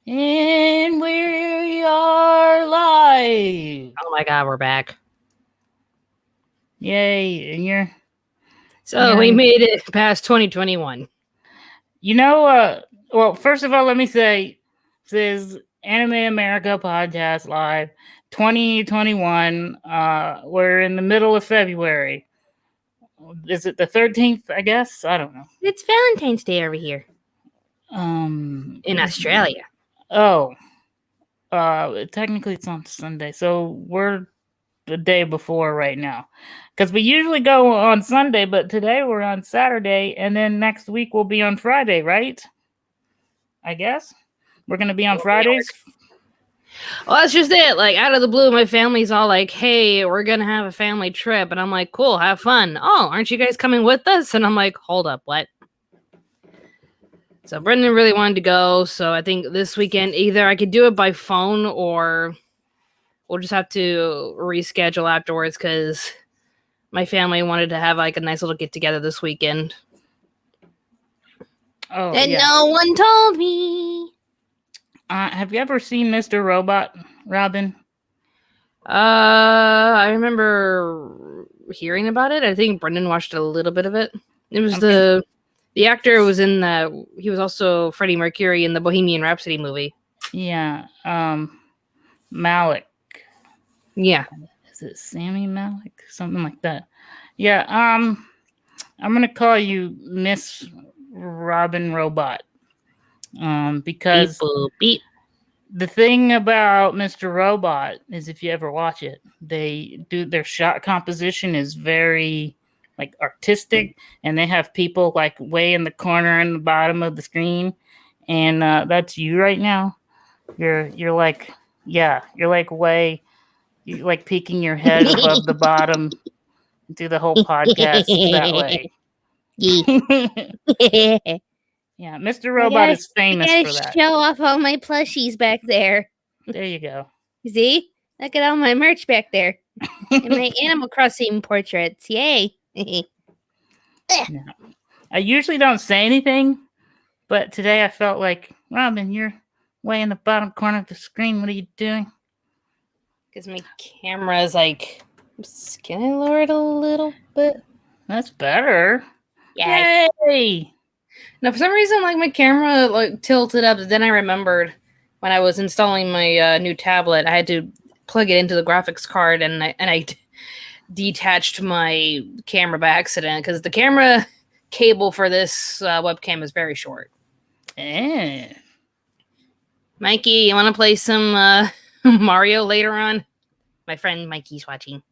And we are live. Oh my god, we're back. Yay. And We made it past 2021. well, first of all, let me say, this is Anime America Podcast Live 2021. We're in the middle of February. Is it the 13th, I guess? I don't know. It's Valentine's Day over here. In Australia. Oh. Technically it's on Sunday, so we're the day before right now. Because we usually go on Sunday, but today we're on Saturday, and then next week we'll be on Friday, right? I guess we're gonna be on Fridays. Well, that's just it. Like, out of the blue, my family's all like, hey, we're gonna have a family trip. And I'm like, cool, have fun. Oh, aren't you guys coming with us? And I'm like, hold up, what? So Brendan really wanted to go, so I think this weekend either I could do it by phone or we'll just have to reschedule afterwards because my family wanted to have like a nice little get together this weekend. Oh, and yeah. No one told me. Have you ever seen Mr. Robot, Robin? I remember hearing about it. I think Brendan watched a little bit of it. It was the actor was in the. He was also Freddie Mercury in the Bohemian Rhapsody movie. Yeah. Malik. Yeah. Is it Sammy Malik? Something like that. Yeah. I'm gonna call you Miss Robin Robot. Because beep. The thing about Mr. Robot is, if you ever watch it, their shot composition is very like artistic, and they have people like way in the corner in the bottom of the screen, and that's you right now. You're like, yeah, you're like way, you like peeking your head above the bottom. Do the whole podcast that way. Yeah, Mr. Robot is famous for that. Show off all my plushies back there. There you go. See? Look at all my merch back there. And my Animal Crossing portraits. Yay. No. I usually don't say anything, but today I felt like, Robin, you're way in the bottom corner of the screen. What are you doing? Because my camera is like, can I lower it a little bit? That's better. Yay! Now, for some reason, like my camera like tilted up. Then I remembered when I was installing my new tablet, I had to plug it into the graphics card, and I detached my camera by accident because the camera cable for this webcam is very short. Mikey, you want to play some Mario later on? My friend Mikey's watching.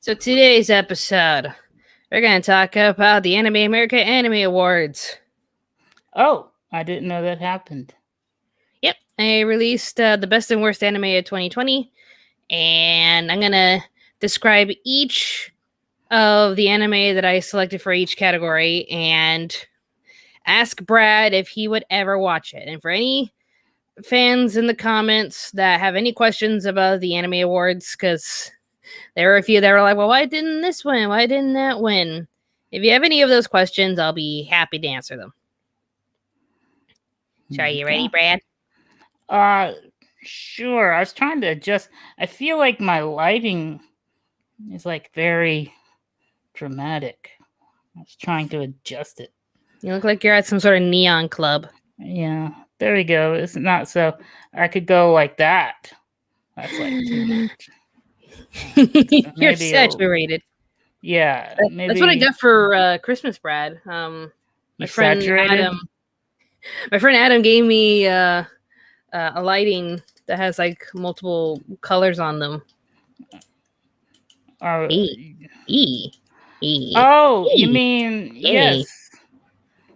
So today's episode, we're going to talk about the Anime America Anime Awards. Oh, I didn't know that happened. Yep, I released the best and worst anime of 2020, and I'm going to describe each of the anime that I selected for each category and ask Brad if he would ever watch it. And for any fans in the comments that have any questions about the Anime Awards, because there were a few that were like, well, why didn't this win? Why didn't that win? If you have any of those questions, I'll be happy to answer them. So are you ready, Brad? Sure. I was trying to adjust. I feel like my lighting is like very dramatic. I was trying to adjust it. You look like you're at some sort of neon club. Yeah. There we go. It's not so. I could go like that. That's like too much. You're saturated. Yeah, maybe. That's what I got for Christmas, Brad. My friend Adam gave me a lighting that has like multiple colors on them. Oh, you mean yes?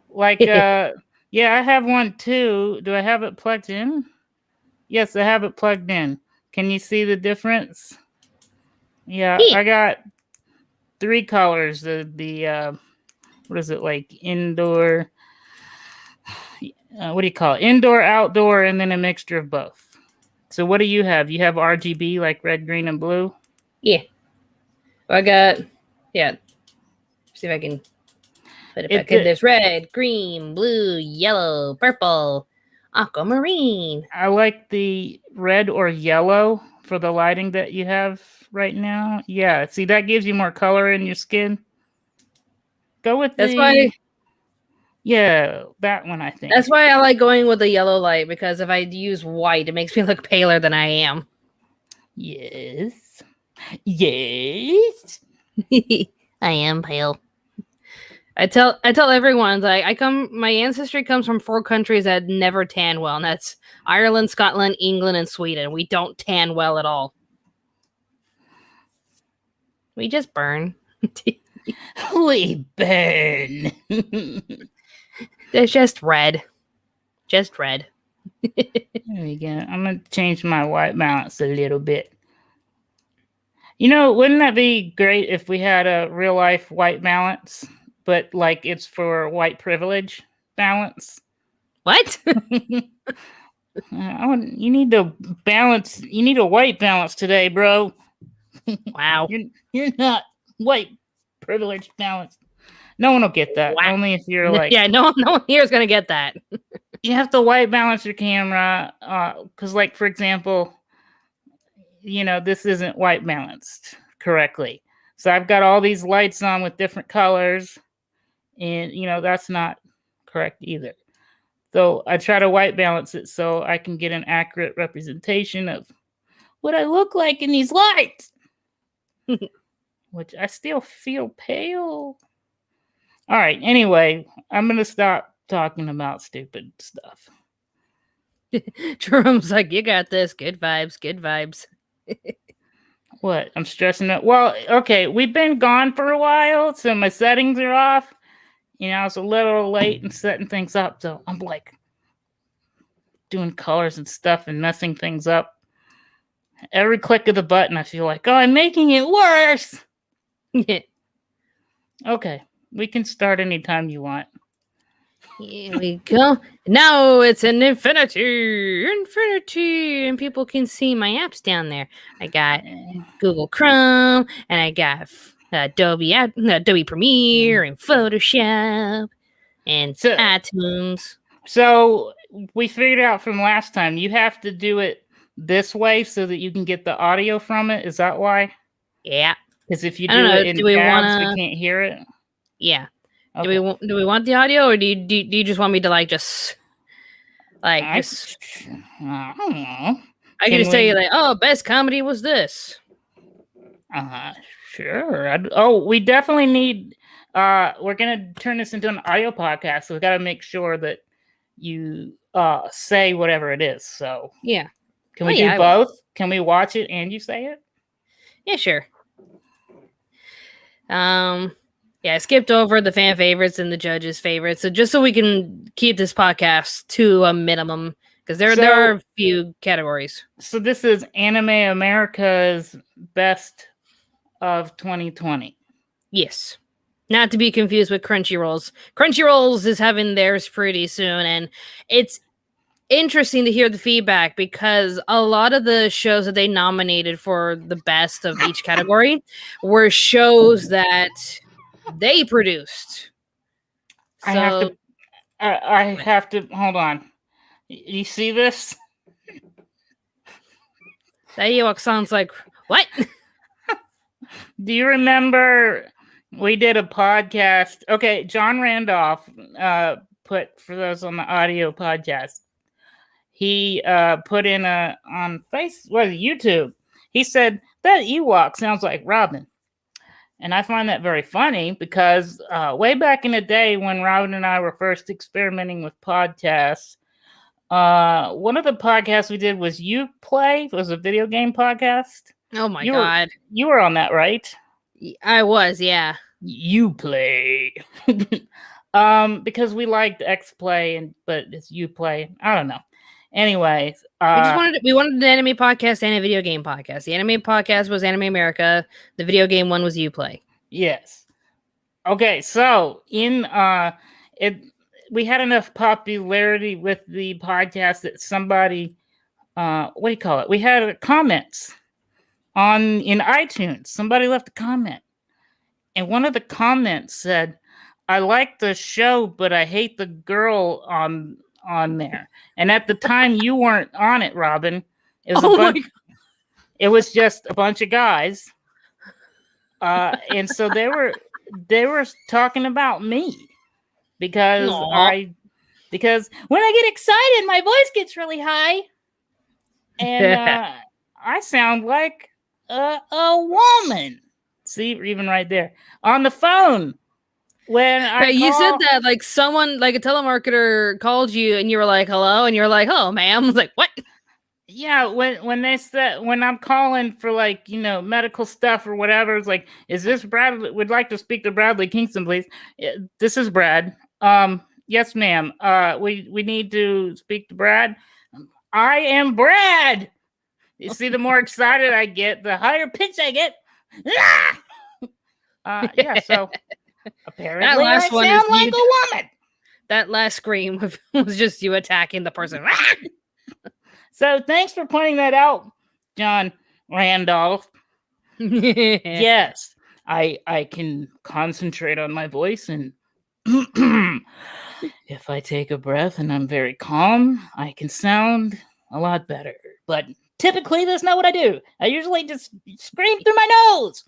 Like yeah, I have one too. Do I have it plugged in? Yes, I have it plugged in. Can you see the difference? Yeah, I got 3 colors. The what is it, like indoor? What do you call it? Indoor, outdoor, and then a mixture of both. So what do you have? You have RGB, like red, green, and blue? Yeah. I got, yeah. See if I can. But if there's red, green, blue, yellow, purple, aquamarine. I like the red or yellow for the lighting that you have right now. Yeah, see, that gives you more color in your skin. Go with why. Yeah, that one, I think. That's why I like going with the yellow light, because if I use white, it makes me look paler than I am. Yes. Yes. I am pale. I tell everyone, like, my ancestry comes from 4 countries that never tan well, and that's Ireland, Scotland, England, and Sweden. We don't tan well at all. We just burn. We burn. It's just red. Just red. There we go. I'm going to change my white balance a little bit. You know, wouldn't that be great if we had a real life white balance, but like it's for white privilege balance? What? You need to balance. You need a white balance today, bro. Wow. You're not white privilege balance. No one will get that. Wow. Only if you're like... Yeah, no one here is going to get that. You have to white balance your camera. Because, like, for example, you know, this isn't white balanced correctly. So I've got all these lights on with different colors. And, you know, that's not correct either. So I try to white balance it so I can get an accurate representation of what I look like in these lights. Which I still feel pale. All right. Anyway, I'm going to stop talking about stupid stuff. Jerome's like, you got this. Good vibes. Good vibes. What? I'm stressing it. Well, okay. We've been gone for a while, so my settings are off. You know, I was a little late in setting things up, so I'm like doing colors and stuff and messing things up. Every click of the button, I feel like, oh, I'm making it worse. Yeah. Okay. We can start anytime you want. Here we go. Now it's an infinity, and people can see my apps down there. I got Google Chrome, and I got Adobe Premiere, and Photoshop, and iTunes. So we figured out from last time, you have to do it this way so that you can get the audio from it. Is that why? Yeah. Because if you do it in tabs, we can't hear it. Yeah. Okay. Do we want the audio, or do you just want me to I don't know. I can just tell you best comedy was this. Sure. We definitely need. We're gonna turn this into an audio podcast, so we got to make sure that you say whatever it is. So yeah. Can we do both? Can we watch it and you say it? Yeah, sure. Yeah, I skipped over the fan favorites and the judges' favorites, so just so we can keep this podcast to a minimum, because there are a few categories. So this is Anime America's Best of 2020. Yes. Not to be confused with Crunchyroll's. Crunchyroll's is having theirs pretty soon, and it's interesting to hear the feedback, because a lot of the shows that they nominated for the best of each category were shows that they produced. So, I have to hold on. You see this? That Ewok sounds like what? Do you remember we did a podcast? Okay, John Randolph put, for those on the audio podcast, he put in on YouTube. He said that Ewok sounds like Robin. And I find that very funny, because way back in the day when Robin and I were first experimenting with podcasts, one of the podcasts we did was You Play. It was a video game podcast. Oh my God. You were on that, right? I was, yeah. You Play. Because we liked X Play, but it's You Play. I don't know. Anyways, we wanted an anime podcast and a video game podcast. The anime podcast was Anime America. The video game one was Uplay. Yes. Okay, so we had enough popularity with the podcast that somebody, what do you call it? We had comments in iTunes. Somebody left a comment, and one of the comments said, I like the show, but I hate the girl on there. And at the time, you weren't on it, Robin. It was a bunch. It was just a bunch of guys, and so they were talking about me because because when I get excited, my voice gets really high, and I sound like a woman. See, even right there on the phone. When you said that, like someone, like a telemarketer called you and you were like, hello, and you're like, oh, ma'am. I was like, what? Yeah, when they said, when I'm calling for like, medical stuff or whatever, it's like, is this Bradley? Would like to speak to Bradley Kingston, please. This is Brad. Yes, ma'am. We need to speak to Brad. I am Brad. You see, the more excited I get, the higher pitch I get. Yeah, so apparently that last I sound like a woman. That last scream was just you attacking the person. So thanks for pointing that out, John Randolph. Yes, I can concentrate on my voice, and if I take a breath and I'm very calm, I can sound a lot better. But typically, that's not what I do. I usually just scream through my nose.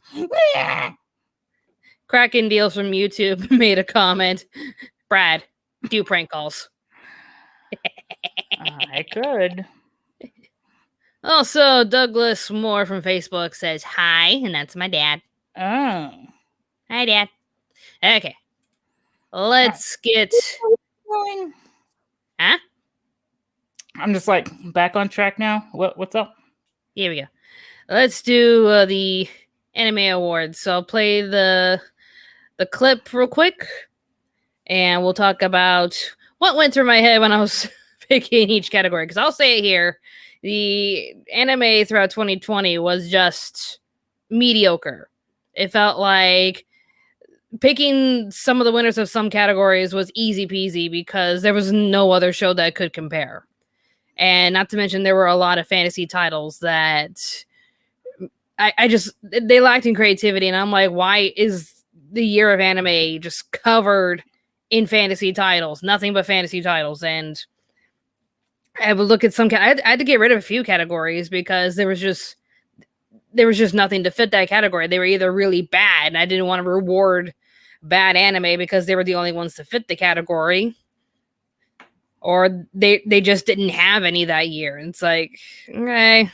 Kraken Deals from YouTube made a comment. Brad, do prank calls. I could. Also, Douglas Moore from Facebook says hi, and that's my dad. Oh. Hi, Dad. Okay. Let's get... Huh? I'm just like back on track now. What's up? Here we go. Let's do the anime awards. So I'll play the clip real quick, and we'll talk about what went through my head when I was picking each category. Because I'll say it here, the anime throughout 2020 was just mediocre. It felt like picking some of the winners of some categories was easy peasy because there was no other show that could compare. And not to mention, there were a lot of fantasy titles that they lacked in creativity. And I'm like, why is the year of anime just covered in fantasy titles? Nothing but fantasy titles. And I would look at some, I had to get rid of a few categories because there was just nothing to fit that category. They were either really bad, and I didn't want to reward bad anime because they were the only ones to fit the category, or they just didn't have any that year. And it's like, okay,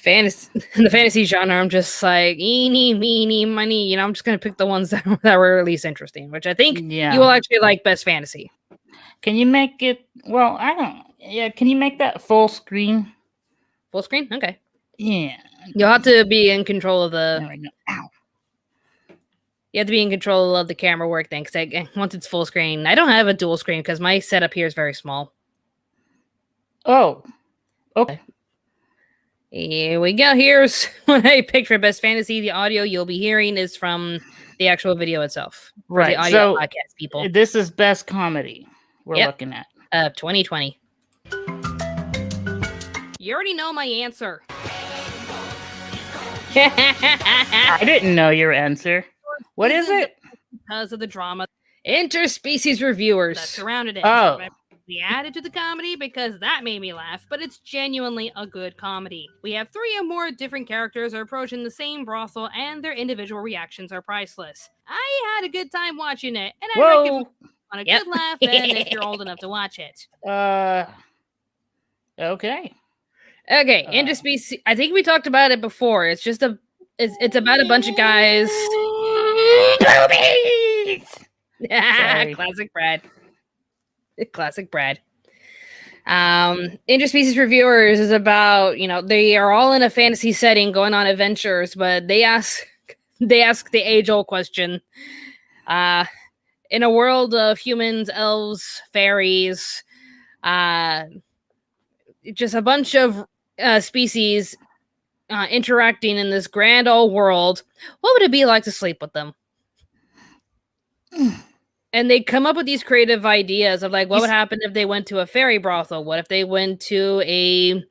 the fantasy genre, I'm just like, eeny, meeny, miny. I'm just gonna pick the ones that were at least interesting, which I think you will actually like best fantasy. Can you make it? Well, I don't. Yeah, can you make that full screen? Full screen? Okay. Yeah. You'll have to be in control of the... There we go. Ow. You have to be in control of the camera work thing, because once it's full screen... I don't have a dual screen, because my setup here is very small. Oh. Okay. Here we go. Here's what I picked for Best Fantasy. The audio you'll be hearing is from the actual video itself. Right. The audio podcast people. This is Best Comedy we're looking at. 2020. You already know my answer. I didn't know your answer. What is it? Because of the drama. Interspecies reviewers that surrounded it. Oh. We added to the comedy because that made me laugh, but it's genuinely a good comedy. We have 3 or more different characters are approaching the same brothel, and their individual reactions are priceless. I had a good time watching it, and I recommend on a good laugh and if you're old enough to watch it. Okay. Okay, Interspecies. I think we talked about it before. It's just it's about a bunch of guys. Boobies! Classic Brad. Classic Brad. Interspecies reviewers is about, they are all in a fantasy setting going on adventures, but they ask the age-old question. In a world of humans, elves, fairies, just a bunch of species interacting in this grand old world, what would it be like to sleep with them? And they come up with these creative ideas of like, what would happen if they went to a fairy brothel? What if they went to a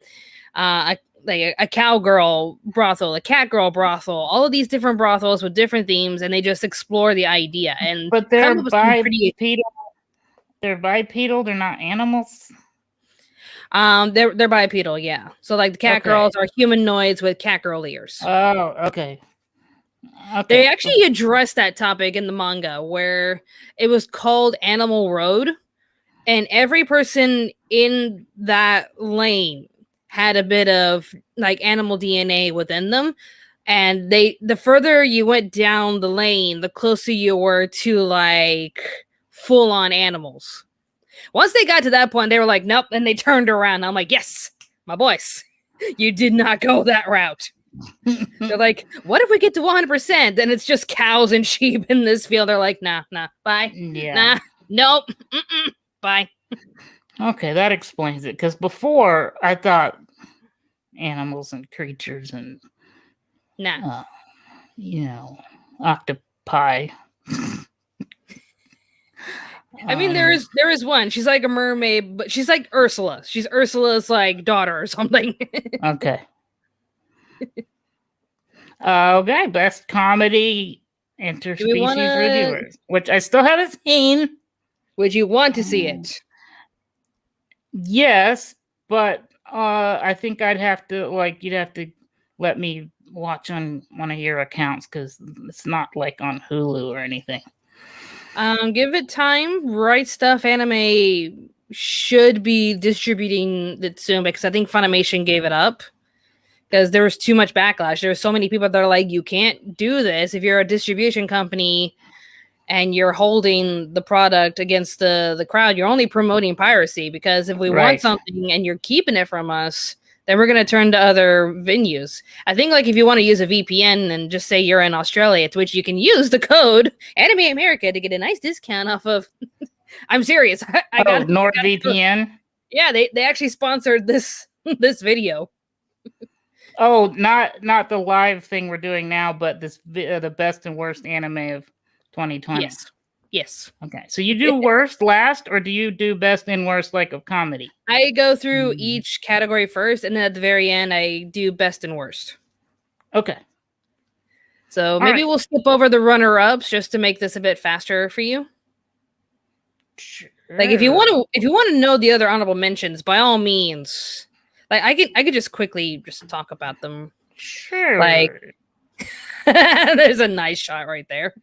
like a cowgirl brothel, a catgirl brothel, all of these different brothels with different themes, and they just explore the idea and But come they're up with some pretty. bipedal. They're bipedal. They're not animals. They're bipedal, yeah. So like the catgirls are humanoids with catgirl ears. Oh, okay. They actually addressed that topic in the manga where it was called Animal Road, and every person in that lane had a bit of like animal DNA within them. And the further you went down the lane, the closer you were to like full on animals. Once they got to that point, they were like, nope, and they turned around. I'm like, yes, my boys, you did not go that route. They're like, what if we get to 100%? Then it's just cows and sheep in this field. They're like, nah, bye. Yeah. Nah, nope, bye. Okay, that explains it. Because before, I thought animals and creatures and, octopi. I mean, there is one. She's like a mermaid, but she's like Ursula. She's Ursula's like daughter or something. Okay. Okay, best comedy interspecies reviewers, which I still haven't seen. Would you want to see it? Yes, but I think I'd have to you'd have to let me watch on one of your accounts because it's not like on Hulu or anything. Give it time. Right Stuff Anime should be distributing it soon because I think Funimation gave it up because there was too much backlash. There were so many people that are like, you can't do this if you're a distribution company and you're holding the product against the crowd. You're only promoting piracy because if we want something and you're keeping it from us, then we're going to turn to other venues. I think like if you want to use a VPN and just say you're in Australia, to which you can use the code Anime America to get a nice discount off of. I'm serious. I got NordVPN. Yeah, they actually sponsored this video. Oh, not the live thing we're doing now, but this the best and worst anime of 2020. Yes. Okay, so you do worst last, or do you do best and worst like of comedy? I go through each category first, and then at the very end, I do best and worst. Okay. So maybe we'll skip over the runner-ups just to make this a bit faster for you. Sure. Like if you want to know the other honorable mentions, by all means. Like I could just quickly talk about them. Sure. Like there's a nice shot right there.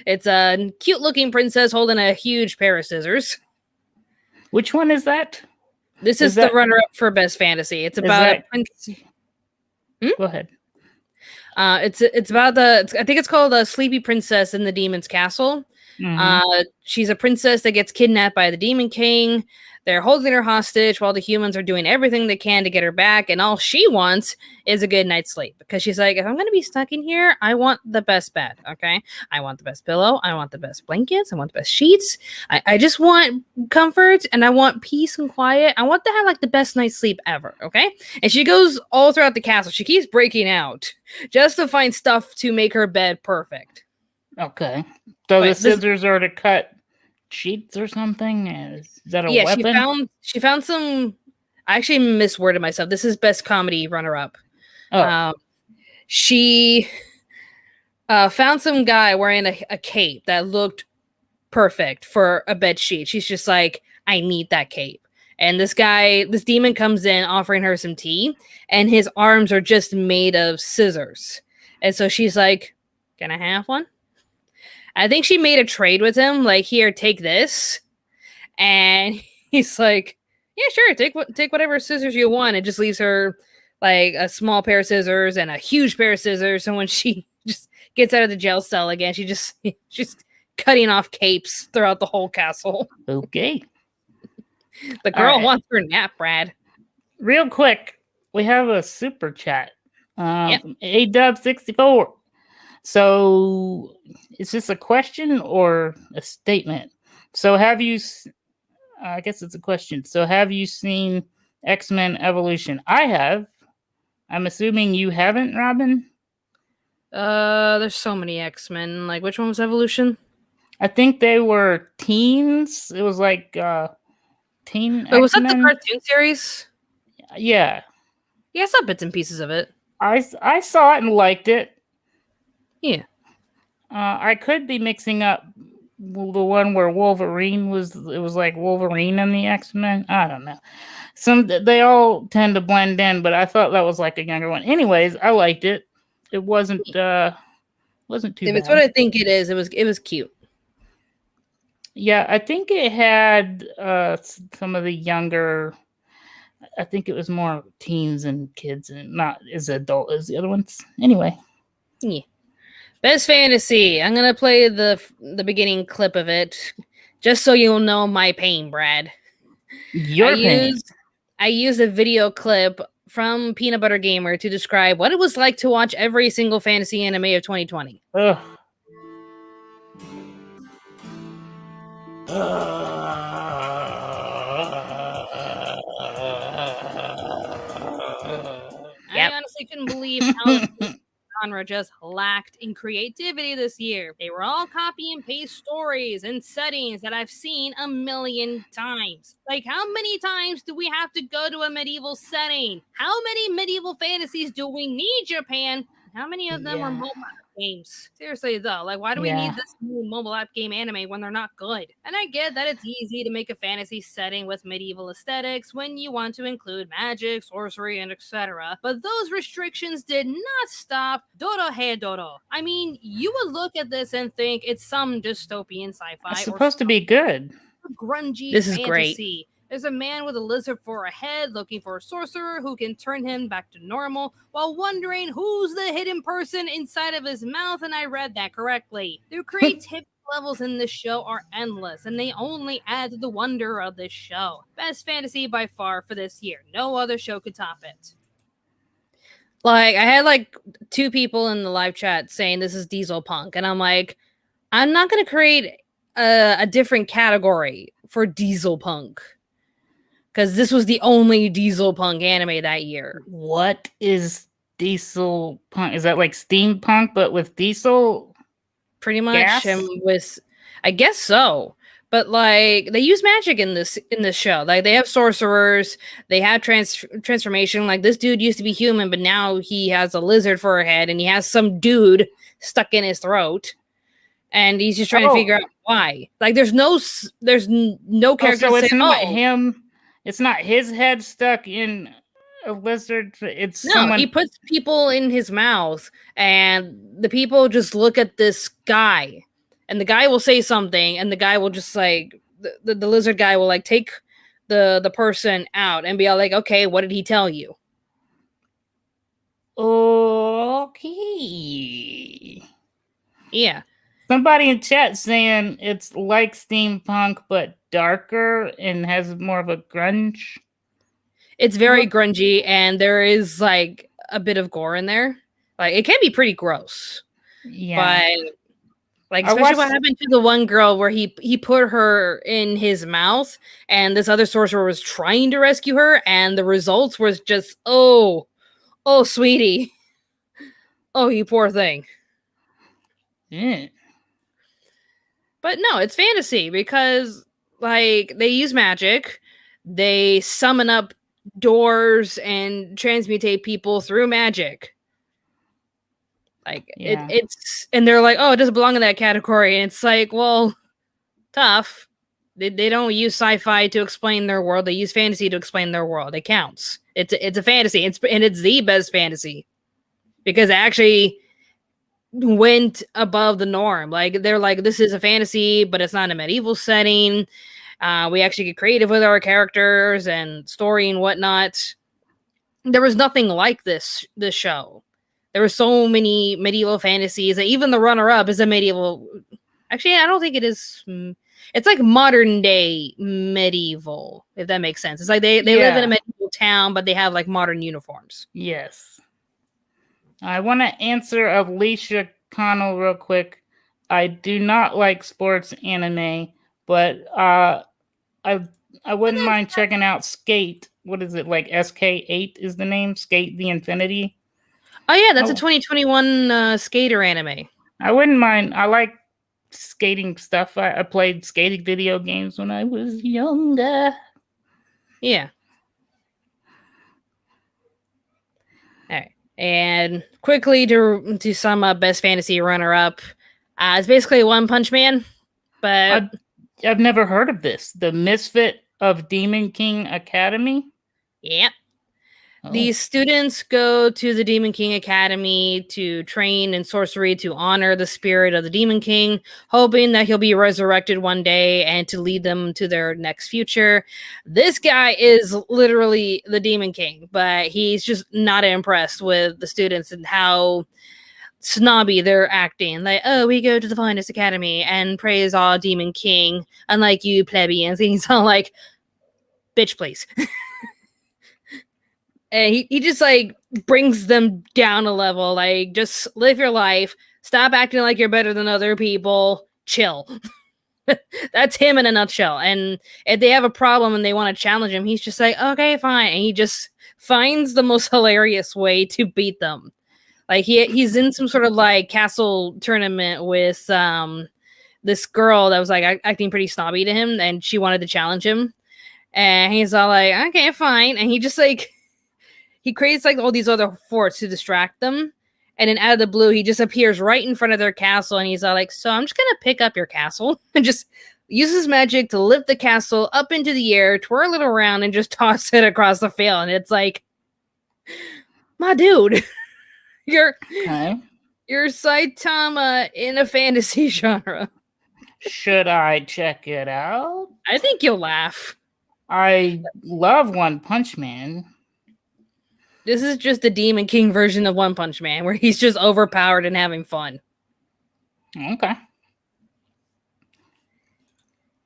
It's a cute looking princess holding a huge pair of scissors. Which one is that? This is the runner-up for best fantasy. It's about a prince. Go ahead. It's about I think it's called a Sleepy Princess in the Demon's Castle. Mm-hmm. She's a princess that gets kidnapped by the Demon King. They're holding her hostage while the humans are doing everything they can to get her back. And all she wants is a good night's sleep. Because she's like, if I'm going to be stuck in here, I want the best bed, okay? I want the best pillow. I want the best blankets. I want the best sheets. I just want comfort, and I want peace and quiet. I want to have, like, the best night's sleep ever, okay? And she goes all throughout the castle. She keeps breaking out just to find stuff to make her bed perfect. Okay. So the scissors are to cut sheets or something? Is that a weapon? She found some. I actually misworded myself. This is best comedy runner-up. She found some guy wearing a cape that looked perfect for a bed sheet. She's just like, I need that cape. And this demon comes in offering her some tea, and his arms are just made of scissors. And so she's like, can I have one? I think she made a trade with him, like, here, take this. And he's like, yeah, sure, take whatever scissors you want. It just leaves her, like, a small pair of scissors and a huge pair of scissors. So when she just gets out of the jail cell again, she's cutting off capes throughout the whole castle. Okay. The girl wants her nap, Brad. Real quick, we have a super chat. A-Dub64. So, is this a question or a statement? So, I guess it's a question. So, have you seen X-Men Evolution? I have. I'm assuming you haven't, Robin? There's so many X-Men. Like, which one was Evolution? I think they were teens. It was like teen Wait, was that the cartoon series? Yeah. Yeah, I saw bits and pieces of it. I saw it and liked it. Yeah. I could be mixing up the one where Wolverine was. It was like Wolverine and the X-Men. I don't know. They all tend to blend in, but I thought that was like a younger one. Anyways, I liked it. It wasn't too If it's bad. what I think it is, it was cute. Yeah, I think it had some of the younger. I think it was more teens and kids, and not as adult as the other ones. Anyway. Yeah. Best fantasy. I'm gonna play the beginning clip of it, just so you'll know my pain, Brad. Your pain. I used a video clip from Peanut Butter Gamer to describe what it was like to watch every single fantasy anime of 2020. Ugh. I honestly couldn't believe how the genre just lacked in creativity this year. They were all copy and paste stories and settings that I've seen a million times. Like, how many times do we have to go to a medieval setting? How many medieval fantasies do we need, Japan? How many of them are mobile games? Seriously though, like, why do we need this new mobile app game anime when they're not good? And I get that it's easy to make a fantasy setting with medieval aesthetics when you want to include magic, sorcery, and etc. But those restrictions did not stop Dorohedoro. I mean, you would look at this and think it's some dystopian sci-fi. It's supposed to be good. Grungy this fantasy. Is great. There's a man with a lizard for a head looking for a sorcerer who can turn him back to normal while wondering who's the hidden person inside of his mouth, and I read that correctly. The creativity levels in this show are endless, and they only add to the wonder of this show. Best fantasy by far for this year. No other show could top it. Like, I had like 2 people in the live chat saying this is Diesel Punk, and I'm like, I'm not going to create a different category for Diesel Punk, because this was the only Diesel Punk anime that year. What is Diesel Punk? Is that like steampunk but with diesel? Pretty much, and with, I guess so. But like, they use magic in this show. Like, they have sorcerers, they have transformation. Like, this dude used to be human, but now he has a lizard for a head, and he has some dude stuck in his throat, and he's just trying to figure out why. Like, there's no character. So it's not him. It's not his head stuck in a lizard. It's someone. He puts people in his mouth, and the people just look at this guy, and the guy will say something, and the guy will just like the lizard guy will like take the person out and be like, okay, what did he tell you? Okay. Yeah. Somebody in chat saying it's like steampunk but darker and has more of a grunge. It's very grungy, and there is like a bit of gore in there. Like, it can be pretty gross. Yeah. But like, especially what happened to the one girl where he put her in his mouth, and this other sorcerer was trying to rescue her, and the results was just, oh, sweetie. Oh, you poor thing. Yeah. But no, it's fantasy because, like, they use magic, they summon up doors and transmutate people through magic. Like, it's, and they're like, oh, it doesn't belong in that category. And it's like, well, tough. They don't use sci-fi to explain their world. They use fantasy to explain their world. It counts. It's a fantasy. It's the best fantasy because it actually went above the norm. Like, they're like, this is a fantasy, but it's not a medieval setting. We actually get creative with our characters and story and whatnot. There was nothing like this show. There were so many medieval fantasies, and even the runner-up is a medieval. Actually, I don't think it is. It's like modern day medieval, if that makes sense. It's like they live in a medieval town, but they have like modern uniforms. Yes. I want to answer Alicia Connell real quick. I do not like sports anime, but I wouldn't mind checking out Skate. What is it, like SK8 is the name? Skate the Infinity? Oh yeah, that's a 2021 skater anime. I wouldn't mind. I like skating stuff. I played skating video games when I was younger. Yeah. All right. And quickly to sum up best fantasy runner-up, it's basically One Punch Man, but I've never heard of this. The Misfit of Demon King Academy? yeah. Oh. These students go to the Demon King Academy to train in sorcery to honor the spirit of the Demon King, hoping that he'll be resurrected one day and to lead them to their next future. This guy is literally the Demon King, but he's just not impressed with the students and how snobby they're acting. Like, oh, we go to the finest academy and praise our Demon King, unlike you plebeians. And he's all like, bitch, please. And he just like brings them down a level. Like, just live your life. Stop acting like you're better than other people. Chill. That's him in a nutshell. And if they have a problem and they want to challenge him, he's just like, okay, fine. And he just finds the most hilarious way to beat them. Like he's in some sort of like castle tournament with this girl that was like acting pretty snobby to him, and she wanted to challenge him. And he's all like, okay, fine. And he just like he creates like all these other forts to distract them. And then out of the blue, he just appears right in front of their castle, and he's all like, so I'm just gonna pick up your castle and just use his magic to lift the castle up into the air, twirl it around, and just toss it across the field. And it's like, my dude, you're Saitama in a fantasy genre. Should I check it out? I think you'll laugh. I love One Punch Man. This is just the Demon King version of One Punch Man, where he's just overpowered and having fun. Okay.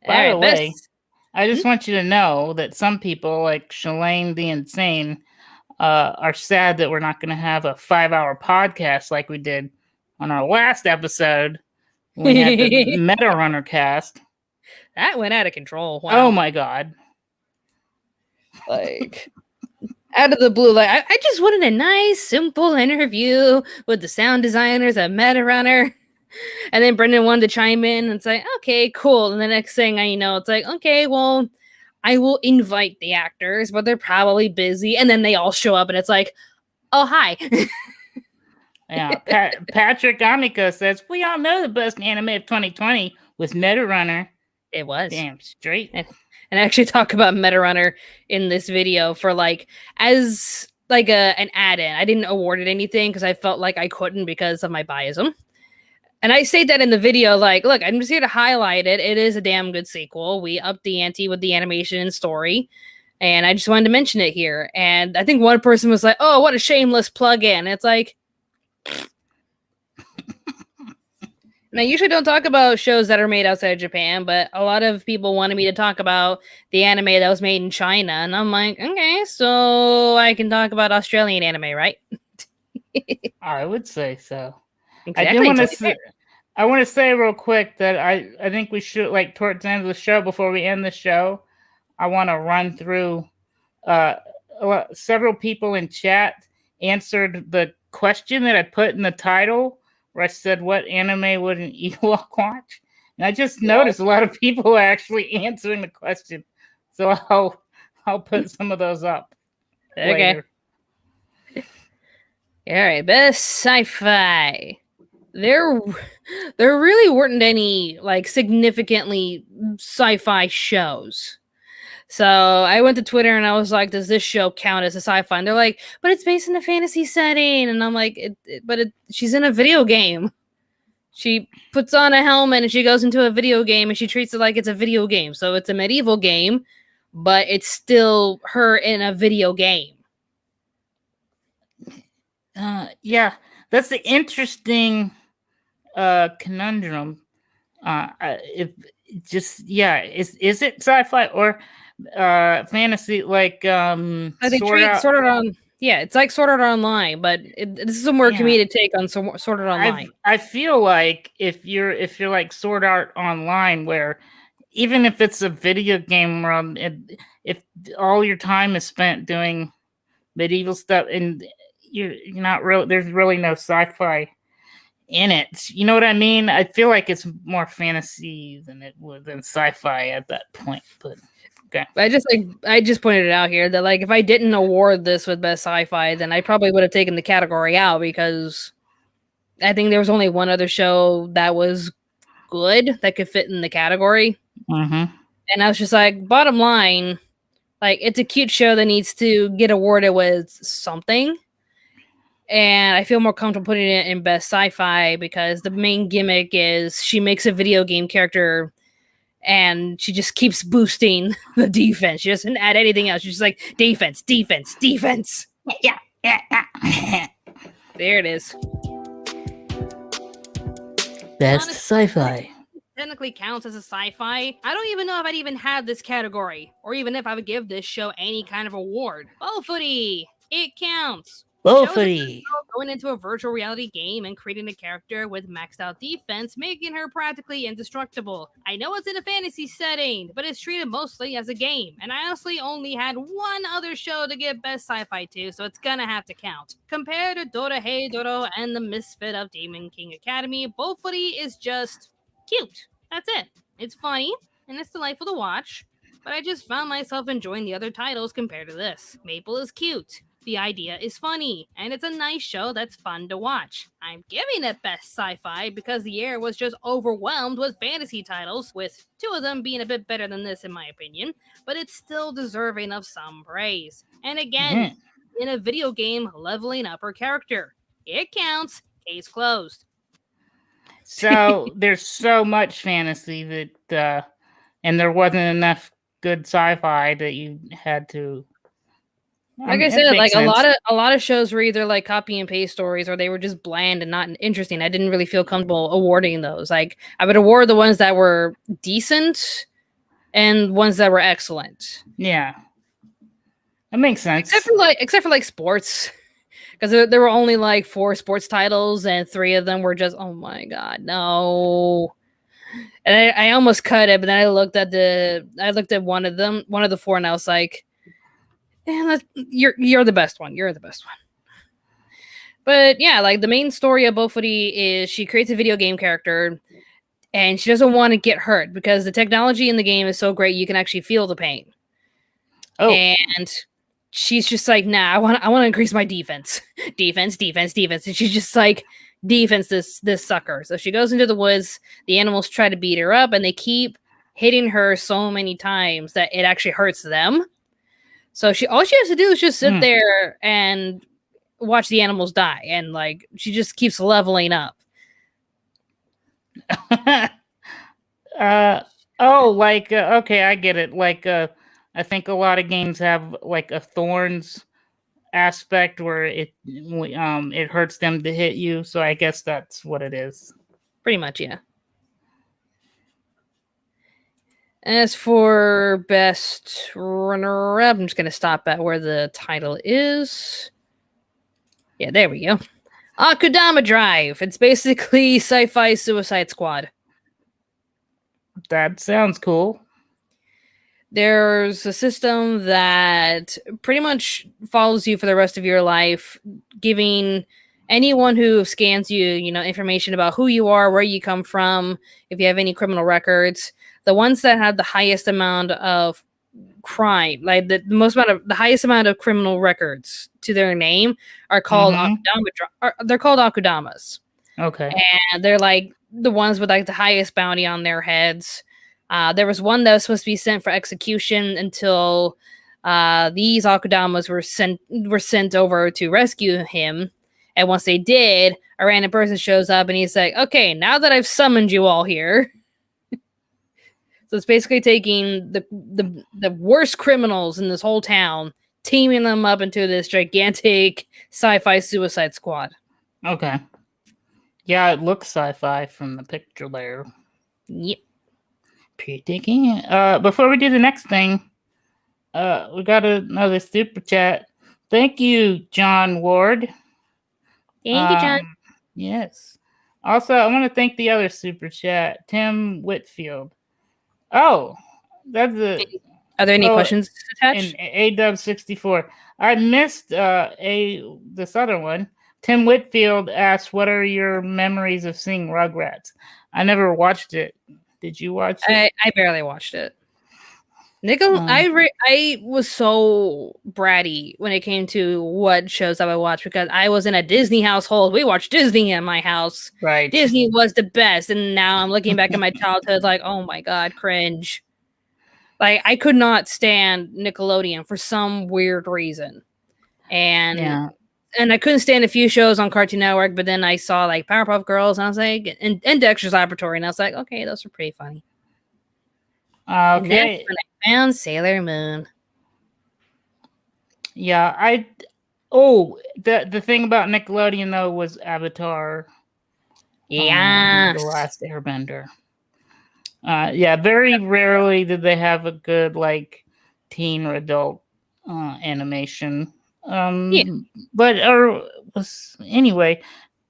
By the way, I just want you to know that some people, like Shalane the Insane, are sad that we're not going to have a 5-hour podcast like we did on our last episode when we had the Meta Runner cast. That went out of control. Wow. Oh my god. Like, out of the blue, like, I just wanted a nice, simple interview with the sound designers at Meta Runner. And then Brendan wanted to chime in, and it's like, okay, cool. And the next thing I know, it's like, okay, well, I will invite the actors, but they're probably busy. And then they all show up, and it's like, oh, hi. Yeah, Patrick Amica says, we all know the best anime of 2020 was Meta Runner. It was. Damn straight. And I actually talk about Meta Runner in this video for like, as like an add-in. I didn't award it anything because I felt like I couldn't because of my biasm. And I say that in the video, like, look, I'm just here to highlight it. It is a damn good sequel. We upped the ante with the animation and story. And I just wanted to mention it here. And I think one person was like, oh, what a shameless plug-in. It's like, and I usually don't talk about shows that are made outside of Japan, but a lot of people wanted me to talk about the anime that was made in China. And I'm like, okay, so I can talk about Australian anime, right? I would say so. Exactly. I want to say real quick that I think we should, like, towards the end of the show, before we end the show, I want to run through several people in chat answered the question that I put in the title, where I said, what anime would an Ewok watch? And I just noticed a lot of people are actually answering the question. So I'll put some of those up later. All right, best sci-fi. There really weren't any like significantly sci-fi shows. So I went to Twitter and I was like, does this show count as a sci-fi? And they're like, but it's based in a fantasy setting. And I'm like, she's in a video game. She puts on a helmet and she goes into a video game and she treats it like it's a video game. So it's a medieval game, but it's still her in a video game. Yeah, that's the interesting conundrum. If just is it sci-fi or fantasy? Like I think it's like Sword Art Online, but this is a more comedic take on Sword Art Online. I feel like if you're like Sword Art Online, where even if it's a video game world, if all your time is spent doing medieval stuff and you're not real, there's really no sci-fi in it. You know what I mean? I feel like it's more fantasy than sci-fi at that point. But Okay. But I just pointed it out here that like if I didn't award this with best sci-fi, then I probably would have taken the category out because I think there was only one other show that was good that could fit in the category. Mm-hmm. And I was just like, bottom line, like it's a cute show that needs to get awarded with something. And I feel more comfortable putting it in best sci-fi because the main gimmick is she makes a video game character and she just keeps boosting the defense. She doesn't add anything else. She's just like defense, defense, defense. Yeah. There it is. Best sci-fi. Technically counts as a sci-fi. I don't even know if I'd even have this category, or even if I would give this show any kind of award. Ball footy, it counts. Ball footy. Going into a virtual reality game and creating a character with maxed out defense, making her practically indestructible. I know it's in a fantasy setting, but it's treated mostly as a game. And I honestly only had one other show to give best sci-fi to, so it's gonna have to count. Compared to Dora Hey Doro and the Misfit of Demon King Academy, Ball footy is just cute. That's it. It's funny and it's delightful to watch, but I just found myself enjoying the other titles compared to this. Maple is cute. The idea is funny, and it's a nice show that's fun to watch. I'm giving it best sci-fi because the year was just overwhelmed with fantasy titles, with 2 of them being a bit better than this in my opinion, but it's still deserving of some praise. And again, in a video game, leveling up her character. It counts. Case closed. So there's so much fantasy that, and there wasn't enough good sci-fi that you had to. Like I said, like sense. a lot of shows were either like copy and paste stories or they were just bland and not interesting. I didn't really feel comfortable awarding those. Like I would award the ones that were decent and ones that were excellent. Yeah, that makes sense. Except for sports, because there were only like 4 sports titles and 3 of them were just oh my god no. And I almost cut it, but then I looked at one of the 4, and I was like. You're the best one. You're the best one. But yeah, like the main story of Ball footy is she creates a video game character and she doesn't want to get hurt because the technology in the game is so great you can actually feel the pain. Oh. And she's just like, nah, I want to increase my defense. defense. And she's just like, defense this sucker. So she goes into the woods, the animals try to beat her up and they keep hitting her so many times that it actually hurts them. So all she has to do is just sit there and watch the animals die, and like she just keeps leveling up. Okay, I get it. Like, I think a lot of games have like a thorns aspect where it hurts them to hit you. So I guess that's what it is. Pretty much, yeah. As for best runner-up, I'm just going to stop at where the title is. Yeah, there we go. Akudama Drive. It's basically sci-fi Suicide Squad. That sounds cool. There's a system that pretty much follows you for the rest of your life, giving anyone who scans you, information about who you are, where you come from, if you have any criminal records. The ones that have the highest amount of crime, like the highest amount of criminal records to their name, are called they're called Akudamas. Okay, and they're like the ones with like the highest bounty on their heads. There was one that was supposed to be sent for execution until these Akudamas were sent over to rescue him. And once they did, a random person shows up and he's like, "Okay, now that I've summoned you all here." So it's basically taking the worst criminals in this whole town, teaming them up into this gigantic sci-fi Suicide Squad. Okay. Yeah, it looks sci-fi from the picture there. Yep. Pretty. Before we do the next thing, we got another super chat. Thank you, John Ward. Thank you, John. Yes. Also, I want to thank the other super chat, Tim Whitfield. Oh, that's Are there any questions attached? AW64. I missed this other one. Tim Whitfield asked, "What are your memories of seeing Rugrats?" I never watched it. Did you watch it? I barely watched it. I was so bratty when it came to what shows I would watch because I was in a Disney household. We watched Disney in my house. Right. Disney was the best, and now I'm looking back at my childhood like, oh my god, cringe. Like I could not stand Nickelodeon for some weird reason, and I couldn't stand a few shows on Cartoon Network. But then I saw like Powerpuff Girls, and I was like, and Dexter's Laboratory, and I was like, okay, those are pretty funny. And that's when I found Sailor Moon. Yeah, the thing about Nickelodeon though was Avatar. Yeah, The Last Airbender. Yeah, very rarely did they have a good like teen or adult animation. But anyway,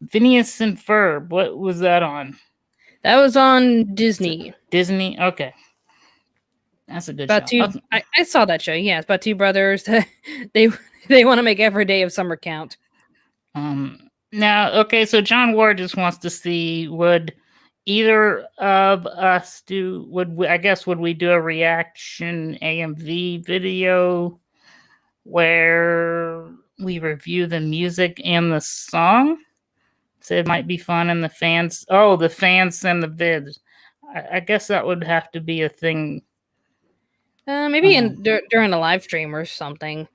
Phineas and Ferb. What was that on? That was on Disney. Disney. Okay, that's a good show. I saw that show. Yeah, it's about two brothers. They want to make every day of summer count. Now, okay, so John Ward just wants to see would either of us would we do a reaction AMV video where we review the music and the song? So it might be fun, and the fans send the vids. I guess that would have to be a thing. Maybe during a live stream or something.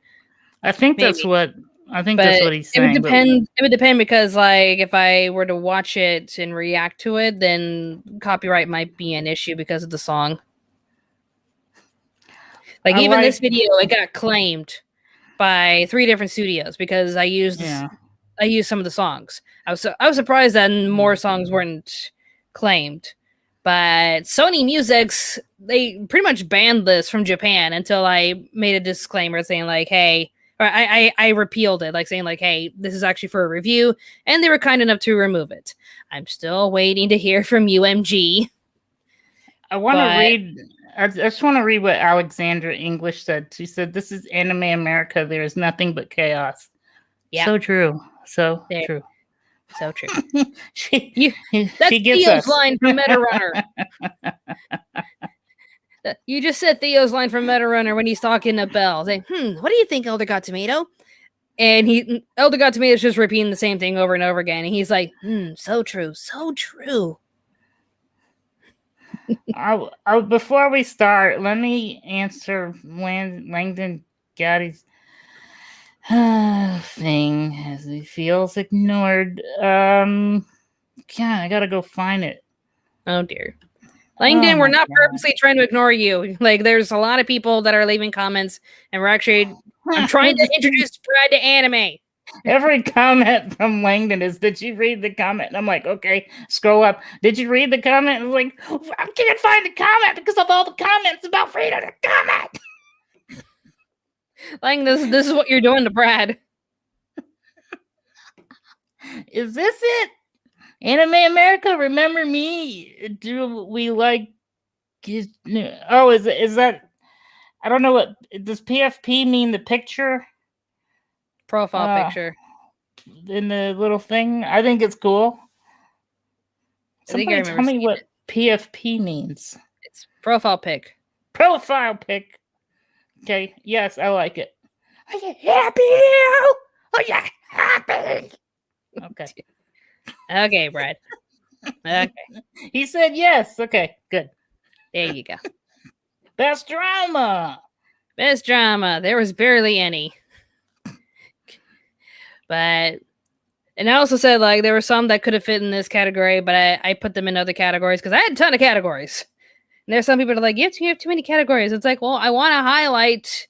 I think that's what he's saying. It would depend because, like, if I were to watch it and react to it, then copyright might be an issue because of the song. Like, this video, it got claimed by 3 different studios because I used some of the songs. I was surprised that more songs weren't claimed. But Sony Music's, they pretty much banned this from Japan until I made a disclaimer saying like, hey, or I repealed it, like saying like, hey, this is actually for a review, and they were kind enough to remove it. I'm still waiting to hear from UMG. I just want to read what Alexandra English said. She said, "This is Anime America. There is nothing but chaos." Yeah. So true. So true. So true. That's Theo's line from Meta Runner. You just said Theo's line from Meta Runner when he's talking to Belle, saying, what do you think, Elder God Tomato? And Elder God Tomato's just repeating the same thing over and over again. And he's like, so true, so true. Before we start, let me answer Langdon Gaddy's thing as he feels ignored. I gotta go find it. Oh dear. Langdon, we're not purposely trying to ignore you. Like, there's a lot of people that are leaving comments, and I'm trying to introduce Brad to anime. Every comment from Langdon is, did you read the comment? And I'm like, okay, scroll up. Did you read the comment? And I'm like, I can't find the comment because of all the comments about freedom to comment. Like, this is what you're doing to Brad. Is this it? Anime America, remember me? Do we like is that I don't know what does PFP mean, the picture? Profile picture. In the little thing. I think it's cool. Somebody tell me what PFP means. It's profile pic. Profile pic. Okay, yes, I like it. Are you happy now? Are you happy? Okay. Okay, Brad. Okay. He said yes. Okay, good. There you go. Best drama. Best drama. There was barely any. But, and I also said, like, there were some that could have fit in this category, but I put them in other categories because I had a ton of categories. And there's some people that are like, you have too many categories. It's like, well, I want to highlight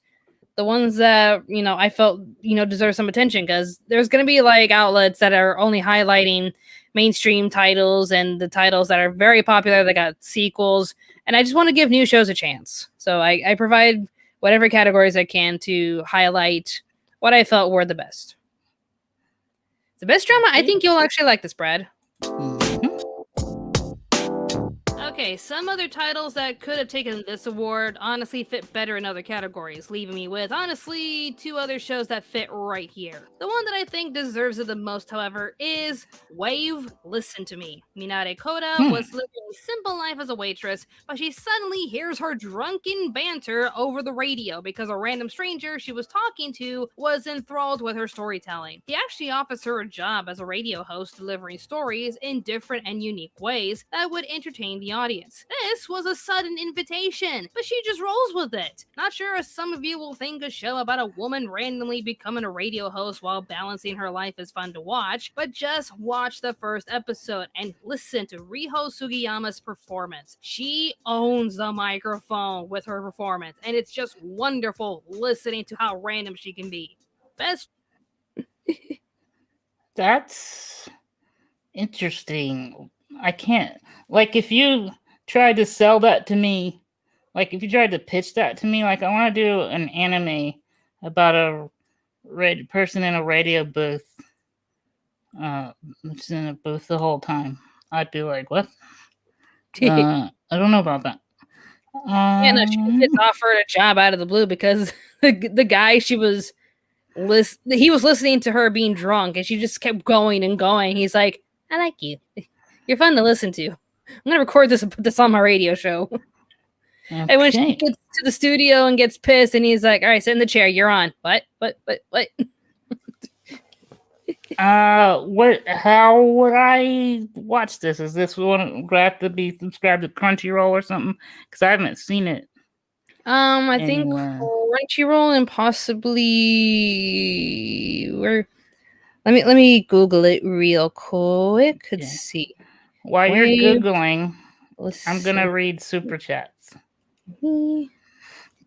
the ones that, I felt, deserve some attention, because there's going to be like outlets that are only highlighting mainstream titles and the titles that are very popular that got sequels. And I just want to give new shows a chance. So I provide whatever categories I can to highlight what I felt were the best. The best drama, I think you'll actually like this, Brad. Okay, Okay, some other titles that could have taken this award honestly fit better in other categories, leaving me with, honestly, 2 other shows that fit right here. The one that I think deserves it the most, however, is Wave Listen to Me. Minare Koda was living a simple life as a waitress, but she suddenly hears her drunken banter over the radio because a random stranger she was talking to was enthralled with her storytelling. He actually offers her a job as a radio host delivering stories in different and unique ways that would entertain the audience. This was a sudden invitation, but she just rolls with it. Not sure if some of you will think a show about a woman randomly becoming a radio host while balancing her life is fun to watch, but just watch the first episode and listen to Riho Sugiyama's performance. She owns the microphone with her performance, and it's just wonderful listening to how random she can be. Best. That's interesting. I can't, like, if you tried to sell that to me, like, if you tried to pitch that to me, like, I want to do an anime about a person in a radio booth, just in a booth the whole time, I'd be like, what? I don't know about that. Yeah, no, she gets offered a job out of the blue because the guy he was listening to her being drunk, and she just kept going and going. He's like, I like you. You're fun to listen to. I'm gonna record this and put this on my radio show. Okay. And when she gets to the studio and gets pissed, and he's like, all right, sit in the chair, you're on. What? How would I watch this? Is this one have to be subscribed to Crunchyroll or something? Because I haven't seen it. I think Crunchyroll and possibly where. Let me Google it real quick. Let's see. While you're Googling, I'm gonna read super chats.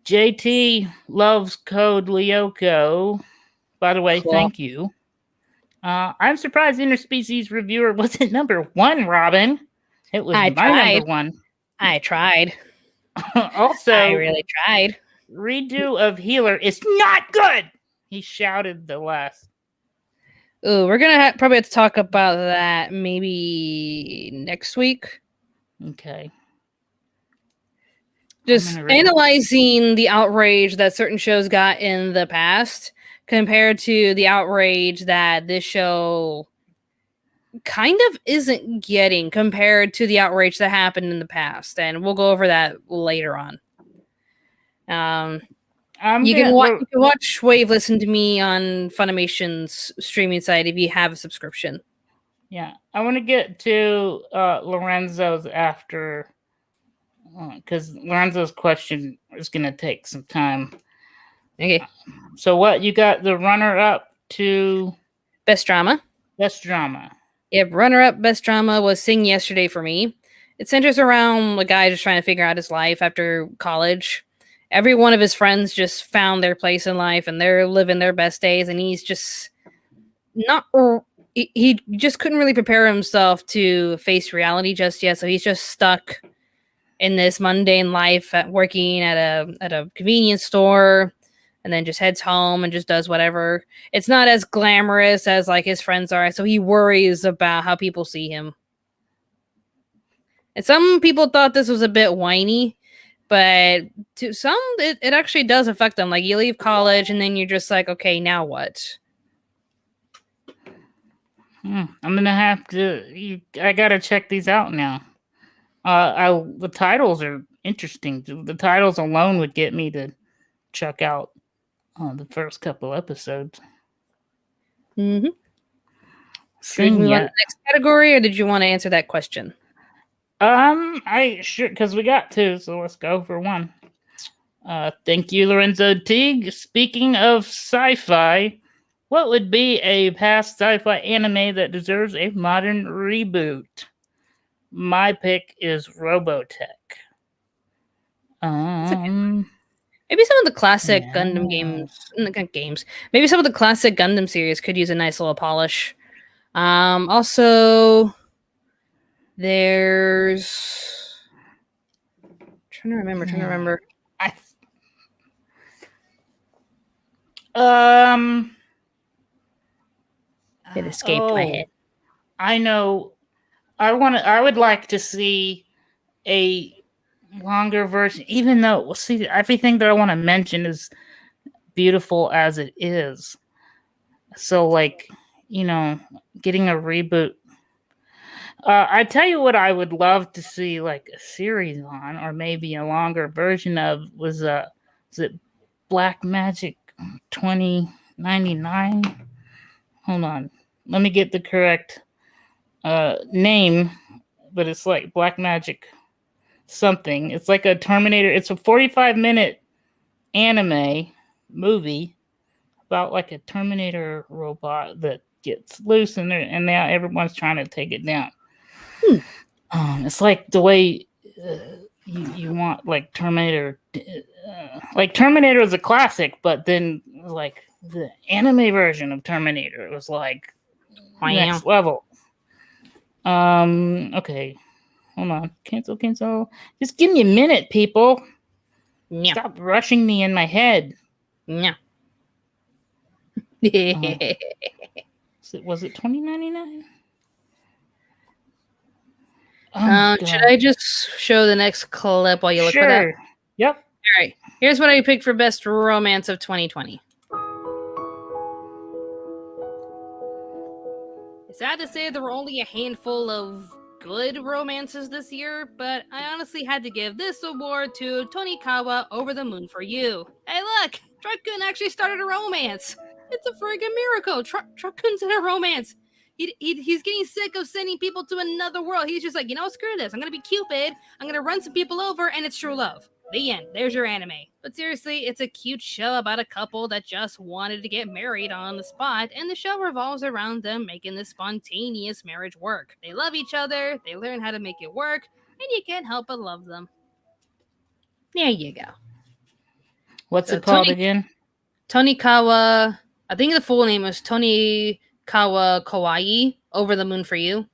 JT loves Code Lyoko. By the way, thank you. I'm surprised Interspecies Reviewer wasn't number 1, Robin. It was my number 1. I tried. Also, I really tried. Redo of Healer is not good. He shouted the last. Ooh, we're gonna probably have to talk about that maybe next week. Okay. Just analyzing the outrage that certain shows got in the past compared to the outrage that this show kind of isn't getting compared to the outrage that happened in the past. And we'll go over that later on. You can watch Wave Listen to Me on Funimation's streaming site if you have a subscription. Yeah, I want to get to Lorenzo's after, because Lorenzo's question is going to take some time. Okay. So what, you got the runner-up to... Best Drama. Best Drama. Yep, runner-up Best Drama was Sing Yesterday for me. It centers around a guy just trying to figure out his life after college. Every one of his friends just found their place in life, and they're living their best days, and he's just not... He just couldn't really prepare himself to face reality just yet, so he's just stuck in this mundane life working at a convenience store, and then just heads home and just does whatever. It's not as glamorous as like his friends are, so he worries about how people see him. And some people thought this was a bit whiny, but to some, it actually does affect them. Like, you leave college and then you're just like, okay, now what? I'm gonna have to. I gotta check these out now. The titles are interesting. The titles alone would get me to check out the first couple episodes. Mm-hmm. Should we move on to the next category, or did you want to answer that question? I should, because we got 2, so let's go for 1. Thank you, Lorenzo Teague. Speaking of sci-fi, what would be a past sci-fi anime that deserves a modern reboot? My pick is Robotech. Maybe some of the classic Gundam games. Maybe some of the classic Gundam series could use a nice little polish. Also, there's... Trying to remember. It escaped my head. I know. I would like to see a longer version, even though, see, everything that I want to mention is beautiful as it is. So, like, getting a reboot. I tell you what, I would love to see like a series on, or maybe a longer version of, was it Black Magic 2099? Hold on, let me get the correct name, but it's like Black Magic something. It's like a Terminator. It's a 45-minute anime movie about like a Terminator robot that gets loose, and now everyone's trying to take it down. It's like the way you want, like Terminator. Like Terminator is a classic, but then like the anime version of Terminator was like next level. Okay. Hold on. Cancel. Just give me a minute, people. Yeah. Stop rushing me in my head. Yeah. Was it 2099? Should I just show the next clip while you look for that? Yep. All right. Here's what I picked for best romance of 2020. It's sad to say there were only a handful of good romances this year, but I honestly had to give this award to Tonikawa, Over the Moon for You. Hey, look! Truck-kun actually started a romance! It's a friggin' miracle! Truck-kun's in a romance! He's getting sick of sending people to another world. He's just like, screw this. I'm gonna be Cupid. I'm gonna run some people over, and it's true love. The end. There's your anime. But seriously, it's a cute show about a couple that just wanted to get married on the spot, and the show revolves around them making this spontaneous marriage work. They love each other, they learn how to make it work, and you can't help but love them. There you go. What's it called again? Tonikawa. I think the full name is Tonikawa Kawaii, Over the Moon for You.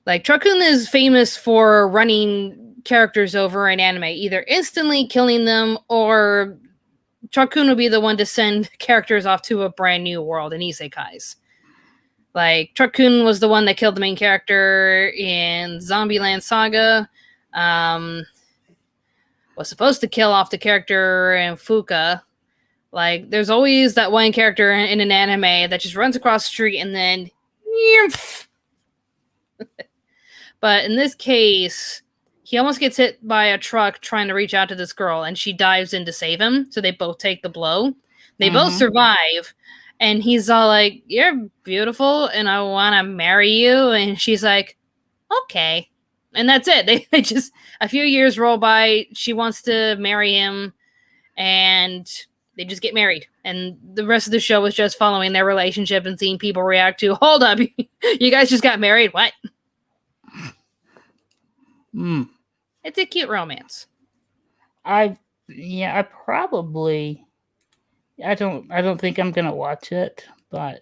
Like, Truck-kun is famous for running characters over in anime, either instantly killing them, or Truck-kun will be the one to send characters off to a brand new world in isekais. Like, Truck-kun was the one that killed the main character in Zombieland Saga. Was supposed to kill off the character in Fuka. Like, there's always that one character in an anime that just runs across the street and then... But in this case, he almost gets hit by a truck trying to reach out to this girl, and she dives in to save him, so they both take the blow. They both survive, and he's all like, "You're beautiful, and I want to marry you," and she's like, "Okay." And that's it. They just, a few years roll by, she wants to marry him, and they just get married. And the rest of the show is just following their relationship and seeing people react to, "Hold up, you guys just got married? What?" It's a cute romance. I don't think I'm gonna watch it, but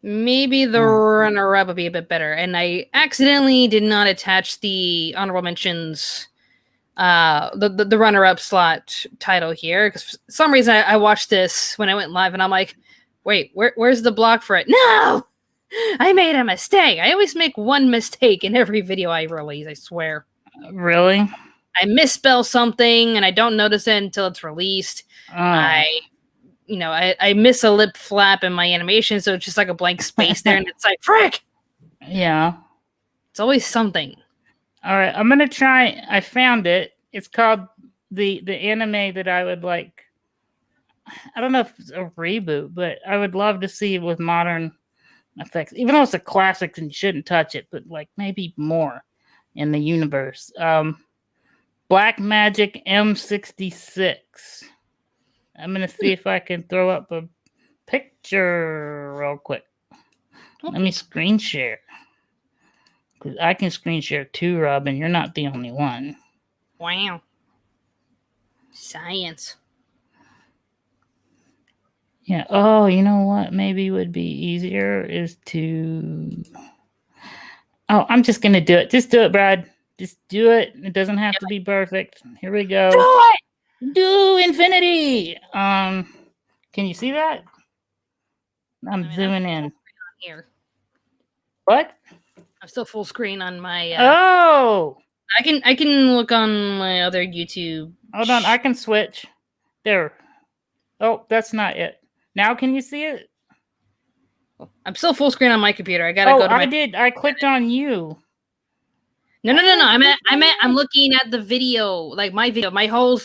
maybe the runner-up would be a bit better. And I accidentally did not attach the honorable mentions, the runner-up slot title here, because for some reason I watched this when I went live, and I'm like, wait, where's the block for it? No! I made a mistake. I always make one mistake in every video I release, I swear. Really? I misspell something and I don't notice it until it's released. I miss a lip flap in my animation, so it's just like a blank space there, and it's like, frick! Yeah. It's always something. All right, I'm gonna try. I found it. It's called the anime that I would like. I don't know if it's a reboot, but I would love to see it with modern effects, even though it's a classic and you shouldn't touch it, but like maybe more in the universe. Black Magic M66. I'm gonna see if I can throw up a picture real quick. Okay. Let me screen share, because I can screen share too, Robin. You're not the only one. Wow. Science. Yeah. Oh, you know what? Maybe would be easier is to. Oh, I'm just gonna do it. Just do it, Brad. Just do it. It doesn't have to be perfect. Here we go. Do it. Do infinity. Can you see that? I'm zooming in. Here. What? I'm still full screen on my. Oh, I can look on my other YouTube. Hold on, I can switch. There. Oh, that's not it. Now can you see it? I'm still full screen on my computer. I gotta go to my. I did. I clicked on you. No. I'm looking at the video, like my video. My whole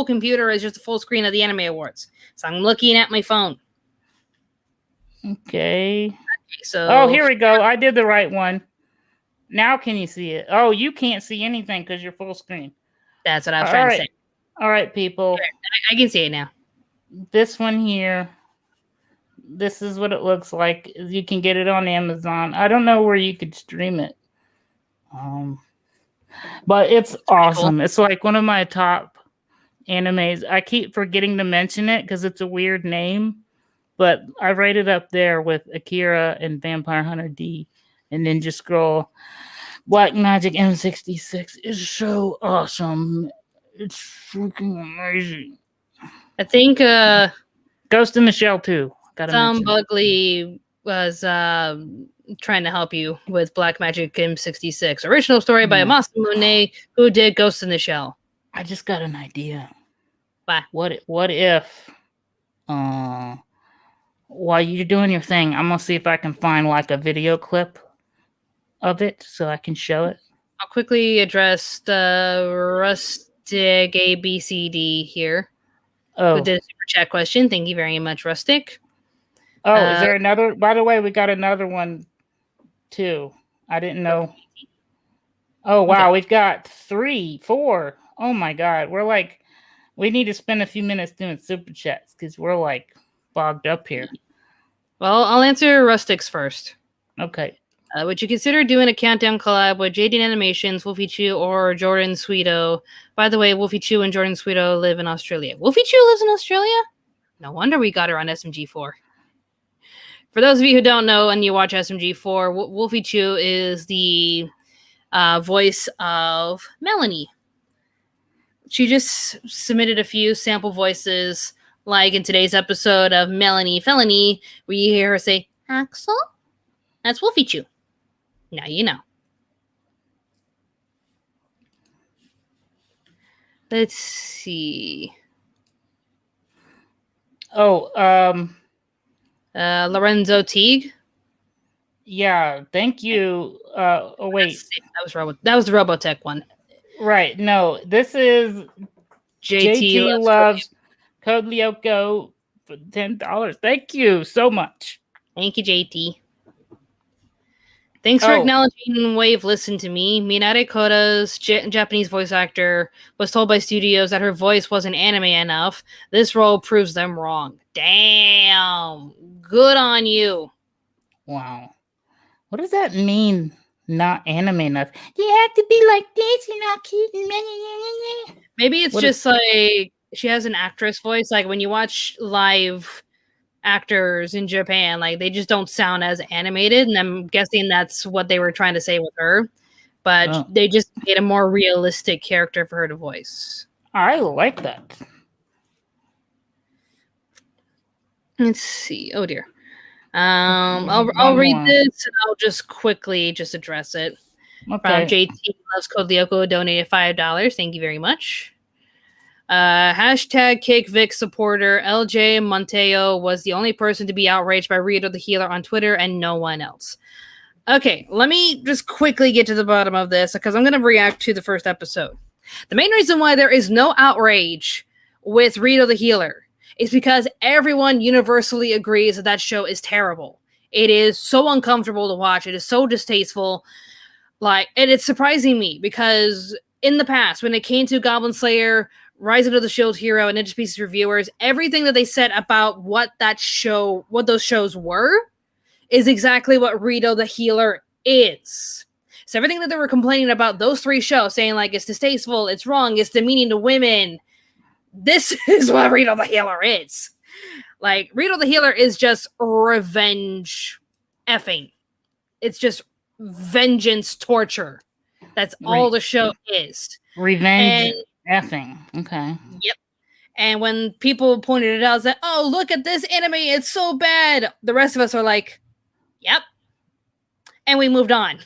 computer is just a full screen of the Anime Awards. So I'm looking at my phone. Okay. So. Oh, here we go. I did the right one. Now can you see it? Oh, you can't see anything because you're full screen. That's what I was trying to say. All right, people. I can see it now. This one here. This is what it looks like. You can get it on Amazon. I don't know where you could stream it. But it's awesome. Cool. It's like one of my top animes. I keep forgetting to mention it because it's a weird name. But I rate it up there with Akira and Vampire Hunter D and Ninja Scroll. Black Magic M66 is so awesome. It's freaking amazing. I think Ghost in the Shell too. Tom Bugley was trying to help you with Black Magic M66. Original story by Masamune, who did Ghost in the Shell. I just got an idea. What? What if while you're doing your thing, I'm gonna see if I can find like a video clip of it so I can show it. I'll quickly address the Rustic ABCD here. Who did a super chat question. Thank you very much, Rustic. Oh, is there another? By the way, we got another one too. I didn't know. Oh, wow. Okay. We've got 3, 4. Oh, my God. We need to spend a few minutes doing super chats because we're like bogged up here. Well, I'll answer Rustic's first. Okay. Would you consider doing a countdown collab with JD Animations, Wolfie Chu, or Jordan Sweeto? By the way, Wolfie Chu and Jordan Sweeto live in Australia. Wolfie Chu lives in Australia? No wonder we got her on SMG4. For those of you who don't know and you watch SMG4, Wolfie Chu is the voice of Melanie. She just submitted a few sample voices, like in today's episode of Melanie Felony, where you hear her say, Axel? That's Wolfie Chu. Now you know. Let's see. Lorenzo Teague. Yeah, thank you. Oh wait, that was the Robotech one. Right. No, this is JT loves Code Lyoko for $10. Thank you so much. Thank you, JT. Thanks for acknowledging Wave Listen to Me. Minare Koda's Japanese voice actor was told by studios that her voice wasn't anime enough. This role proves them wrong. Damn. Good on you. Wow. What does that mean? Not anime enough. You have to be like this. You're not kidding. Maybe it's just like she has an actress voice. Like when you watch live actors in Japan, like they just don't sound as animated, and I'm guessing that's what they were trying to say with her, but they just made a more realistic character for her to voice. I like that. Let's see. Oh dear. I'll read this and I'll just quickly address it. Okay. From JT Loves Code Lyoko donated $5. Thank you very much. Hashtag Kick Vic supporter LJ Monteo was the only person to be outraged by Rito the Healer on Twitter and no one else. Okay, let me just quickly get to the bottom of this because I'm going to react to the first episode. The main reason why there is no outrage with Rito the Healer is because everyone universally agrees that show is terrible. It is so uncomfortable to watch. It is so distasteful. And it's surprising me because in the past, when it came to Goblin Slayer, Rise of the Shield Hero, and Ninja Pieces reviewers, everything that they said about what those shows were, is exactly what Rito the Healer is. So everything that they were complaining about those 3 shows, saying like it's distasteful, it's wrong, it's demeaning to women, this is what Rito the Healer is. Like, Rito the Healer is just revenge effing. It's just vengeance torture. That's all the show is. Revenge effing. Okay. Yep. And when people pointed it out, it's like, oh, look at this anime. It's so bad. The rest of us are like, yep. And we moved on.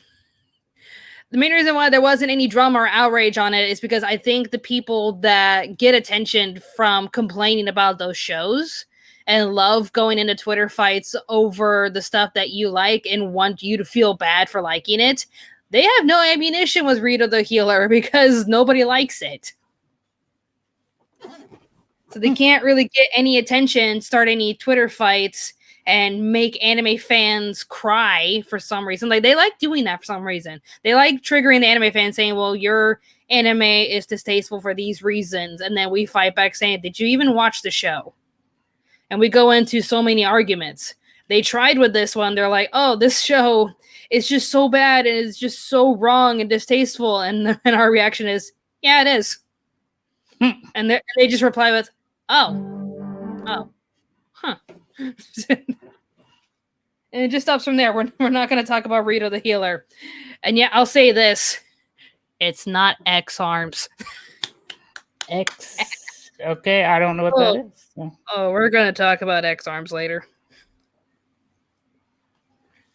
The main reason why there wasn't any drama or outrage on it is because I think the people that get attention from complaining about those shows and love going into Twitter fights over the stuff that you like and want you to feel bad for liking it, they have no ammunition with Rita the Healer because nobody likes it. So they can't really get any attention, start any Twitter fights, and make anime fans cry for some reason. Like, they like doing that for some reason. They like triggering the anime fans saying, well, your anime is distasteful for these reasons. And then we fight back saying, did you even watch the show? And we go into so many arguments. They tried with this one. They're like, oh, this show is just so bad and it's just so wrong and distasteful. And our reaction is, yeah, it is. And they just reply with, oh, huh. And it just stops from there. We're not going to talk about Rita the Healer. And yeah, I'll say this. It's not X arms. X. Okay, I don't know what that is. So. Oh, we're going to talk about X arms later.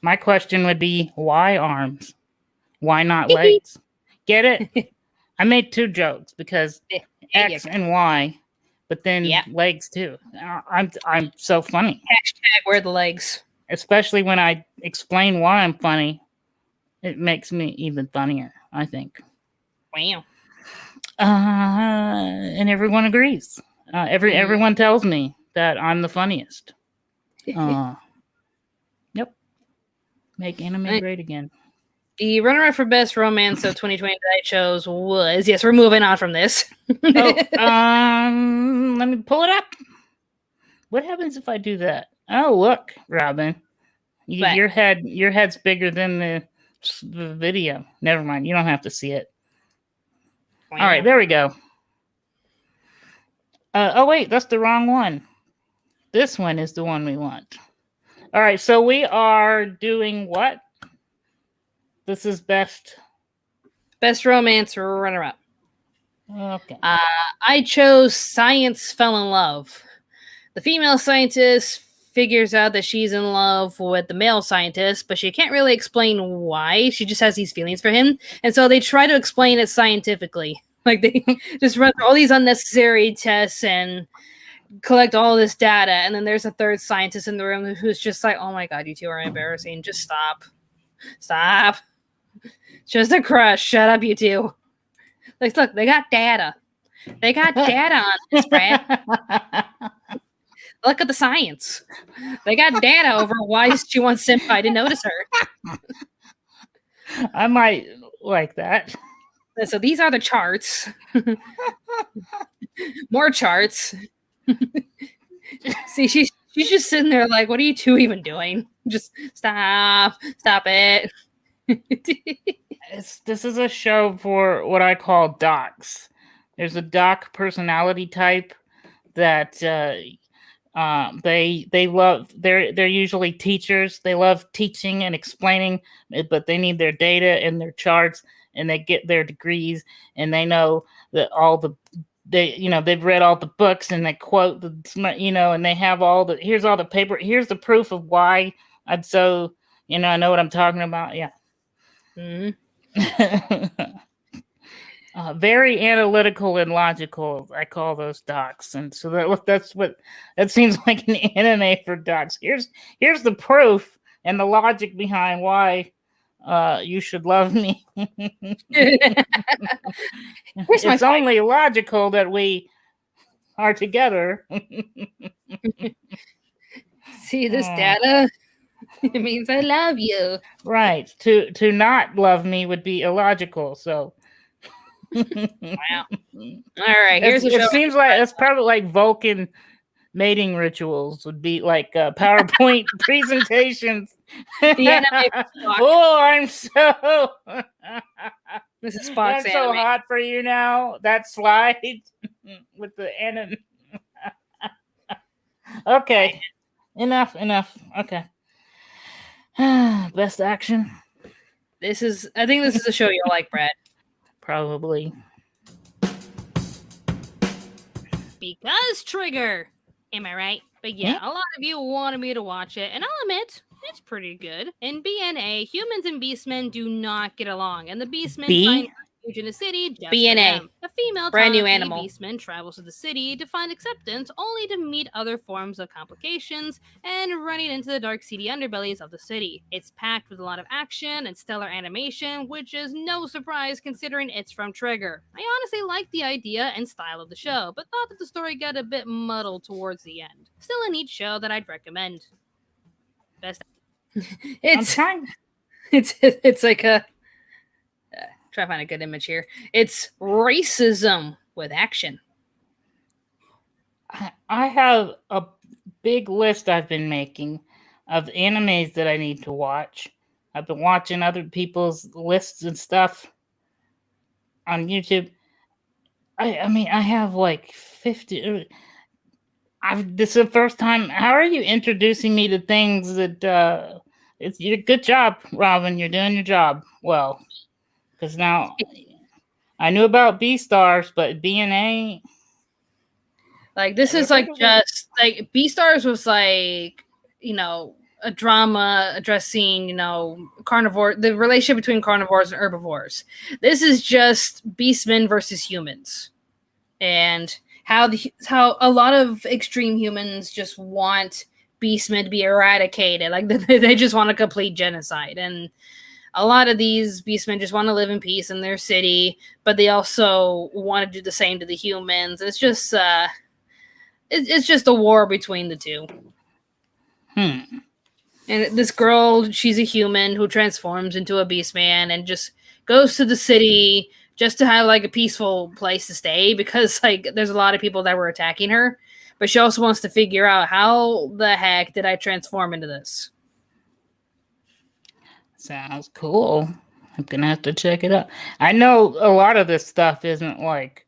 My question would be, why arms? Why not legs? Get it? I made 2 jokes because X and Y, but then legs too. I'm so funny. Hashtag where the legs. Especially when I explain why I'm funny, it makes me even funnier, I think. Wow. And everyone agrees. Everyone tells me that I'm the funniest. Yep. Make anime great again. The runner-up for Best Romance of 2020 that I chose was... Yes, we're moving on from this. Let me pull it up. What happens if I do that? Oh, look, Robin. Your head's bigger than the video. Never mind. You don't have to see it. Wow. All right, there we go. Oh, wait, that's the wrong one. This one is the one we want. All right, so we are doing what? This is best romance runner-up. Okay. I chose Science Fell in Love. The female scientist figures out that she's in love with the male scientist, but she can't really explain why. She just has these feelings for him. And so they try to explain it scientifically. Like, they just run all these unnecessary tests and collect all this data. And then there's a third scientist in the room who's just like, oh my God, you two are embarrassing. Just stop. Stop. Just a crush. Shut up, you two. Like, look, they got data. They got data on this, Brad. Look at the science. They got data over why she wants Senpai to notice her. I might like that. So these are the charts. More charts. See, she's just sitting there like, what are you two even doing? Just stop it. This is a show for what I call docs. There's a doc personality type that they love. They're usually teachers. They love teaching and explaining, but they need their data and their charts, and they get their degrees, and they know that they've read all the books, and they quote and they have here's all the paper. Here's the proof of why I'm so, I know what I'm talking about. Yeah. Mm-hmm. Very analytical and logical. I call those docs, and so that seems like an anime for docs. Here's the proof and the logic behind why you should love me. It's only logical that we are together. See this data? It means I love you. Right. To not love me would be illogical. So. Wow. All right. It seems like it's probably like Vulcan mating rituals would be like PowerPoint presentations. Oh, I'm so. This is Spock's I'm so hot for you now. That slide with the anime. Okay. Enough. Okay. Best action. I think this is a show you'll like, Brad. Probably. Because Trigger. Am I right? But yeah, a lot of you wanted me to watch it. And I'll admit, It's pretty good. In BNA, humans and beastmen do not get along, and the beastmen B? find refuge in a city just BNA. for them. A female Brand new Tanuki animal. beastman travels to the city to find acceptance, only to meet other forms of complications and running into the dark, seedy underbellies of the city. It's packed with a lot of action and stellar animation, which is no surprise considering it's from Trigger. I honestly liked the idea and style of the show, but thought that the story got a bit muddled towards the end. Still a neat show that I'd recommend. Best. It's like a try to find a good image here. It's racism with action. I have a big list I've been making of animes that I need to watch. I've been watching other people's lists and stuff on YouTube. I mean, I have like 50. This is the first time. How are you introducing me to things that it's good job, Robin. You're doing your job well. Because now I knew about B-Stars, but BNA. Like this is like just like B-Stars was like, you know, a drama addressing, you know, the relationship between carnivores and herbivores. This is just beastmen versus humans. And how a lot of extreme humans just want beastmen to be eradicated. Like they just want a complete genocide. And a lot of these beastmen just want to live in peace in their city, but they also want to do the same to the humans. It's just it's just a war between the two. And this girl, she's a human who transforms into a beastman and just goes to the city just to have like a peaceful place to stay because like there's a lot of people that were attacking her. But she also wants to figure out how the heck did I transform into this? Sounds cool. I'm gonna have to check it out. I know a lot of this stuff isn't like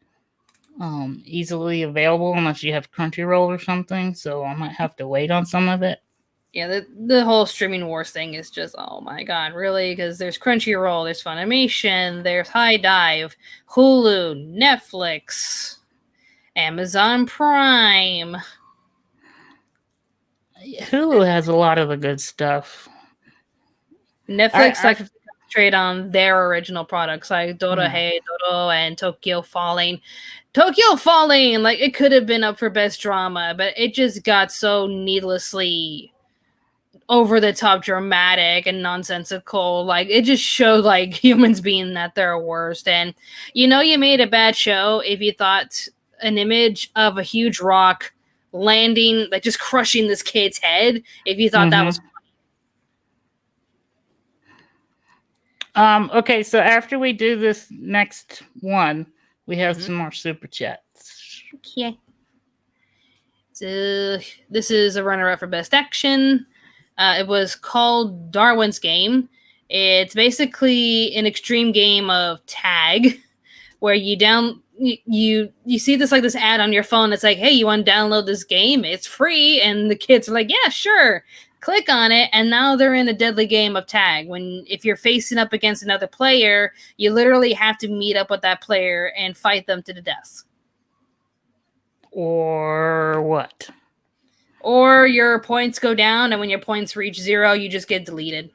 easily available unless you have Crunchyroll or something, so I might have to wait on some of it. Yeah, the whole streaming wars thing is just, oh my god, really? Because there's Crunchyroll, there's Funimation, there's High Dive, Hulu, Netflix, Amazon Prime. Hulu has a lot of the good stuff. Netflix like to concentrate on their original products like Dorohei Doro and Tokyo Falling. Tokyo Falling, like it could have been up for best drama, but it just got so needlessly over the top dramatic and nonsensical. Like it just showed like humans being at their worst. And you know you made a bad show if you thought an image of a huge rock landing, like just crushing this kid's head, if you thought that was funny. Okay, so after we do this next one, we have some more super chats. Okay. So this is a runner-up for best action. It was called Darwin's Game. It's basically an extreme game of tag, where you see this like this ad on your phone. It's like, hey, you want to download this game? It's free, and the kids are like, yeah, sure. Click on it, and now they're in a deadly game of tag. If you're facing up against another player, you literally have to meet up with that player and fight them to the death. Or what? Or your points go down, and when your points reach 0, you just get deleted.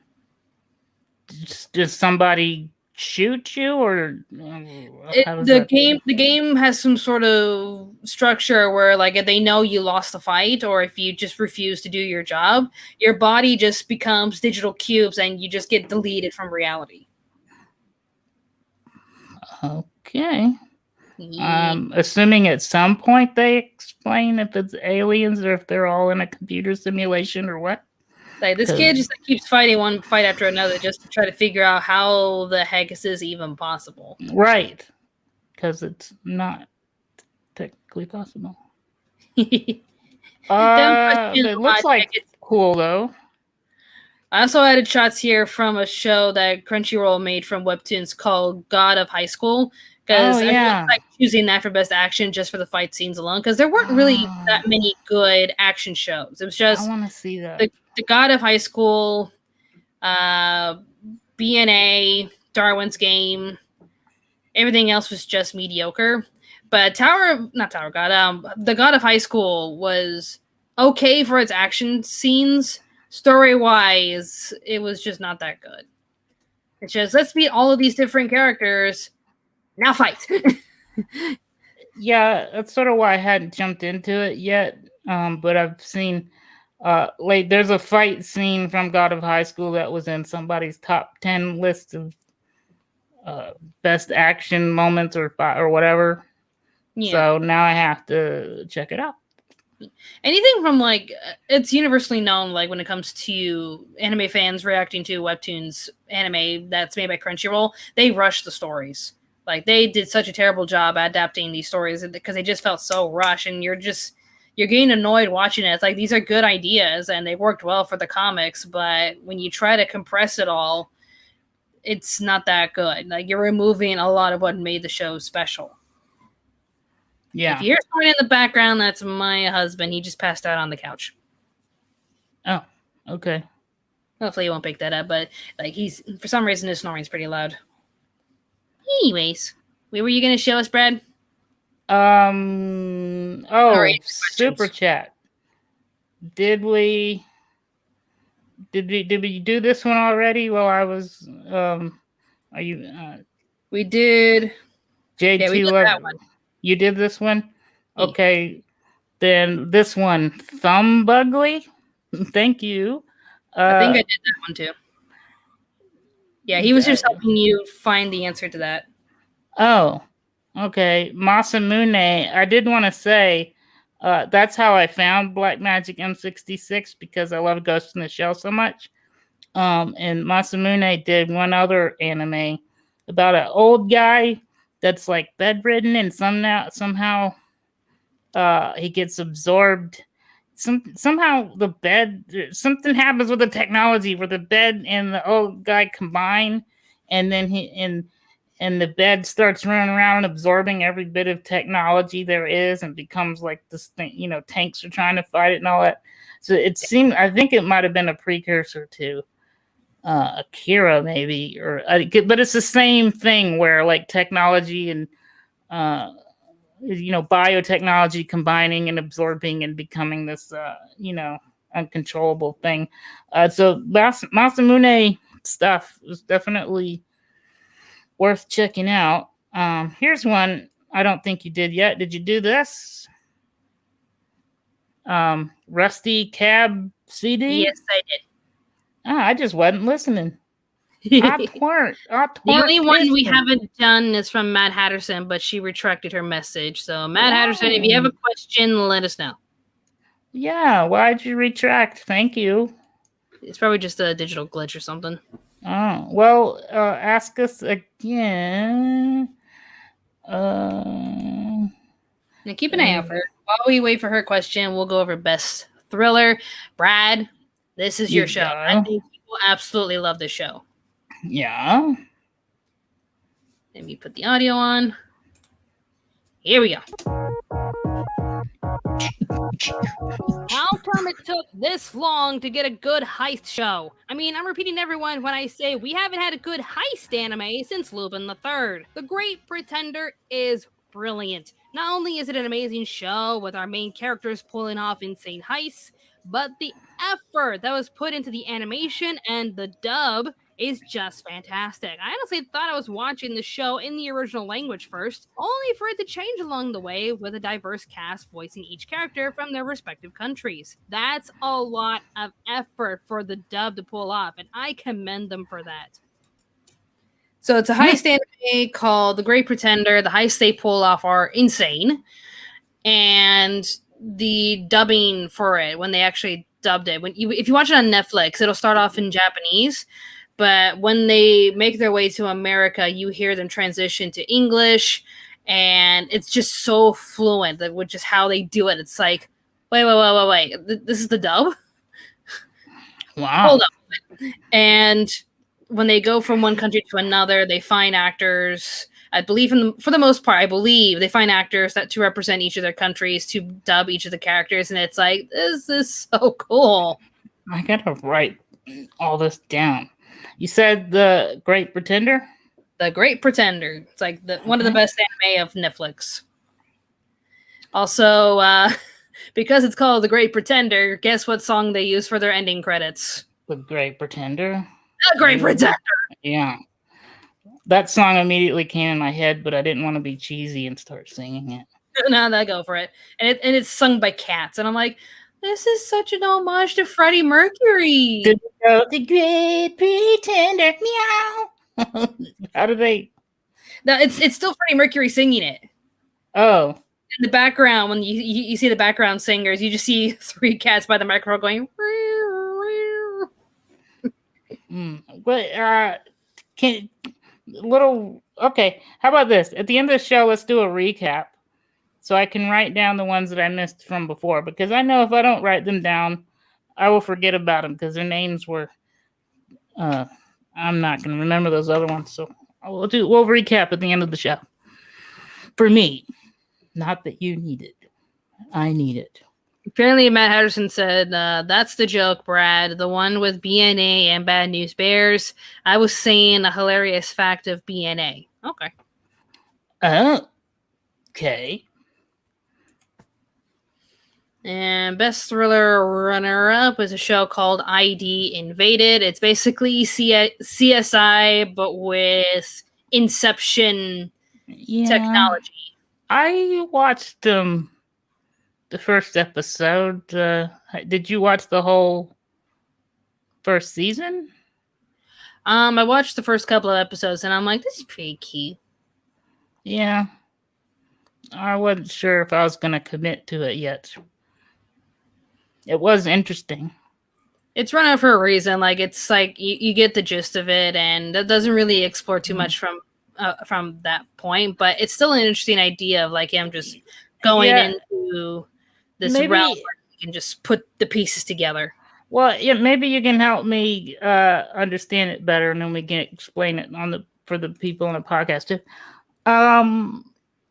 Does somebody shoot you, or the game has some sort of structure where, like, if they know you lost the fight, or if you just refuse to do your job, your body just becomes digital cubes, and you just get deleted from reality. Okay. Assuming at some point they explain if it's aliens or if they're all in a computer simulation or what. Like this kid just keeps fighting one fight after another just to try to figure out how the heck is this even possible. Right. Because it's not technically possible. It looks like it's cool though. I also added shots here from a show that Crunchyroll made from Webtoons called God of High School. Because everyone's like choosing that for best action just for the fight scenes alone. Because there weren't really that many good action shows. It was just I want to see that. The God of High School, BNA, Darwin's Game. Everything else was just mediocre. But the God of High School was okay for its action scenes. story-wise, it was just not that good. It's just, let's meet all of these different characters. Now fight. Yeah, that's sort of why I hadn't jumped into it yet. But I've seen, like, there's a fight scene from God of High School that was in somebody's top 10 list of best action moments or whatever. Yeah. So now I have to check it out. Anything from, like, it's universally known, like, when it comes to anime fans reacting to webtoons anime that's made by Crunchyroll, they rush the stories. Like, they did such a terrible job adapting these stories because they just felt so rushed, and you're getting annoyed watching it. It's like, these are good ideas and they worked well for the comics, but when you try to compress it all, it's not that good. Like, you're removing a lot of what made the show special. Yeah. If you hear someone in the background, that's my husband. He just passed out on the couch. Oh, okay. Hopefully he won't pick that up, but like, he's, for some reason, his snoring's pretty loud. Anyways, what were you going to show us, Brad? Super chat. Did we do this one already while I was are you we did JT, yeah, we did that one. You did this one? Okay. Then this one, Thumb Bugly. Thank you. I think I did that one too. Yeah, he was just helping you find the answer to that. Oh, okay. Masamune, I did want to say that's how I found Black Magic M66 because I love Ghost in the Shell so much. And Masamune did one other anime about an old guy that's like bedridden and somehow he gets absorbed. Somehow the bed, something happens with the technology where the bed and the old guy combine, and then and the bed starts running around absorbing every bit of technology there is and becomes like this thing, tanks are trying to fight it and all that. So it seemed, I think it might have been a precursor to Akira maybe, but it's the same thing where like technology and biotechnology combining and absorbing and becoming this uncontrollable thing. So Masamune stuff is definitely worth checking out. Here's one I don't think you did yet. Did you do this? Rusty Cab CD? Yes, I did. I just wasn't listening. The only one we haven't done is from Matt Hatterson, but she retracted her message. So, Matt Hatterson, if you have a question, let us know. Yeah, why'd you retract? Thank you. It's probably just a digital glitch or something. Oh, well, ask us again. Now keep an eye out for her. While we wait for her question, we'll go over best thriller. Brad, this is your show. I think people absolutely love this show. Yeah. Let me put the audio on. Here we go. How come it took this long to get a good heist show? I mean, I'm repeating everyone when I say we haven't had a good heist anime since Lupin III. The Great Pretender is brilliant. Not only is it an amazing show with our main characters pulling off insane heists, but the effort that was put into the animation and the dub is just fantastic. I honestly thought I was watching the show in the original language first, only for it to change along the way with a diverse cast voicing each character from their respective countries. That's a lot of effort for the dub to pull off, and I commend them for that. So it's a heist anime called The Great Pretender. The heists they pull off are insane, and the dubbing for it, when they actually dubbed it, if you watch it on Netflix, it'll start off in Japanese, but when they make their way to America, you hear them transition to English, and it's just so fluent, with just how they do it. It's like, wait. This is the dub? Wow. Hold up. And when they go from one country to another, they find actors. I believe, for the most part, they find actors to represent each of their countries to dub each of the characters, and it's like, this is so cool. I gotta write all this down. You said The Great Pretender? The Great Pretender. It's like one of the best anime of Netflix. Also, Because it's called The Great Pretender, guess what song they use for their ending credits? The Great Pretender. The Great Pretender. Yeah. That song immediately came in my head, but I didn't want to be cheesy and start singing it. No, go for it. And it's sung by cats. And I'm like, this is such an homage to Freddie Mercury. The Great Pretender. Meow. How do they? No, it's still Freddie Mercury singing it. Oh. In the background, when you see the background singers, you just see 3 cats by the microphone going. But okay. How about this? At the end of the show, let's do a recap, so I can write down the ones that I missed from before. Because I know if I don't write them down, I will forget about them because their names were. I'm not going to remember those other ones, so we'll recap at the end of the show. For me, not that you need it, I need it. Apparently, Matt Henderson said, that's the joke, Brad. The one with BNA and Bad News Bears. I was saying a hilarious fact of BNA. Okay. Okay. And best thriller runner-up is a show called ID Invaded. It's basically CSI, but with Inception technology. I watched the first episode. Did you watch the whole first season? I watched the first couple of episodes, and I'm like, this is pretty cute. Yeah. I wasn't sure if I was going to commit to it yet. It was interesting. It's run out for a reason. Like, it's like you get the gist of it, and that doesn't really explore too much from that point. But it's still an interesting idea of like him just going into this realm where you can just put the pieces together. Well, yeah, maybe you can help me understand it better, and then we can explain it for the people on the podcast too.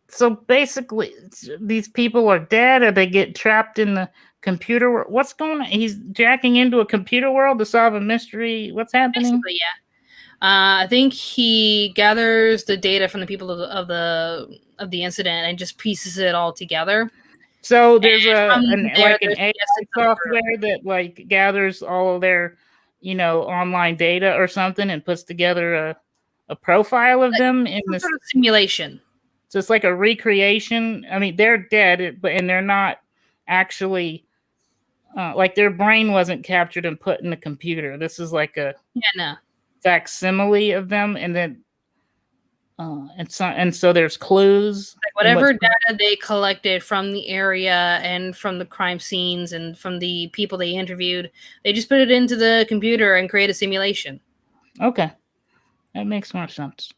So basically, these people are dead, or they get trapped in the computer world. What's going on? He's jacking into a computer world to solve a mystery. What's happening? Basically, yeah. I think he gathers the data from the people of the incident and just pieces it all together. So there's an AI software that like gathers all of their, online data or something and puts together a profile of them in this sort of simulation. So it's like a recreation. I mean, they're dead, and they're not actually like their brain wasn't captured and put in the computer. This is like a facsimile of them, and then and so there's clues. Like whatever data they collected from the area and from the crime scenes and from the people they interviewed, they just put it into the computer and create a simulation. Okay, that makes more sense.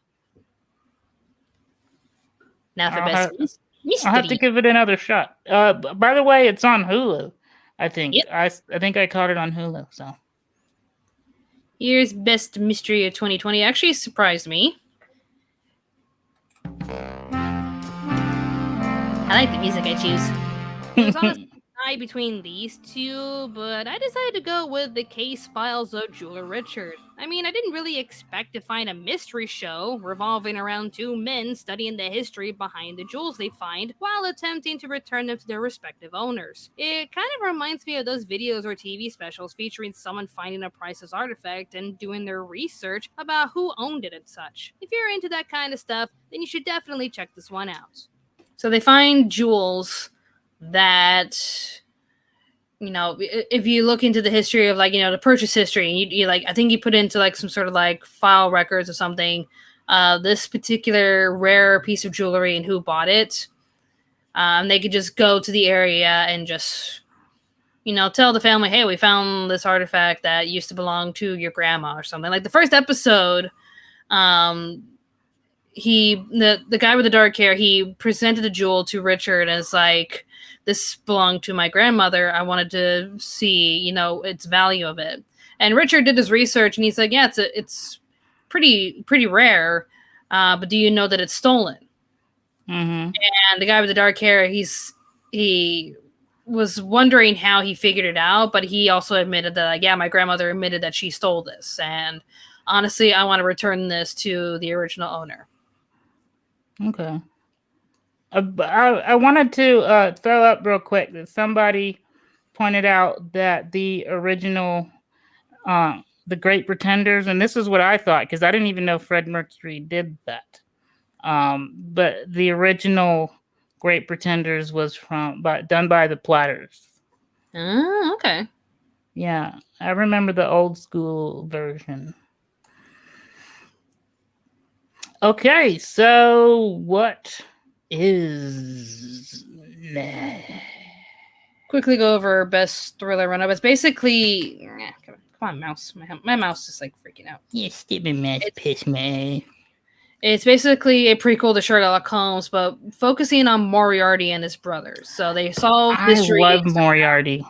Now for best mystery. I'll have to give it another shot. By the way, it's on Hulu. I think. Yep. I think I caught it on Hulu. So here's best mystery of 2020. It actually surprised me. I like the music I choose. It was honestly a tie between these two, but I decided to go with The Case Files of Jeweler Richard. I mean, I didn't really expect to find a mystery show revolving around 2 men studying the history behind the jewels they find while attempting to return them to their respective owners. It kind of reminds me of those videos or TV specials featuring someone finding a priceless artifact and doing their research about who owned it and such. If you're into that kind of stuff, then you should definitely check this one out. So they find jewels that, if you look into the history of the purchase history, and you like, I think you put into like some sort of like file records or something, this particular rare piece of jewelry and who bought it, they could just go to the area and just, tell the family, hey, we found this artifact that used to belong to your grandma or something. Like the first episode, the guy with the dark hair, he presented a jewel to Richard as like, this belonged to my grandmother. I wanted to see, its value of it. And Richard did his research and he's like, yeah, it's pretty rare. But do you know that it's stolen? Mm-hmm. And the guy with the dark hair, he was wondering how he figured it out, but he also admitted that, like, yeah, my grandmother admitted that she stole this. And honestly, I want to return this to the original owner. Okay. I wanted to throw up real quick that somebody pointed out that the original, The Great Pretenders, and this is what I thought because I didn't even know Fred Mercury did that. But the original Great Pretenders was done by the Platters. Oh, okay. Yeah, I remember the old school version. Okay, so what is Quickly go over best thriller run-up. It's basically, come on, mouse. My mouse is like freaking out. Yeah, stupid mouse piss me. It's basically a prequel to Sherlock Holmes, but focusing on Moriarty and his brothers. So they solve mysteries. I love Moriarty.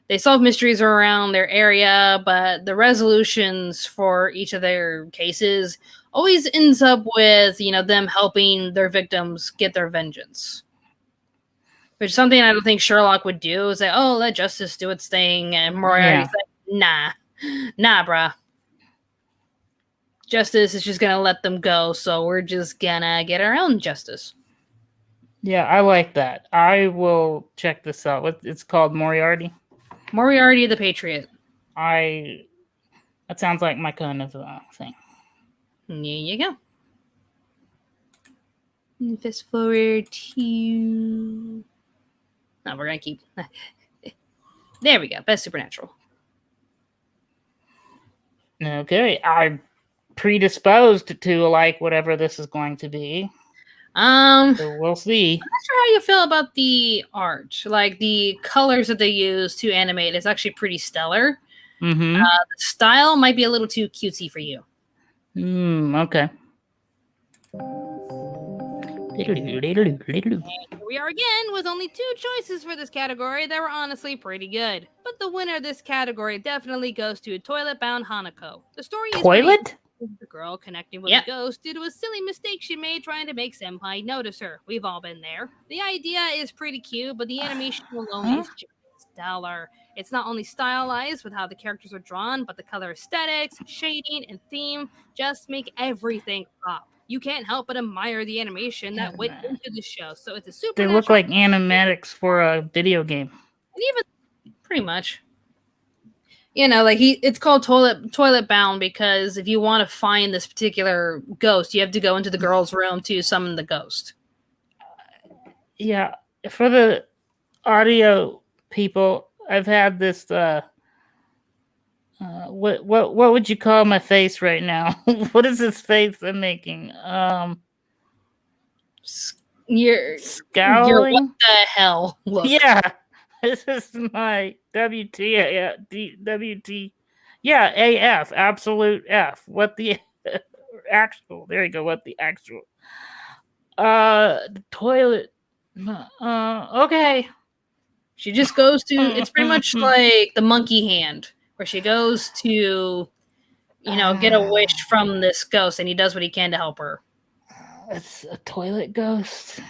They solve mysteries around their area, but the resolutions for each of their cases always ends up with, them helping their victims get their vengeance. Which is something I don't think Sherlock would do. Is like, oh, let justice do its thing. And Moriarty's like, nah, bruh. Justice is just going to let them go, so we're just going to get our own justice. Yeah, I like that. I will check this out. It's called Moriarty? Moriarty the Patriot. That sounds like my kind of thing. There you go. Fast forward to... No, we're going to keep... There we go. Best Supernatural. Okay, I'm predisposed to like whatever this is going to be. So we'll see. I'm not sure how you feel about the art. Like the colors that they use to animate is actually pretty stellar. Mm-hmm. The style might be a little too cutesy for you. Okay. Here we are again with only 2 choices for this category that were honestly pretty good. But the winner of this category definitely goes to Toilet Bound Hanako. The story is Toilet? The girl connecting with a ghost due to a silly mistake she made trying to make Senpai notice her. We've all been there. The idea is pretty cute, but the animation alone is just stellar. It's not only stylized with how the characters are drawn, but the color aesthetics, shading, and theme just make everything pop. You can't help but admire the animation that went into the show. So it's a super. They look like animatics for a video game. And even pretty much. It's called toilet bound because if you want to find this particular ghost, you have to go into the girl's room to summon the ghost. Yeah, for the audio people, I've had this. What would you call my face right now? What is this face I'm making? You're scowling. What the hell? Look. Yeah. This is my WT. Yeah, AF, absolute F. What the actual? There you go. What the actual? The toilet. Okay. She just goes to. It's pretty much like the monkey hand, where she goes to, get a wish from this ghost, and he does what he can to help her. It's a toilet ghost.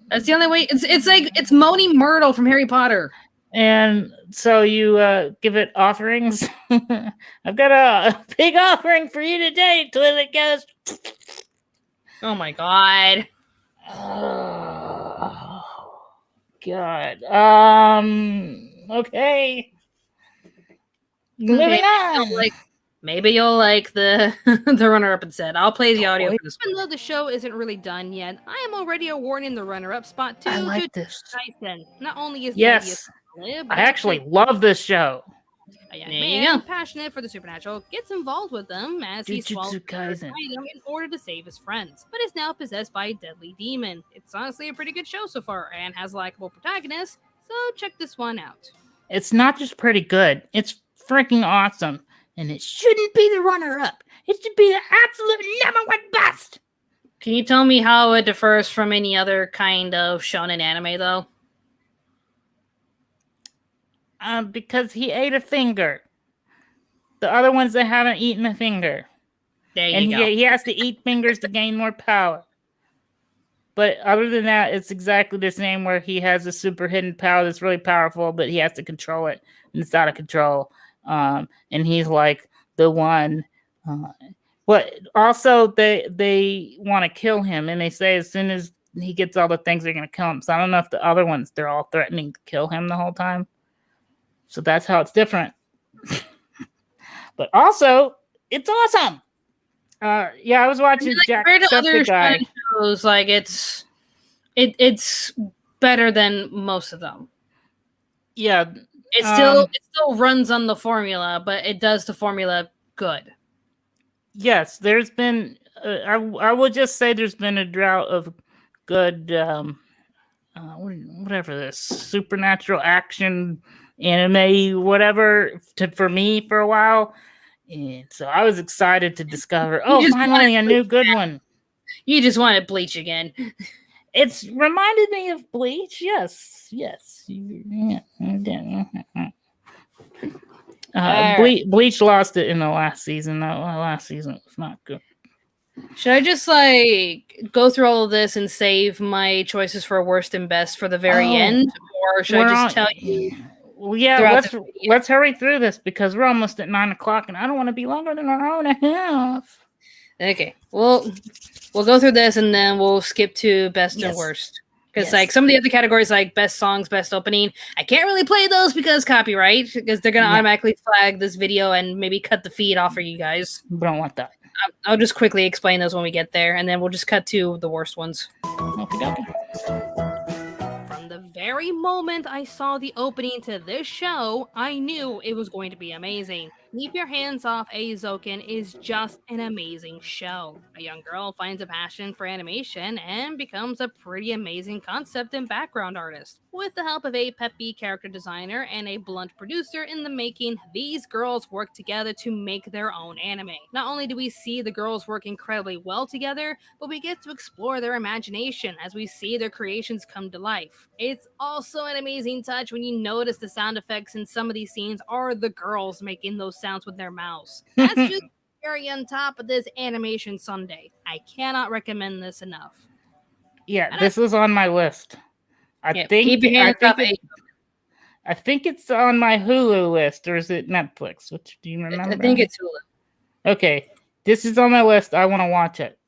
That's the only way. It's Moni Myrtle from Harry Potter. And so you give it offerings. I've got a big offering for you today, toilet ghost. Oh my god. Oh god. Okay. Moving on. Maybe you'll like the the runner-up instead. I'll play the audio for this. Even though the show isn't really done yet, I am already awarding the runner-up spot to I like this. Tyson. Not only is yes, I actually love this show. There you go. Passionate for the supernatural, gets involved with them as he swallows Kaisen in order to save his friends, but is now possessed by a deadly demon. It's honestly a pretty good show so far and has likable protagonists, so check this one out. It's not just pretty good, it's freaking awesome. And it shouldn't be the runner-up. It should be the absolute #1 best. Can you tell me how it differs from any other kind of shonen anime, though? Because he ate a finger. The other ones that haven't eaten a finger. There you go. And he has to eat fingers to gain more power. But other than that, it's exactly the same where he has a super hidden power that's really powerful, but he has to control it. And it's out of control. And he's like the one Well, also they want to kill him, and they say as soon as he gets all the things, they're going to kill him. So I don't know if the other ones, they're all threatening to kill him the whole time. So that's how it's different. But also, it's awesome. Yeah, I was watching Jacksepticeye. Shows, like it's better than most of them. Yeah, it still runs on the formula, but it does the formula good. Yes, there's been. I will just say there's been a drought of good, whatever this supernatural action anime, whatever, for me for a while. And so I was excited to discover, finally a new good one. You just wanted Bleach again. It's reminded me of Bleach. Yes. Bleach lost it in the last season. Last season was not good. Should I just go through all of this and save my choices for worst and best for the very end, or should I just tell you? Well, yeah, let's hurry through this because we're almost at 9:00, and I don't want to be longer than an hour and a half. Okay, we'll go through this and then we'll skip to best and worst. Because some of the other categories, like best songs, best opening, I can't really play those because copyright, because they're going to automatically flag this video and maybe cut the feed off for you guys. We don't want that. I'll just quickly explain those when we get there, and then we'll just cut to the worst ones. Okay. From the very moment I saw the opening to this show, I knew it was going to be amazing. Keep Your Hands Off Eizouken is just an amazing show. A young girl finds a passion for animation and becomes a pretty amazing concept and background artist. With the help of a peppy character designer and a blunt producer in the making, these girls work together to make their own anime. Not only do we see the girls work incredibly well together, but we get to explore their imagination as we see their creations come to life. It's also an amazing touch when you notice the sound effects in some of these scenes are the girls making those sounds with their mouths. That's just cherry on top of this animation sundae. I cannot recommend this enough. Yeah, this is on my list. I think it's on my Hulu list, or is it Netflix? Which do you remember? I think it's Hulu. Okay, this is on my list. I want to watch it.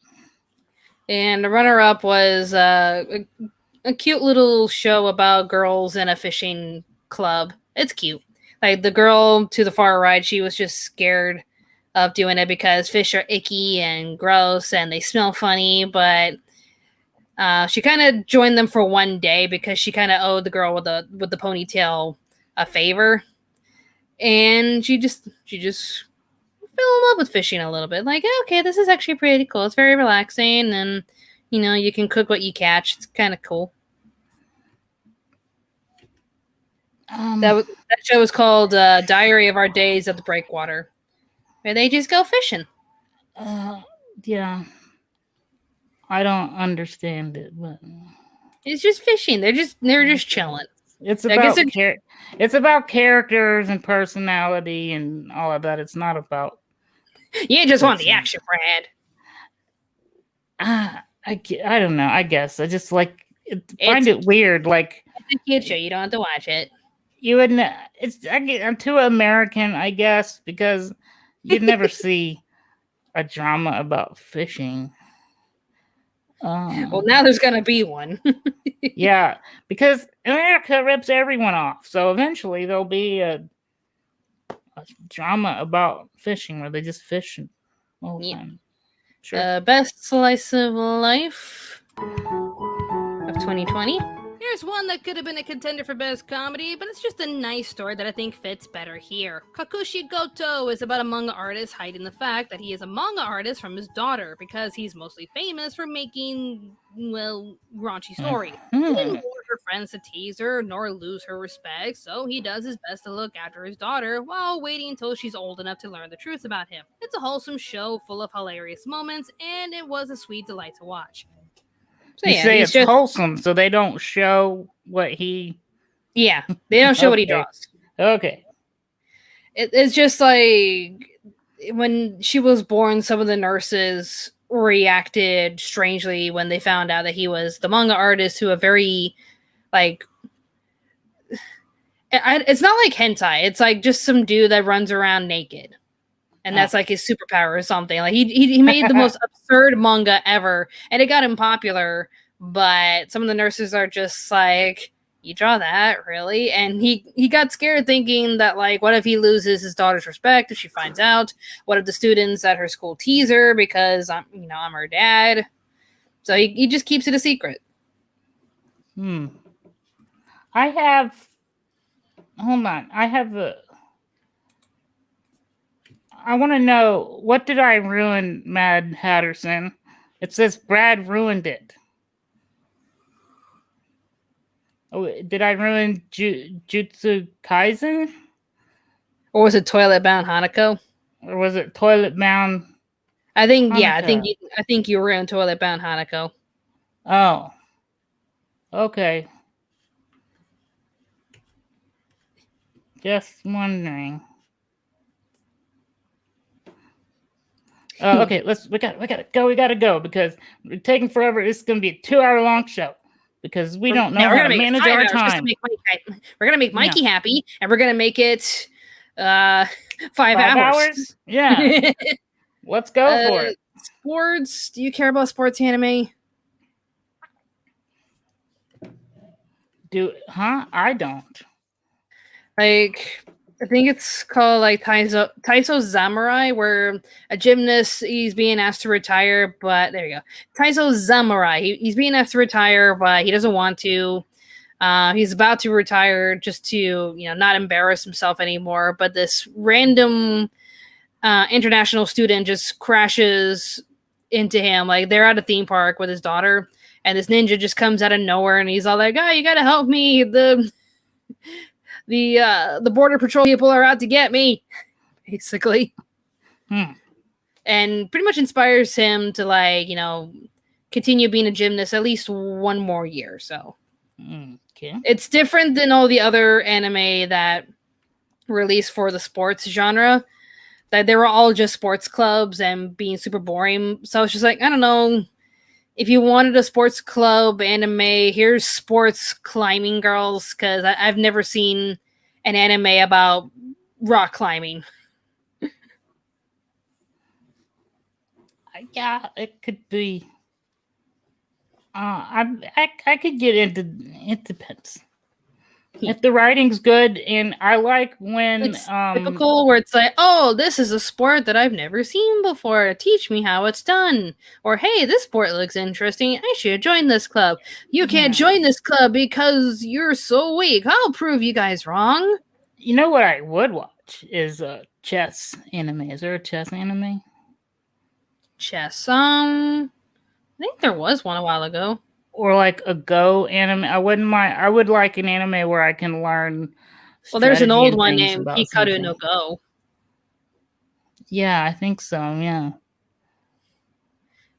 And the runner-up was a cute little show about girls in a fishing club. It's cute. Like the girl to the far right, she was just scared of doing it because fish are icky and gross and they smell funny, but she kind of joined them for one day because she kind of owed the girl with the ponytail a favor, and she just fell in love with fishing a little bit. Like, okay, this is actually pretty cool. It's very relaxing, and you can cook what you catch. It's kind of cool. That show was called Diary of Our Days at the Breakwater, where they just go fishing. Yeah. I don't understand it, but it's just fishing. They're just chilling. It's about characters and personality and all of that. It's not about. You just want the action, Brad. I don't know. I guess I just find it weird. Like it's a cute show. You don't have to watch it. You wouldn't. I'm too American, I guess, because you'd never see a drama about fishing. Well, now there's gonna be one. Yeah, because America rips everyone off. So eventually there'll be a drama about fishing where they just fish all the time. Sure. Best slice of life of 2020. Here's one that could have been a contender for best comedy, but it's just a nice story that I think fits better here. Kakushi Goto is about a manga artist hiding the fact that he is a manga artist from his daughter because he's mostly famous for making, raunchy stories. He didn't want her friends to tease her nor lose her respect, so he does his best to look after his daughter while waiting until she's old enough to learn the truth about him. It's a wholesome show full of hilarious moments, and it was a sweet delight to watch. So, you say it's wholesome, so they don't show what he... Yeah, they don't show what he draws. Okay. It's just like when she was born, some of the nurses reacted strangely when they found out that he was the manga artist who a very, it's not like hentai. It's like just some dude that runs around naked. and that's like his superpower or something. Like he made the most absurd manga ever, and it got him popular. But some of the nurses are just like, you draw that, really? And he got scared, thinking that, like, what if he loses his daughter's respect if she finds out? What if the students at her school tease her because I'm her dad? So he just keeps it a secret. I have. Hold on. I want to know, what did I ruin, Mad Hatterson? It says Brad ruined it. Oh, did I ruin Jutsu Kaisen? Or was it Toilet Bound Hanako? Or was it Toilet Bound? I think Hanako? I think you were in Toilet Bound Hanako. Oh. Okay. Just wondering. Okay, we gotta go because we're taking forever. It's gonna be a 2-hour long show because we don't know how to manage our time. We're gonna make Mikey happy, and we're gonna make it 5 hours. Yeah. Let's go for it. Sports. Do you care about sports anime? I don't. Like, I think it's called like Taiso Samurai, where a gymnast, he's being asked to retire, but there you go. Taiso Samurai. He's being asked to retire, but he doesn't want to. He's about to retire just to not embarrass himself anymore. But this random international student just crashes into him. Like, they're at a theme park with his daughter, and this ninja just comes out of nowhere, and he's all like, "Oh, you gotta help me! The border patrol people are out to get me," basically. And pretty much inspires him to continue being a gymnast at least one more year. So it's different than all the other anime that released for the sports genre, that they were all just sports clubs and being super boring. So it's just like, I don't know, if you wanted a sports club anime, here's Sports Climbing Girls, because I've never seen an anime about rock climbing. Yeah, it could be. I could get into it. Depends. If the writing's good, and I like when it's typical where it's like, oh, this is a sport that I've never seen before. Teach me how it's done. Or, hey, this sport looks interesting. I should join this club. You can't join this club because you're so weak. I'll prove you guys wrong. You know what I would watch is chess anime. Is there a chess anime? Chess. I think there was one a while ago. Or like a Go anime. I wouldn't mind. I would like an anime where I can learn. Well, there's an old one named Hikaru no Go. Yeah, I think so. Yeah.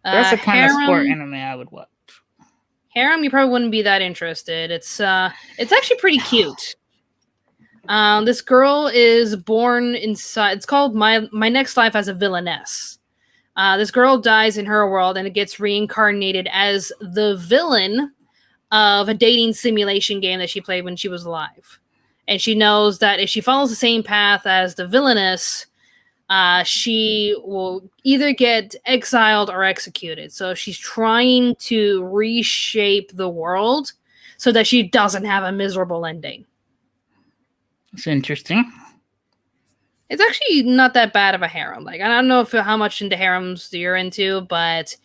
That's the kind of sport anime I would watch. Harem, you probably wouldn't be that interested. It's actually pretty cute. This girl is born inside. It's called My Next Life as a Villainess. This girl dies in her world, and it gets reincarnated as the villain of a dating simulation game that she played when she was alive. And she knows that if she follows the same path as the villainess, she will either get exiled or executed. So she's trying to reshape the world so that she doesn't have a miserable ending. It's interesting. It's actually not that bad of a harem. Like, I don't know how much into harems you're into, but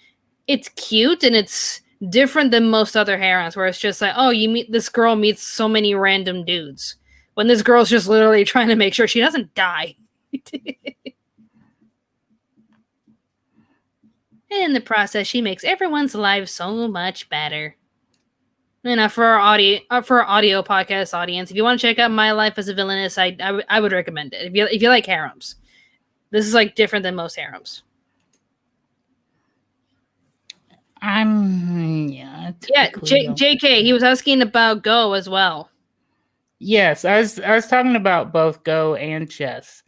it's cute and it's different than most other harems, where it's just like, oh, this girl meets so many random dudes, when this girl's just literally trying to make sure she doesn't die. And in the process, she makes everyone's lives so much better. And for our audio podcast audience, if you want to check out My Life as a Villainess, I would recommend it. If you like harems, this is like different than most harems. JK, he was asking about Go as well. Yes, I was talking about both Go and chess.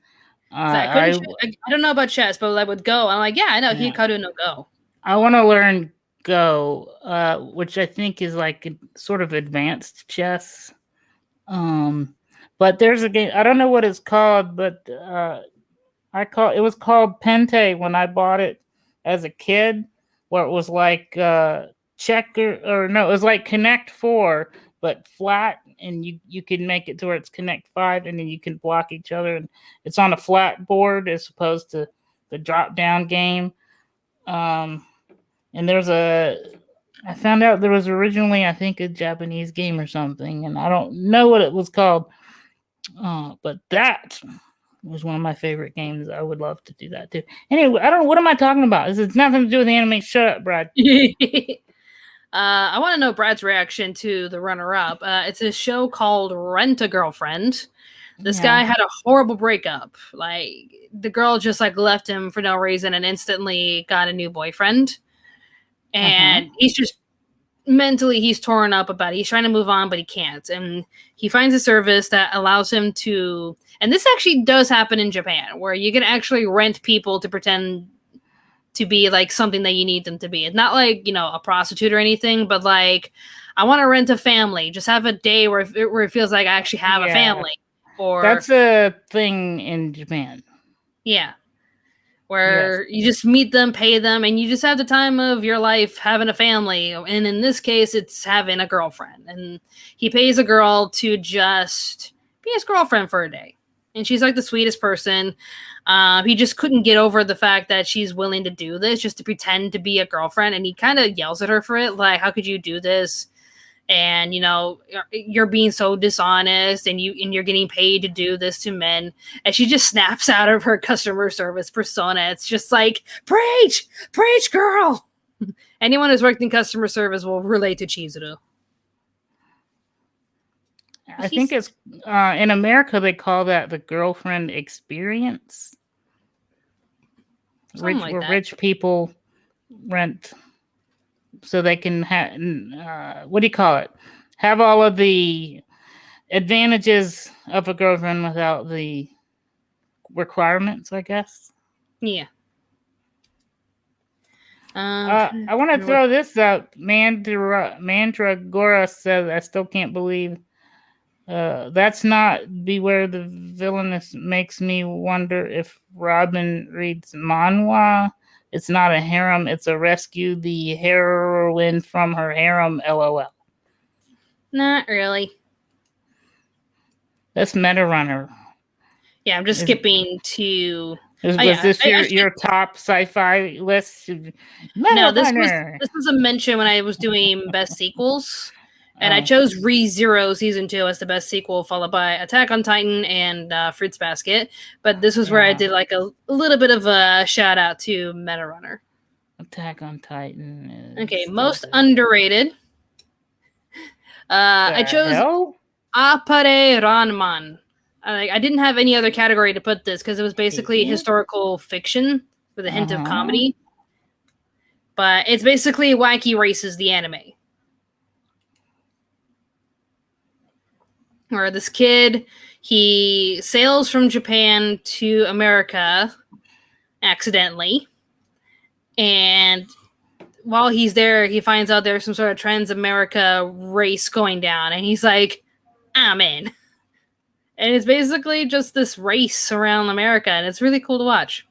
I don't know about chess, but like with Go, I'm like, yeah, I know Hikaru no Go. I want to learn Go, which I think is like sort of advanced chess. But there's a game, I don't know what it's called, but I it was called Pente when I bought it as a kid, where it was like checker, or no, it was like Connect 4 but flat, and you can make it to where it's Connect 5, and then you can block each other, and it's on a flat board as opposed to the drop down game. And I found out there was originally, I think, a Japanese game or something, and I don't know what it was called. But that was one of my favorite games. I would love to do that too. Anyway, I don't know, what am I talking about? It's nothing to do with anime. Shut up, Brad. I want to know Brad's reaction to the runner-up. It's a show called Rent a Girlfriend. This guy had a horrible breakup. Like, the girl just like left him for no reason and instantly got a new boyfriend. And he's just mentally, he's torn up about it. He's trying to move on, but he can't. And he finds a service that allows him to, and this actually does happen in Japan, where you can actually rent people to pretend to be like something that you need them to be. It's not like, a prostitute or anything, but like, I want to rent a family. Just have a day where it feels like I actually have a family. Or that's a thing in Japan. Yeah. Where you just meet them, pay them, and you just have the time of your life having a family. And in this case, it's having a girlfriend. And he pays a girl to just be his girlfriend for a day. And she's like the sweetest person. He just couldn't get over the fact that she's willing to do this just to pretend to be a girlfriend. And he kind of yells at her for it. Like, how could you do this? And, you're being so dishonest, and you're getting paid to do this to men. And she just snaps out of her customer service persona. It's just like, preach, girl. Anyone who's worked in customer service will relate to Chizuru. I think it's in America they call that the girlfriend experience. Rich people rent so they can have, what do you call it? Have all of the advantages of a girlfriend without the requirements, I guess. Yeah. I want to throw this out. Mandragora says, I still can't believe that's not Beware the Villainous. Makes me wonder if Robin reads manhwa. It's not a harem, it's a rescue the heroine from her harem, LOL. Not really. That's Meta Runner. Yeah, I'm just skipping to... Was this your top sci-fi list? No, this was a mention when I was doing best sequels. And I chose Re:Zero Season 2 as the best sequel, followed by Attack on Titan and Fruits Basket. But this was where I did like a little bit of a shout out to Meta Runner. Attack on Titan. Okay, most underrated. I chose Appare Ranman. I didn't have any other category to put this because it was basically historical fiction with a hint of comedy. But it's basically Wacky Races, the anime. Where this kid, he sails from Japan to America accidentally. And while he's there, he finds out there's some sort of Trans-America race going down. And he's like, I'm in. And it's basically just this race around America. And it's really cool to watch.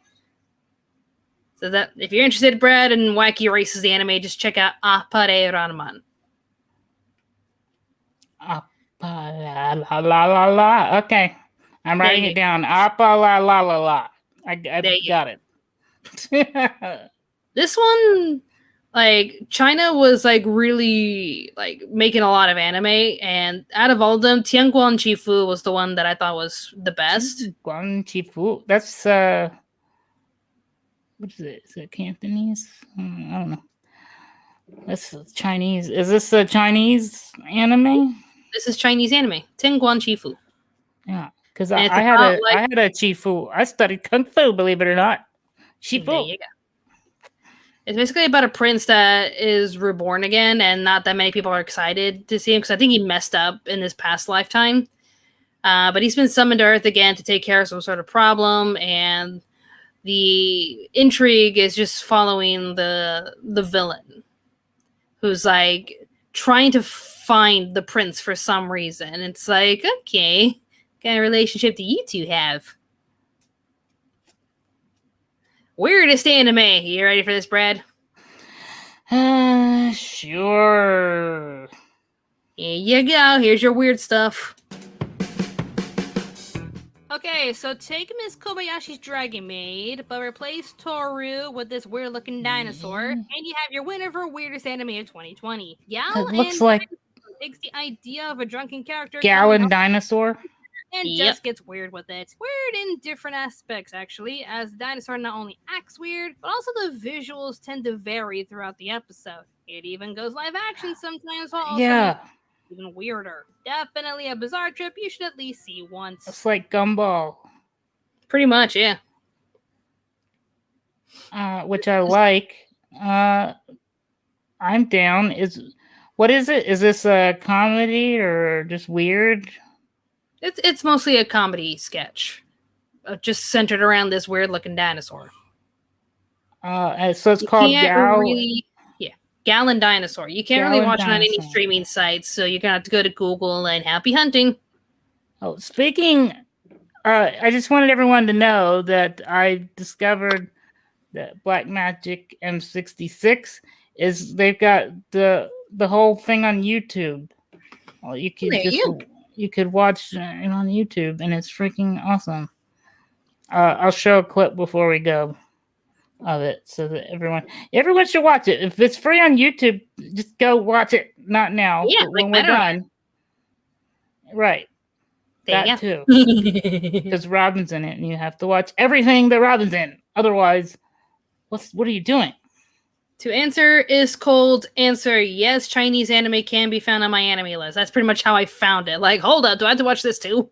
So that if you're interested, Brad, in Wacky Races, the anime, just check out Appare Ranman. Okay, I'm writing it down. I got it. This one, like, China was like really like making a lot of anime, and out of all of them, Tianguan Chifu was the one that I thought was the best. Tianguan Chifu. That's what is it? Is it Cantonese? I don't know. That's Chinese. Is this a Chinese anime? This is Chinese anime. Tianguan Chifu. Yeah, because I had a Chifu. I studied Kung Fu, believe it or not. Chifu. There you go. It's basically about a prince that is reborn again, and not that many people are excited to see him because I think he messed up in his past lifetime. But he's been summoned to Earth again to take care of some sort of problem, and the intrigue is just following the villain, who's like trying to find the prince for some reason. It's like, okay, what kind of relationship do you two have? Weirdest anime. You ready for this, Brad? Sure. Here you go. Here's your weird stuff. Okay, so take Miss Kobayashi's Dragon Maid, but replace Toru with this weird-looking dinosaur, and you have your winner for weirdest anime of 2020. Gal It looks like takes the idea of a drunken character Gallon Dinosaur. and just gets weird with it. Weird in different aspects, actually, as the dinosaur not only acts weird, but also the visuals tend to vary throughout the episode. It even goes live action sometimes, while also making even weirder. Definitely a bizarre trip you should at least see once. It's like Gumball. Pretty much, yeah. Which I like. I'm down. What is it? Is this a comedy or just weird? It's mostly a comedy sketch, just centered around this weird looking dinosaur. So it's called Gallon Dinosaur. You can't really watch it on any streaming sites, so you're gonna have to go to Google and happy hunting. Oh, speaking, I just wanted everyone to know that I discovered that Black Magic M66 they've got the whole thing on YouTube. Well, you could watch it on YouTube, and it's freaking awesome. I'll show a clip before we go of it, so that everyone should watch it. If it's free on YouTube, just go watch it. Not now, but when we're done. Right. That too. Because Robin's in it, and you have to watch everything that Robin's in. Otherwise, what are you doing? To answer is cold. Answer yes, Chinese anime can be found on my anime list. That's pretty much how I found it. Like, hold up, do I have to watch this too?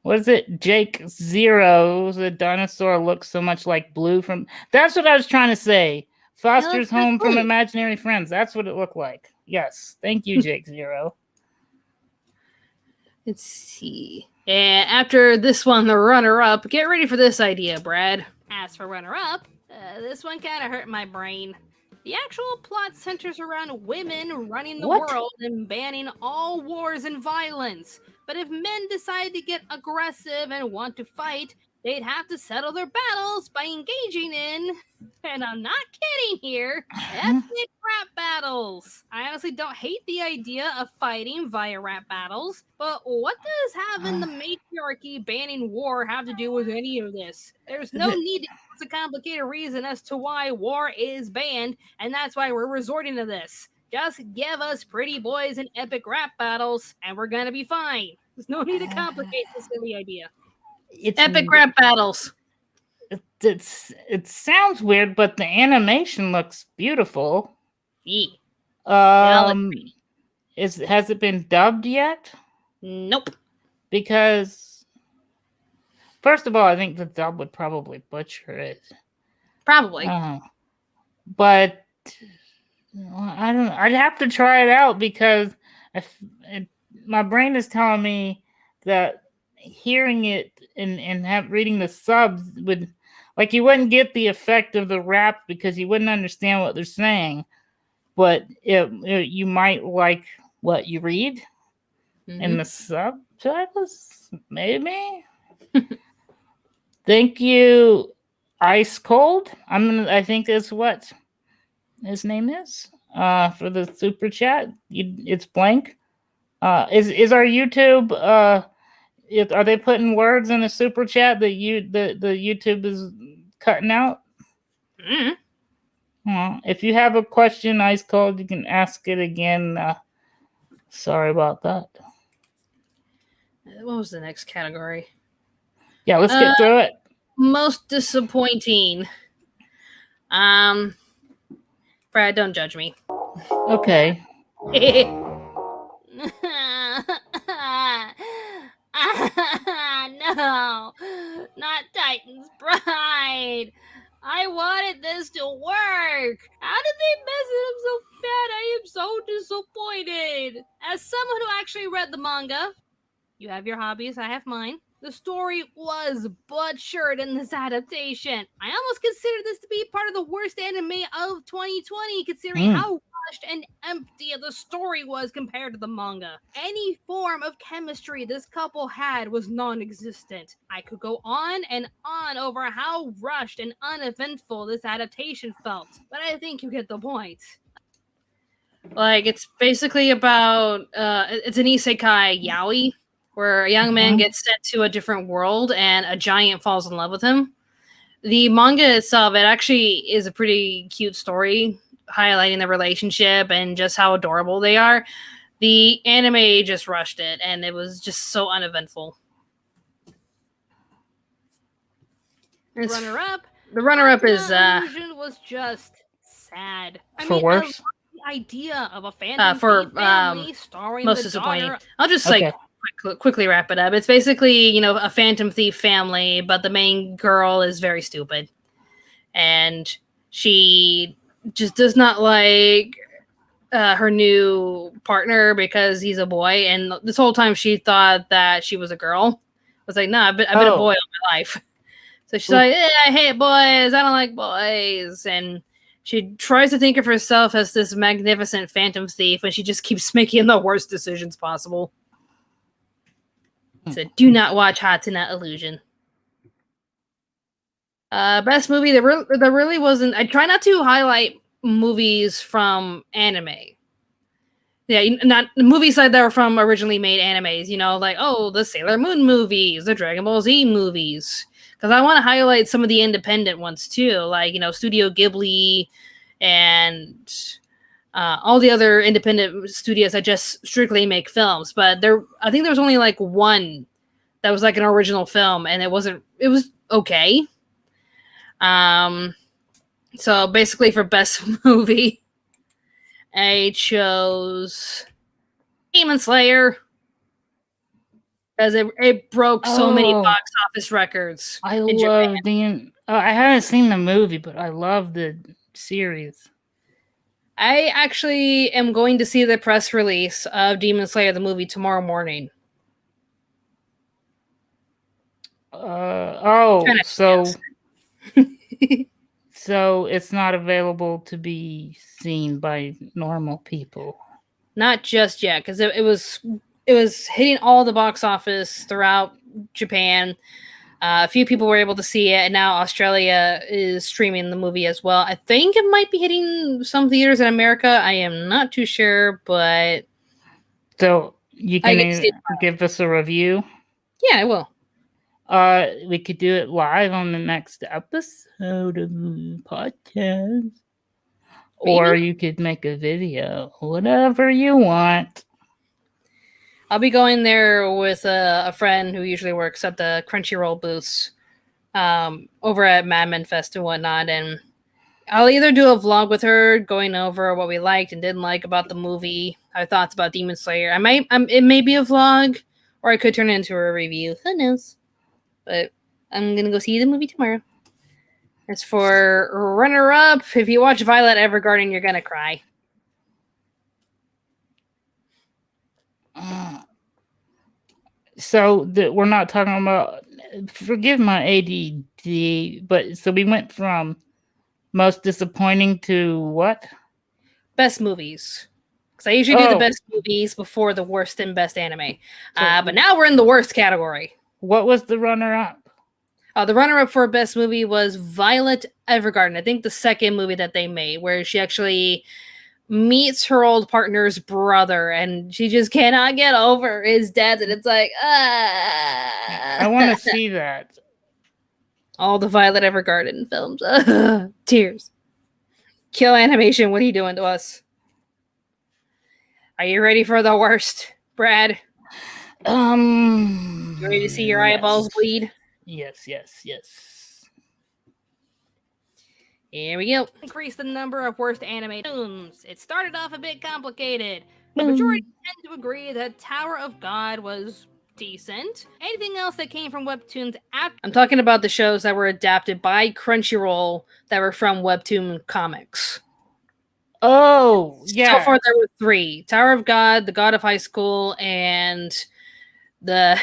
What is it? Jake Zero. The dinosaur looks so much like Blue from... That's what I was trying to say. Foster's Home from Imaginary Friends. That's what it looked like. Yes. Thank you, Jake Zero. Let's see. And after this one, the runner-up, get ready for this idea, Brad. As for runner-up, this one kind of hurt my brain. The actual plot centers around women running the world and banning all wars and violence. But if men decide to get aggressive and want to fight, they'd have to settle their battles by engaging in, and I'm not kidding here, ethnic rap battles. I honestly don't hate the idea of fighting via rap battles, but what does having the matriarchy banning war have to do with any of this? There's no need to use a complicated reason as to why war is banned, and that's why we're resorting to this. Just give us pretty boys and epic rap battles, and we're gonna be fine. There's no need to complicate this silly idea. It's epic rap battles. It sounds weird, but the animation looks beautiful. Yeah. Has it been dubbed yet? Nope. Because first of all, I think the dub would probably butcher it. Probably. But I don't know. I'd have to try it out because my brain is telling me that hearing it and reading the subs would, like, you wouldn't get the effect of the rap because you wouldn't understand what they're saying, but you might like what you read in the subtitles, maybe. Thank you, Ice Cold. I think that's what his name is for the super chat. It's blank. Is our YouTube? Are they putting words in the super chat that the YouTube is cutting out? If you have a question, Ice Cold, you can ask it again. Sorry about that. What was the next category? Yeah, let's get through it. Most disappointing. Brad, don't judge me. Okay. No, not Titan's Bride. I wanted this to work. How did they mess it up so bad? I am so disappointed. As someone who actually read the manga, you have your hobbies, I have mine. The story was butchered in this adaptation. I almost consider this to be part of the worst anime of 2020, considering how rushed and empty the story was compared to the manga. Any form of chemistry this couple had was non-existent. I could go on and on over how rushed and uneventful this adaptation felt, but I think you get the point. Like, it's basically about it's an isekai yaoi where a young man gets sent to a different world and a giant falls in love with him. The manga itself, it actually is a pretty cute story highlighting the relationship and just how adorable they are. The anime just rushed it, and it was just so uneventful. The runner-up is Illusion was just sad. For worse. The idea of a family starring most disappointing. I'll just quickly wrap it up. It's basically, a Phantom Thief family, but the main girl is very stupid, and she just does not like her new partner because he's a boy. And this whole time she thought that she was a girl. I was like, nah, I've been a boy all my life. So she's like, I hate boys. I don't like boys. And she tries to think of herself as this magnificent Phantom Thief, and she just keeps making the worst decisions possible. So do not watch Hatsune Illusion. Best movie, there really wasn't. I try not to highlight movies from anime. Yeah, not movies that were from originally made animes, like, the Sailor Moon movies, the Dragon Ball Z movies. Because I want to highlight some of the independent ones too, like, Studio Ghibli and all the other independent studios that just strictly make films. But I think there was only like one that was like an original film, and it was okay. So basically for best movie, I chose Demon Slayer. Because it broke so many box office records. I love I haven't seen the movie, but I love the series. I actually am going to see the press release of Demon Slayer, the movie, tomorrow morning. So it's not available to be seen by normal people. Not just yet, because it was hitting all the box office throughout Japan. A few people were able to see it, and now Australia is streaming the movie as well. I think it might be hitting some theaters in America. I am not too sure, but... So you can give us a review? Yeah, I will. We could do it live on the next episode of the podcast. Maybe. Or you could make a video. Whatever you want. I'll be going there with a friend who usually works at the Crunchyroll booths over at Madman Fest and whatnot. And I'll either do a vlog with her going over what we liked and didn't like about the movie, our thoughts about Demon Slayer. It may be a vlog, or I could turn it into a review. Who knows? But I'm going to go see the movie tomorrow. As for runner-up, if you watch Violet Evergarden, you're going to cry. So we're not talking about, forgive my ADD, but so we went from most disappointing to what? Best movies. Because I usually do the best movies before the worst and best anime. But now we're in the worst category. What was the runner-up? The runner-up for best movie was Violet Evergarden. I think the second movie that they made, where she actually meets her old partner's brother, and she just cannot get over his death, and it's like, I want to see that. All the Violet Evergarden films. Tears. Kill Animation, what are you doing to us? Are you ready for the worst, Brad? You ready to see your eyeballs bleed? Yes. Here we go. Increase the number of worst anime films. It started off a bit complicated. The majority tend to agree that Tower of God was decent. Anything else that came from webtoons after... I'm talking about the shows that were adapted by Crunchyroll that were from webtoon comics. Oh, yeah. So far there were 3. Tower of God, The God of High School, and the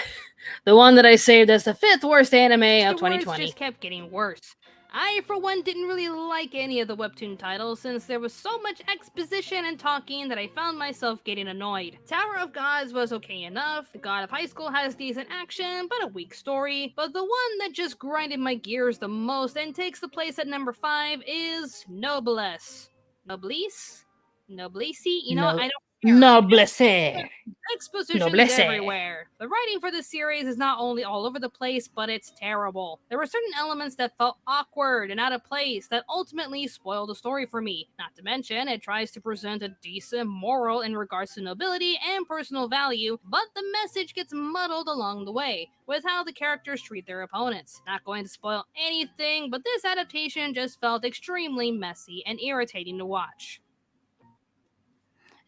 one that I saved as the 5th worst anime of 2020. Just kept getting worse. I, for one, didn't really like any of the webtoon titles since there was so much exposition and talking that I found myself getting annoyed. Tower of Gods was okay enough, The God of High School has decent action, but a weak story, but the one that just grinded my gears the most and takes the place at number 5 is Noblesse. Noblesse? Noblesse? You know, I don't care. Noblesse. Expositions Noblesse. everywhere. The writing for this series is not only all over the place, but it's terrible. There were certain elements that felt awkward and out of place that ultimately spoiled the story for me. Not to mention, it tries to present a decent moral in regards to nobility and personal value, but the message gets muddled along the way with how the characters treat their opponents. Not going to spoil anything, but this adaptation just felt extremely messy and irritating to watch.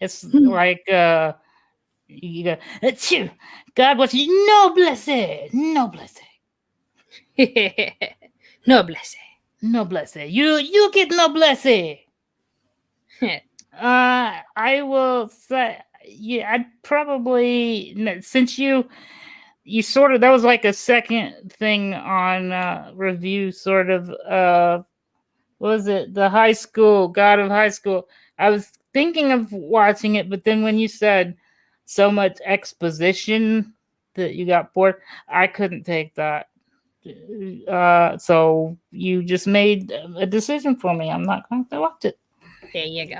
It's like you go, achoo, God was noblesse, noblesse, Noblesse. noblesse. You get noblesse. I will say, yeah, I'd probably, since you sort of, that was like a second thing on review, sort of. What was it? The High School, God of High School. I was thinking of watching it, but then when you said so much exposition that you got bored, I couldn't take that. So you just made a decision for me. I'm not going to watch it. There you go.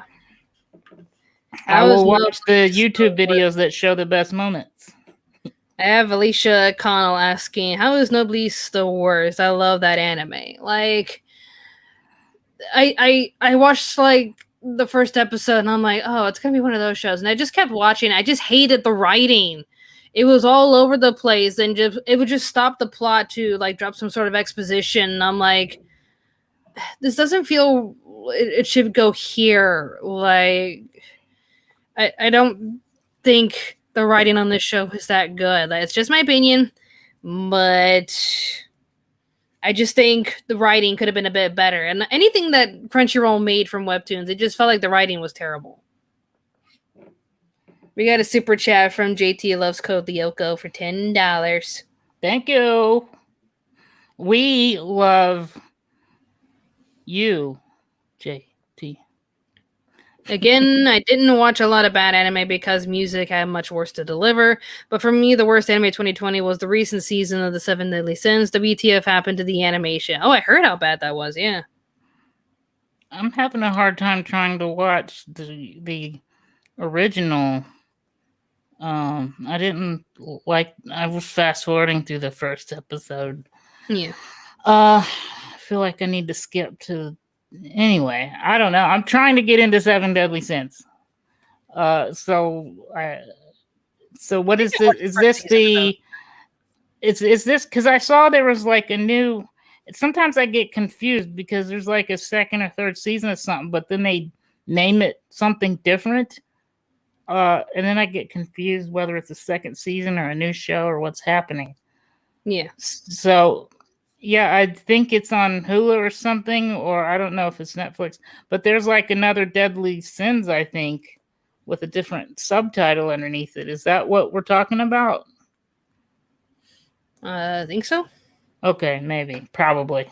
I will watch the YouTube videos that show the best moments. I have Alicia Connell asking, how is Noblesse the worst? I love that anime. Like, I watched like the first episode and I'm like, oh, it's gonna be one of those shows. And I just kept watching. I just hated the writing. It was all over the place and it would just stop the plot to like drop some sort of exposition. And I'm like, this doesn't feel it should go here. Like, I don't think the writing on this show is that good. Like, it's just my opinion, but I just think the writing could have been a bit better. And anything that Crunchyroll made from webtoons, it just felt like the writing was terrible. We got a super chat from JT Loves Code Lyoko for $10. Thank you. We love you, JT. Again, I didn't watch a lot of bad anime because music had much worse to deliver, but for me, the worst anime 2020 was the recent season of the Seven Deadly Sins. WTF happened to the animation? Oh, I heard how bad that was, yeah. I'm having a hard time trying to watch the original. I didn't like. I was fast forwarding through the first episode. Yeah. I feel like I need to skip to. Anyway, I don't know. I'm trying to get into Seven Deadly Sins. So what is this? Is this the? Is this because I saw there was like a new. Sometimes I get confused because there's like a second or third season of something, but then they name it something different. And then I get confused whether it's a second season or a new show or what's happening. Yeah. So, yeah, I think it's on Hulu or something, or I don't know if it's Netflix. But there's like another Deadly Sins, I think, with a different subtitle underneath it. Is that what we're talking about? I think so. Okay, maybe, probably.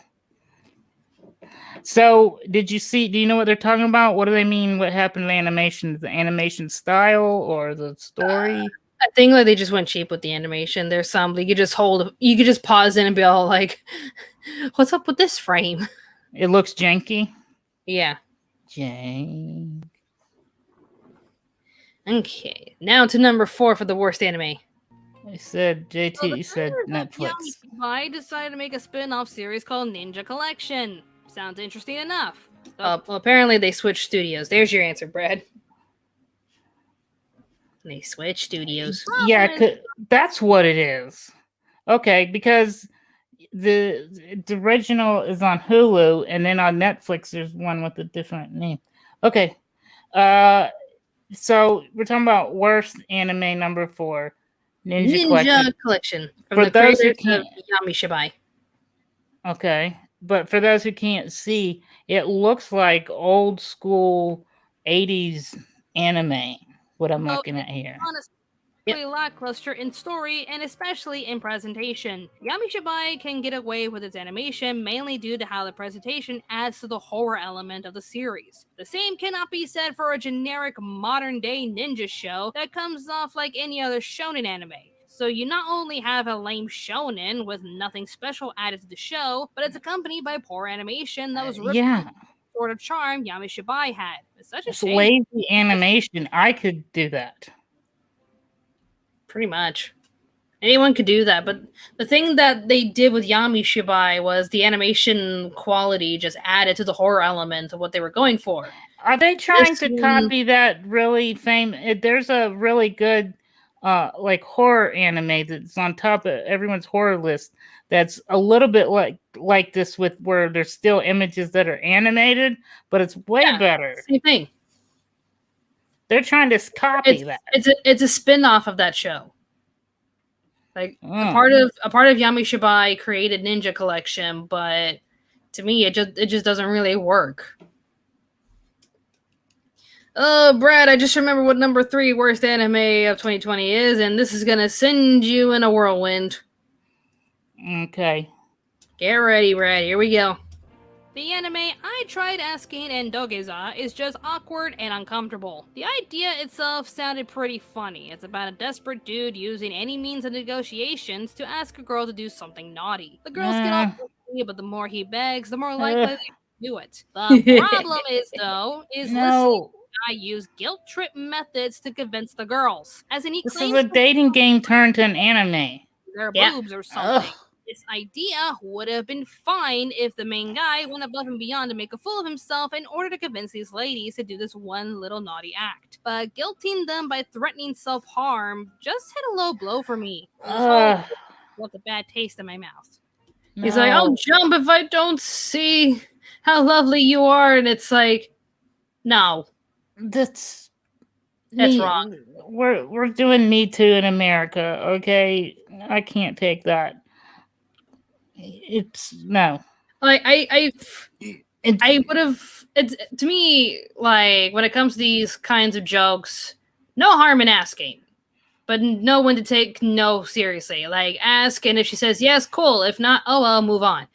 So, do you know what they're talking about? What do they mean? What happened to the animation? The animation style or the story? I think like they just went cheap with the animation. There's some you could just pause in and be all like, "What's up with this frame?" It looks janky. Yeah. Jank. Okay, now to number 4 for the worst anime. I said JT said Netflix. I decided to make a spin-off series called Ninja Collection. Sounds interesting enough. Well, apparently they switched studios. There's your answer, Brad. They switched studios. Yeah, that's what it is. Okay, because the original is on Hulu, and then on Netflix there's one with a different name. Okay, so we're talking about worst anime number 4. Ninja Collection from the those who creators of Yami Shibai. Okay, but for those who can't see, it looks like old school 80s anime. What I'm looking at here. lackluster in story and especially in presentation. Yami Shibai can get away with its animation mainly due to how the presentation adds to the horror element of the series. The same cannot be said for a generic modern-day ninja show that comes off like any other shonen anime. So you not only have a lame shonen with nothing special added to the show, but it's accompanied by poor animation that was ripped from the sort of charm Yami Shibai had. It's such a shame. Lazy animation. I could do that. Pretty much. Anyone could do that, but the thing that they did with Yami Shibai was the animation quality just added to the horror element of what they were going for. Are they trying to copy that really famous? There's a really good like horror anime that's on top of everyone's horror list that's a little bit like this, with where there's still images that are animated, but it's way better. Same thing. They're trying to copy that. It's a spin-off of that show. Like a part of Yami Shibai created Ninja Collection, but to me it just doesn't really work. Oh, Brad, I just remember what number 3 worst anime of 2020 is, and this is gonna send you in a whirlwind. Okay. Get ready, Brad. Here we go. The anime I Tried Asking and Dogeza is just awkward and uncomfortable. The idea itself sounded pretty funny. It's about a desperate dude using any means of negotiations to ask a girl to do something naughty. The girls get all funny, but the more he begs, the more likely they do it. The problem is, though, listening I use guilt trip methods to convince the girls. As in, this is a dating game turned to an anime. Their boobs or something. This idea would have been fine if the main guy went above and beyond to make a fool of himself in order to convince these ladies to do this one little naughty act. But guilting them by threatening self-harm just hit a low blow for me. Left a bad taste in my mouth. No. He's like, I'll jump if I don't see how lovely you are. And it's like, no. That's wrong. We're doing Me Too in America, okay? I can't take that. It's no. Like I would have. It's to me, like, when it comes to these kinds of jokes, no harm in asking, but know when to take no seriously. Like, ask, and if she says yes, cool. If not, oh well, move on.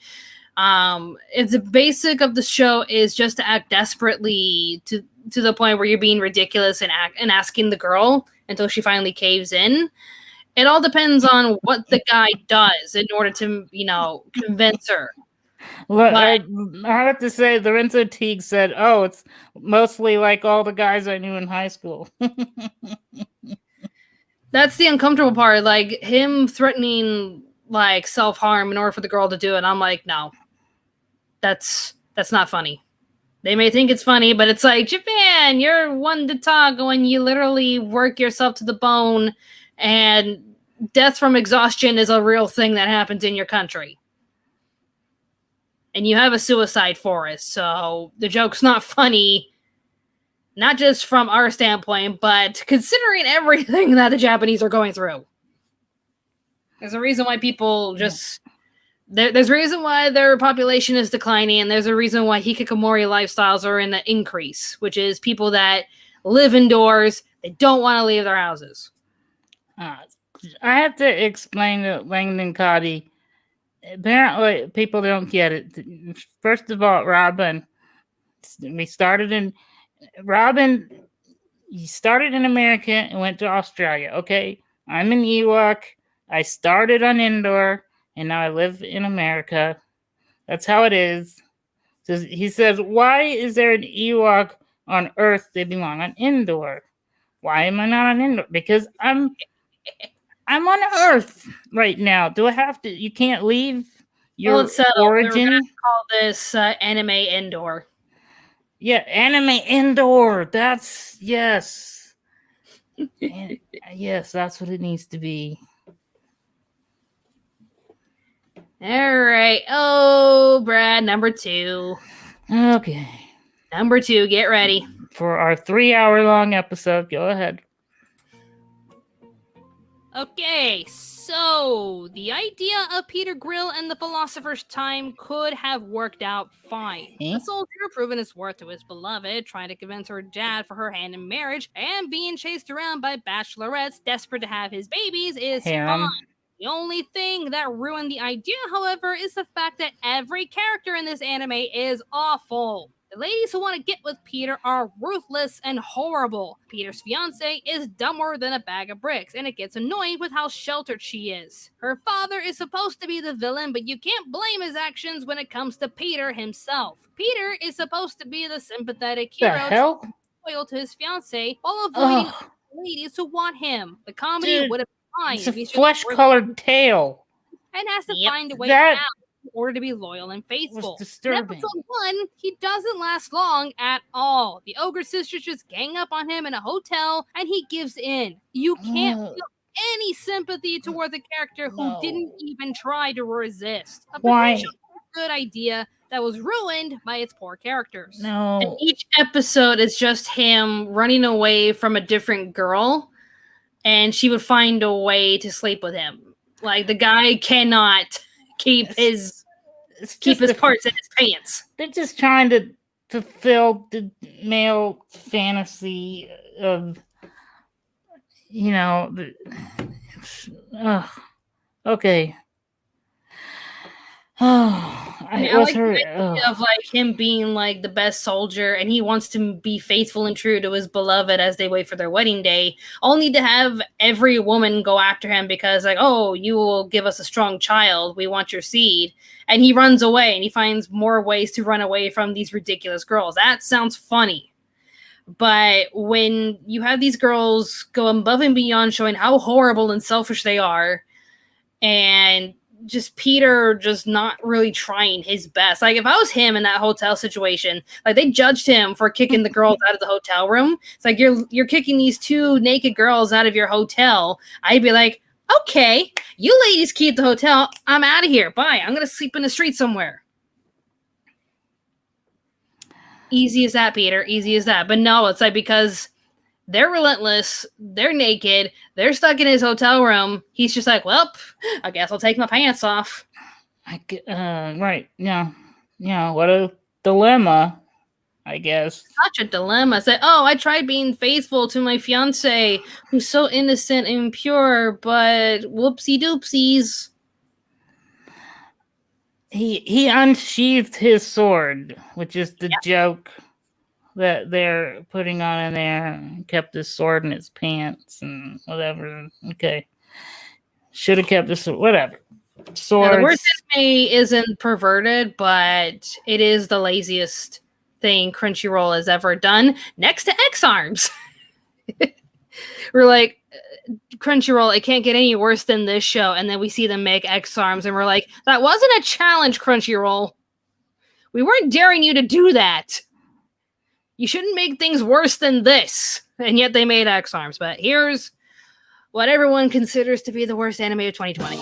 It's the basic of the show is just to act desperately to the point where you're being ridiculous and asking the girl until she finally caves in. It all depends on what the guy does in order to, convince her. Look, I have to say, Lorenzo Teague said, "Oh, it's mostly like all the guys I knew in high school." That's the uncomfortable part, like him threatening like self-harm in order for the girl to do it. I'm like, no, that's not funny. They may think it's funny, but it's like, Japan, you're one to talk when you literally work yourself to the bone, and death from exhaustion is a real thing that happens in your country. And you have a suicide forest, so the joke's not funny, not just from our standpoint, but considering everything that the Japanese are going through. There's a reason why people just... There's a reason why their population is declining, and there's a reason why hikikomori lifestyles are in the increase, which is people that live indoors, they don't want to leave their houses. I have to explain to Langdon Cotty. Apparently, people don't get it. First of all, Robin, you started in America and went to Australia. Okay, I'm an Ewok. I started on Indoor, and now I live in America. That's how it is. So he says, why is there an Ewok on Earth? They belong on Indoor. Why am I not on Indoor? Because I'm on Earth right now. Do I have to? You can't leave your origin? We're call this anime Indoor. Yeah, anime Indoor. That's, yes. Yes, that's what it needs to be. All right. Oh, Brad, number 2. Okay. Number 2, get ready. For our 3-hour-long episode, go ahead. Okay, So, the idea of Peter Grill and the Philosopher's Time could have worked out fine. Eh? The soldier proven his worth to his beloved, trying to convince her dad for her hand in marriage, and being chased around by bachelorettes desperate to have his babies is Harem. fine. The only thing that ruined the idea, however, is the fact that every character in this anime is awful. The ladies who want to get with Peter are ruthless and horrible. Peter's fiancée is dumber than a bag of bricks, and it gets annoying with how sheltered she is. Her father is supposed to be the villain, but you can't blame his actions when it comes to Peter himself. Peter is supposed to be the sympathetic The hero, hell? loyal to his fiancée, while avoiding Ugh, ladies who want him. The comedy Dude, would have been fine it's a if he's just flesh-colored tail. and has to Yep. find a way That out in order to be loyal and was faithful. In disturbing. episode 1, he doesn't last long at all. The ogre sisters just gang up on him in a hotel, and he gives in. You can't Ugh. feel any sympathy towards a character who No. didn't even try to resist. A Why? potential good idea that was ruined by its poor characters. And No. each episode is just him running away from a different girl, and she would find a way to sleep with him. Like, the guy cannot keep his It's keep just his parts in his pants. they're just trying to fulfill the male fantasy of, okay. Oh, I like the idea of like him being like the best soldier, and he wants to be faithful and true to his beloved as they wait for their wedding day, only to have every woman go after him because like, oh, you will give us a strong child, we want your seed. And he runs away, and he finds more ways to run away from these ridiculous girls. That sounds funny. But when you have these girls go above and beyond showing how horrible and selfish they are, and just Peter just not really trying his best. Like, if I was him in that hotel situation, like, they judged him for kicking the girls out of the hotel room. It's like, you're kicking these two naked girls out of your hotel. I'd be like, okay, you ladies keep the hotel. I'm out of here. Bye. I'm going to sleep in the street somewhere. Easy as that, Peter. Easy as that. But no, it's like, because they're relentless. They're naked. They're stuck in his hotel room. He's just like, well, I guess I'll take my pants off. Right. Yeah. Yeah. What a dilemma, I guess. Such a dilemma. It's like, oh, I tried being faithful to my fiance who's so innocent and pure, but whoopsie doopsies. He unsheathed his sword, which is the joke that they're putting on in there. Kept his sword in his pants and whatever. Okay. Should have kept his sword. Whatever. Swords. Now, the word anime isn't perverted, but it is the laziest thing Crunchyroll has ever done, next to X-Arms. We're like, Crunchyroll, it can't get any worse than this show. And then we see them make X-Arms, and we're like, that wasn't a challenge, Crunchyroll. We weren't daring you to do that. You shouldn't make things worse than this. And yet they made X-Arms. But here's what everyone considers to be the worst anime of 2020.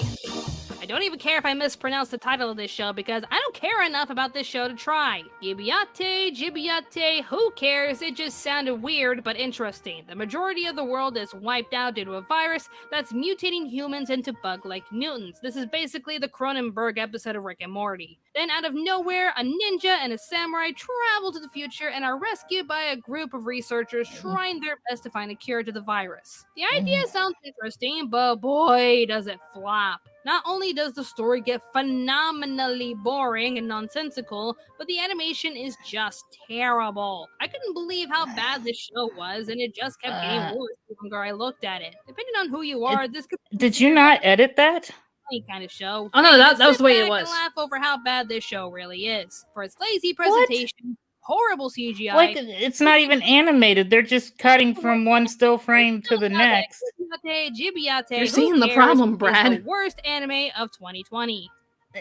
I don't even care if I mispronounce the title of this show because I don't care enough about this show to try. Jibiate, who cares? It just sounded weird but interesting. The majority of the world is wiped out due to a virus that's mutating humans into bug-like mutants. This is basically the Cronenberg episode of Rick and Morty. Then out of nowhere, a ninja and a samurai travel to the future and are rescued by a group of researchers trying their best to find a cure to the virus. The idea sounds interesting, but boy, does it flop. Not only does the story get phenomenally boring and nonsensical, but the animation is just terrible. I couldn't believe how bad this show was, and it just kept getting worse the longer I looked at it. Depending on who you are, this could be Did you not edit that? any kind of show. Oh no, that was Sit the way back it was. and laugh over how bad this show really is. For its lazy presentation, horrible CGI. Like, it's not even animated. They're just cutting from one still frame to the next. Jibiate, You're seeing the problem, Brad. The worst anime of 2020.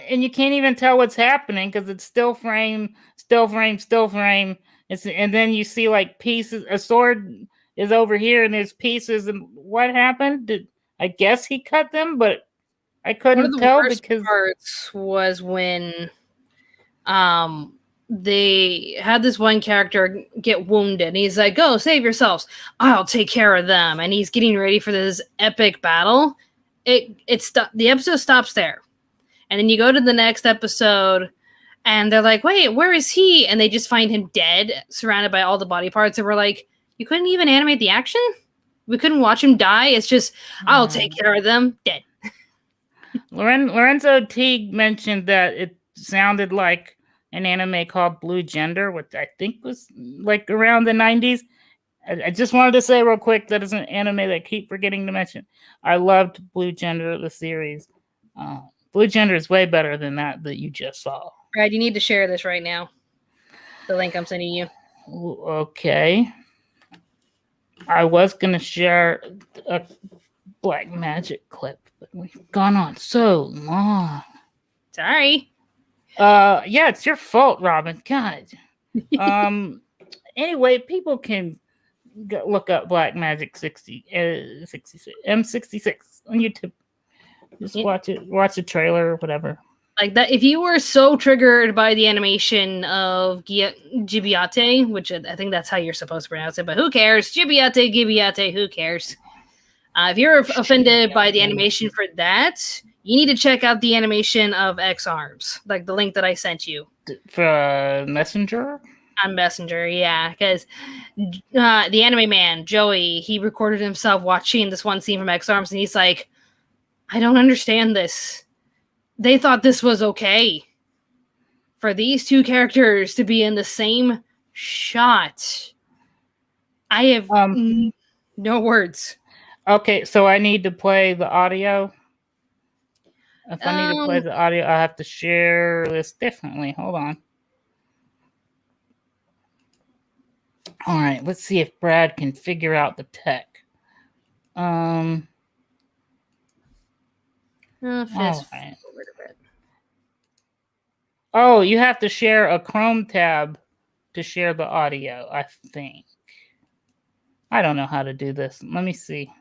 And you can't even tell what's happening because it's still frame, still frame, still frame. And then you see like pieces. A sword is over here, and there's pieces. And what happened? I guess he cut them, but I couldn't tell because parts was when they had this one character get wounded, and he's like, go save yourselves, I'll take care of them. And he's getting ready for this epic battle, the episode stops there, and then you go to the next episode, and they're like, "Wait, where is he?" And they just find him dead, surrounded by all the body parts. And we're like, "You couldn't even animate the action? We couldn't watch him die? It's just, I'll take care of them, dead." Lorenzo Teague mentioned that it sounded like an anime called Blue Gender, which I think was like around the 90s. I just wanted to say real quick, that is an anime that I keep forgetting to mention. I loved Blue Gender, the series. Blue Gender is way better than that you just saw. Brad, you need to share this right now. The link I'm sending you. Okay. I was going to share a Black Magic clip, but we've gone on so long. Sorry. Yeah, it's your fault, Robin. God. Anyway, people can look up Black Magic 66 M66 on YouTube. Just watch it. Watch the trailer or whatever. Like that, if you were so triggered by the animation of Gibiate, which I think that's how you're supposed to pronounce it, but who cares? Gibiate, who cares? If you're offended by the animation for that, you need to check out the animation of X Arms, like the link that I sent you. For Messenger? On Messenger, yeah, because the anime man, Joey, he recorded himself watching this one scene from X Arms, and he's like, I don't understand this. They thought this was okay for these two characters to be in the same shot. I have no words. Okay, so I need to play the audio. If I need to play the audio, I have to share this differently. Hold on. All right, let's see if Brad can figure out the tech. All right. Oh, you have to share a Chrome tab to share the audio, I think. I don't know how to do this. Let me see.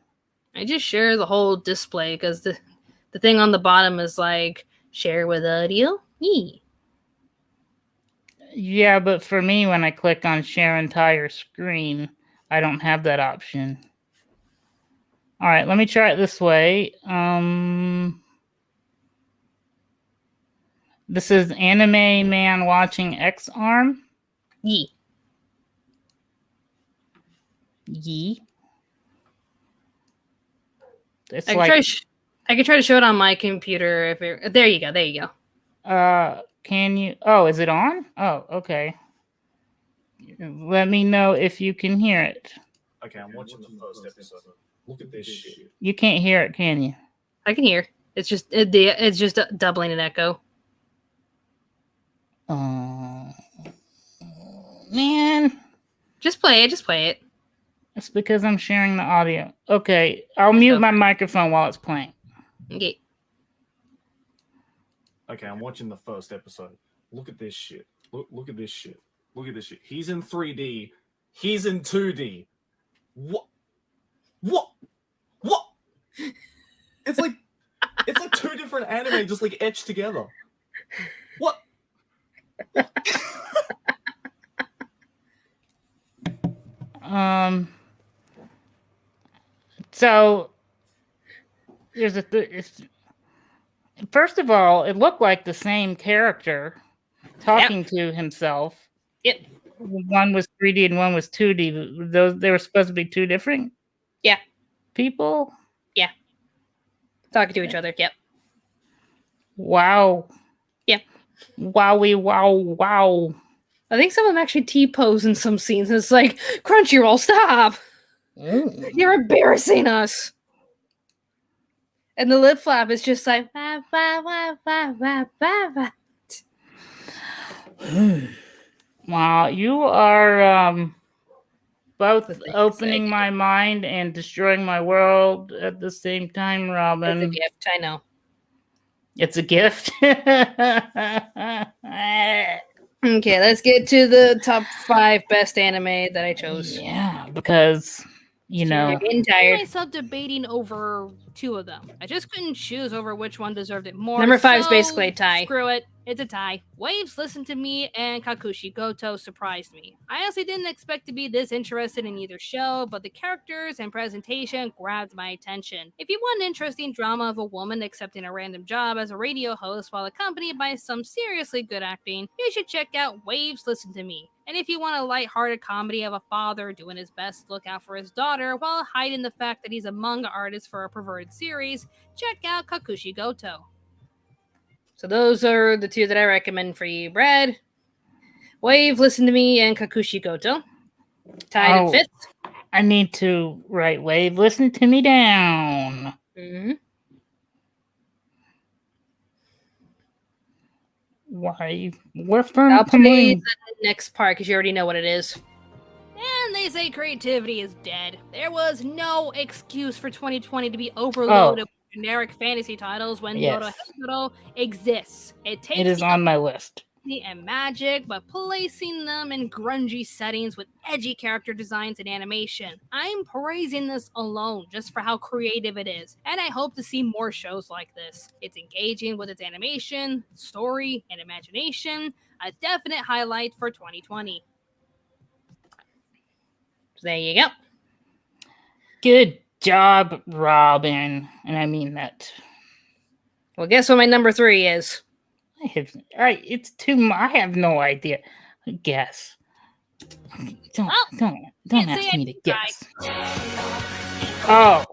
I just share the whole display because the thing on the bottom is like, share with audio. Yeah, but for me, when I click on share entire screen, I don't have that option. All right, let me try it this way. This is Anime Man watching X Arm. Yee. It's I can try to show it on my computer. There you go. Can you? Oh, is it on? Oh, okay. Let me know if you can hear it. Okay, I'm watching the first episode. Look at this shit. You can't hear it, can you? I can hear. It's just doubling an echo. Man. Just play it. It's because I'm sharing the audio. Okay, I'll mute my microphone while it's playing. Okay. Okay, I'm watching the first episode. Look at this shit. Look at this shit. Look at this shit. He's in 3D. He's in 2D. What? It's like two different anime just like etched together. What? So there's first of all, it looked like the same character talking to himself. Yep. One was 3D and one was 2D. They were supposed to be two different people? Yeah. Talking to each other, yep. Wow. Yep. Wow. I think some of them actually T-pose in some scenes. It's like, Crunchyroll, stop! You're embarrassing us! And the lip flap is just like, wah, wah, wah, wah, wah, wah, wah. Wow, you are both opening my mind and destroying my world at the same time, Robin. It's a gift, I know. It's a gift. Okay, let's get to the top 5 best anime that I chose. Yeah, because, you're getting tired. I find myself debating over 2 of them. I just couldn't choose over which one deserved it more. Number 5 is basically a tie. Screw it. It's a tie. Waves, Listen to Me, and Kakushi Goto surprised me. I honestly didn't expect to be this interested in either show, but the characters and presentation grabbed my attention. If you want an interesting drama of a woman accepting a random job as a radio host while accompanied by some seriously good acting, you should check out Waves, Listen to Me. And if you want a lighthearted comedy of a father doing his best to look out for his daughter while hiding the fact that he's a manga artist for a perverted series, check out Kakushi Goto. So those are the two that I recommend for you, Brad. Wave, Listen to Me, and Kakushi Goto. Tied in fifth. I need to write Wave, Listen to Me down. Mm-hmm. Why? We're from I'll play the next part because you already know what it is. And they say creativity is dead. There was no excuse for 2020 to be overloaded with generic fantasy titles when Yorohiro exists. It is on my list. And magic, but placing them in grungy settings with edgy character designs and animation. I'm praising this alone just for how creative it is, and I hope to see more shows like this. It's engaging with its animation, story, and imagination. A definite highlight for 2020. So there you go. Good job, Robin. And I mean that. Well, guess what my number 3 is? It's too much. I have no idea. Guess. Don't ask me to guess. Oh.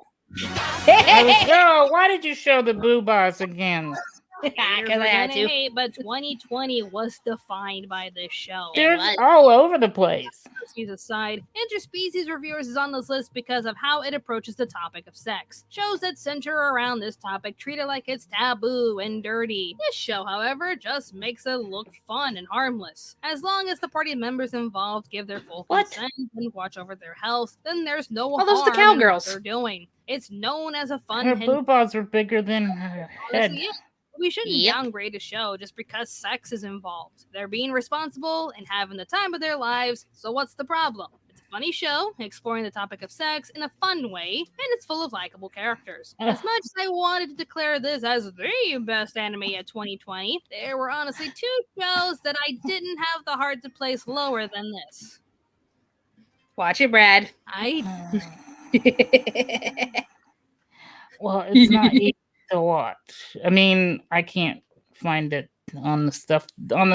Why did you show the boobas again? Because I had to. Hate, but 2020 was defined by this show. They're all over the place. Aside, Interspecies Reviewers is on this list because of how it approaches the topic of sex. Shows that center around this topic treat it like it's taboo and dirty. This show, however, just makes it look fun and harmless. As long as the party members involved give their full consent and watch over their health, then there's no harm those the cowgirls in what they're doing. It's known as a fun. Her boobas are bigger than her head. We shouldn't downgrade a show just because sex is involved. They're being responsible and having the time of their lives, so what's the problem? It's a funny show, exploring the topic of sex in a fun way, and it's full of likable characters. As much as I wanted to declare this as the best anime of 2020, there were honestly 2 shows that I didn't have the heart to place lower than this. Watch it, Brad. Well, it's not easy to watch. I mean, I can't find it on the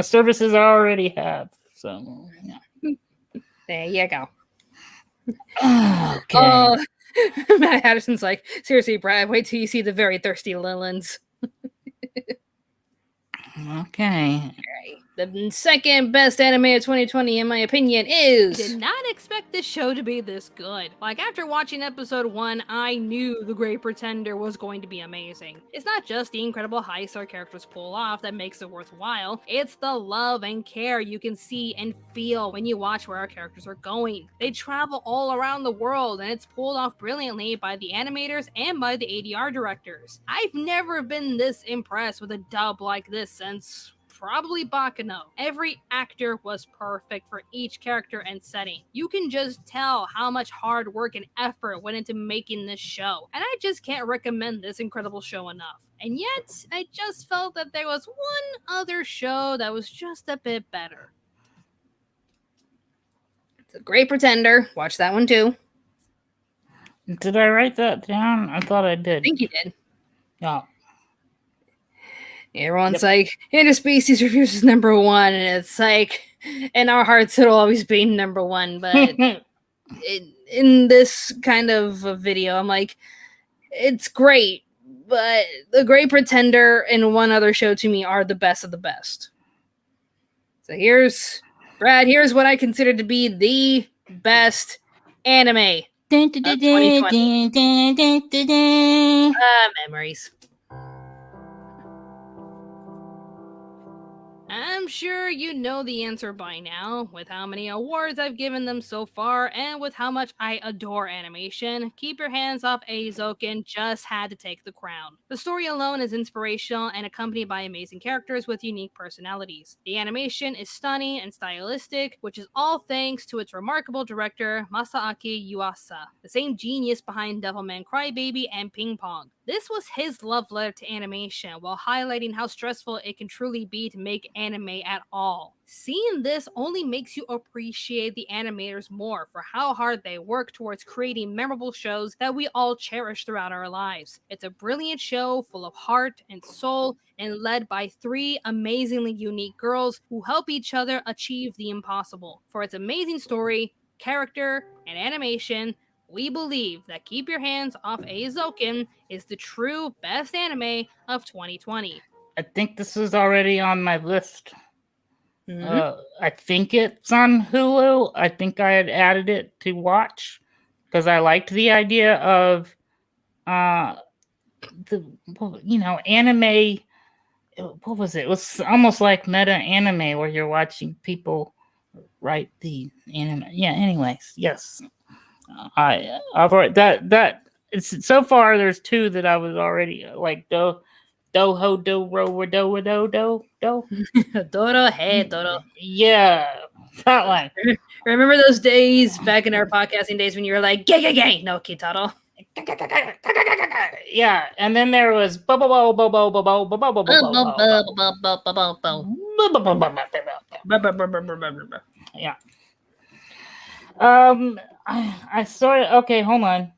services I already have. So yeah. There you go. Okay. Matt Addison's like, seriously, Brad, wait till you see the very thirsty Lilins. Okay. All right. The second best anime of 2020, in my opinion, is... Did not expect this show to be this good. Like, after watching episode 1, I knew The Great Pretender was going to be amazing. It's not just the incredible heists our characters pull off that makes it worthwhile, it's the love and care you can see and feel when you watch where our characters are going. They travel all around the world, and it's pulled off brilliantly by the animators and by the ADR directors. I've never been this impressed with a dub like this since... probably Bakano. Every actor was perfect for each character and setting. You can just tell how much hard work and effort went into making this show. And I just can't recommend this incredible show enough. And yet, I just felt that there was one other show that was just a bit better. It's a Great Pretender. Watch that one too. Did I write that down? I thought I did. I think you did. Oh. Everyone's like, Interspecies Reviews is number 1, and it's like, in our hearts, it'll always be number 1. But in this kind of a video, I'm like, it's great, but The Great Pretender and one other show to me are the best of the best. So here's what I consider to be the best anime of 2020. Memories. I'm sure you know the answer by now, with how many awards I've given them so far, and with how much I adore animation. Keep Your Hands Off Eizouken just had to take the crown. The story alone is inspirational and accompanied by amazing characters with unique personalities. The animation is stunning and stylistic, which is all thanks to its remarkable director, Masaaki Yuasa, the same genius behind Devilman Crybaby and Ping Pong. This was his love letter to animation while highlighting how stressful it can truly be to make anime at all. Seeing this only makes you appreciate the animators more for how hard they work towards creating memorable shows that we all cherish throughout our lives. It's a brilliant show full of heart and soul and led by 3 amazingly unique girls who help each other achieve the impossible. For its amazing story, character, and animation, we believe that Keep Your Hands Off Eizouken is the true best anime of 2020. I think this is already on my list. Mm-hmm. I think it's on Hulu. I think I had added it to watch because I liked the idea of anime. What was it? It was almost like meta anime where you're watching people write the anime. Yeah. Anyways, yes. I've already that it's so far. There's 2 that I was already like do ho do ro do do do do. Doro, hey Doro. Yeah, that one. Remember those days back in our podcasting days when you were like gay gay gay no Kitaro? Yeah, and then there was yeah. I sort of okay. Hold on.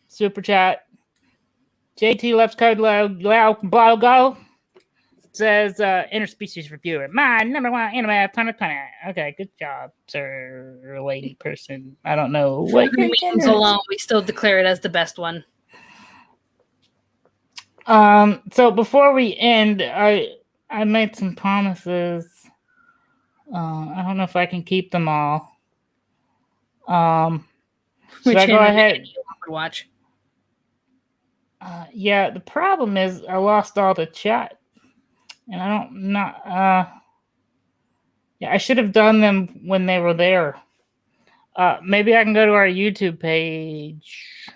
Super chat. JT Let's Code Logo says interspecies reviewer. My number 1 anime of 2020. Okay, good job, sir, lady person. I don't know what your gender is. Alone, we still declare it as the best one. So before we end, I made some promises. I don't know if I can keep them all. Should I go ahead? You would watch? Yeah, the problem is I lost all the chat, and yeah, I should have done them when they were there. Maybe I can go to our YouTube page.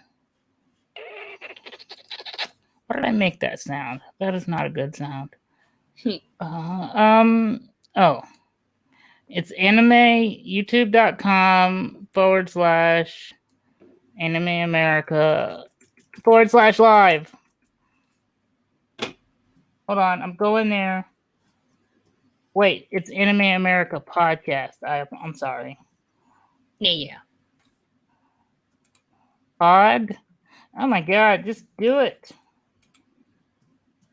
Why did I make that sound? That is not a good sound. Oh, it's youtube.com/Anime America /live. Hold on, I'm going there. Wait, it's Anime America podcast. I'm sorry. Yeah. Pod? Oh my god, just do it.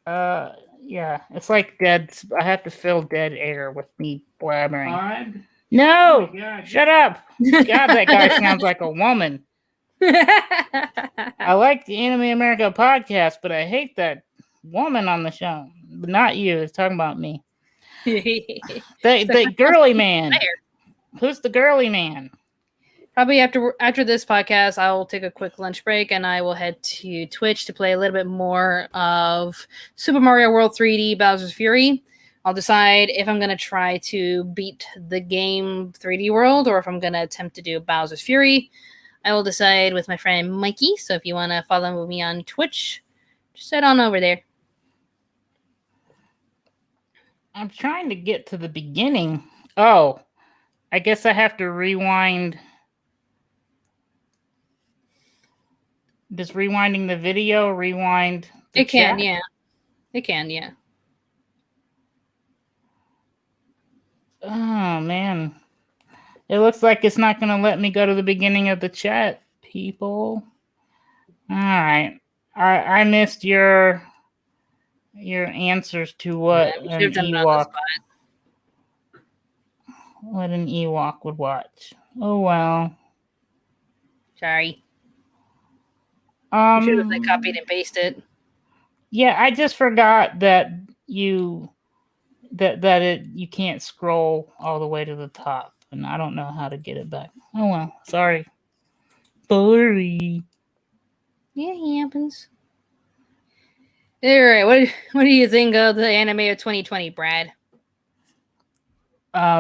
Yeah, it's like dead. I have to fill dead air with me blabbering. Pod? No! Oh shut up! God, that guy sounds like a woman. I like the Anime America podcast, but I hate that woman on the show. But not you. It's talking about me. The girly man. Who's the girly man? Probably after this podcast, I will take a quick lunch break and I will head to Twitch to play a little bit more of Super Mario World 3D Bowser's Fury. I'll decide if I'm going to try to beat the game 3D World or if I'm going to attempt to do Bowser's Fury. I will decide with my friend Mikey. So if you want to follow me on Twitch, just head on over there. I'm trying to get to the beginning. Oh, I guess I have to rewind. Does rewinding the video rewind the It can, chat? yeah. It can, yeah. Oh, man. It looks like it's not going to let me go to the beginning of the chat, people. All right. I missed your answers to what an Ewok would watch. Oh, well. Sorry. You should have copied and pasted. Yeah, I just forgot that you can't scroll all the way to the top, and I don't know how to get it back. Oh well, sorry. Sorry. Yeah, it happens. All right, what do you think of the anime of 2020, Brad? Now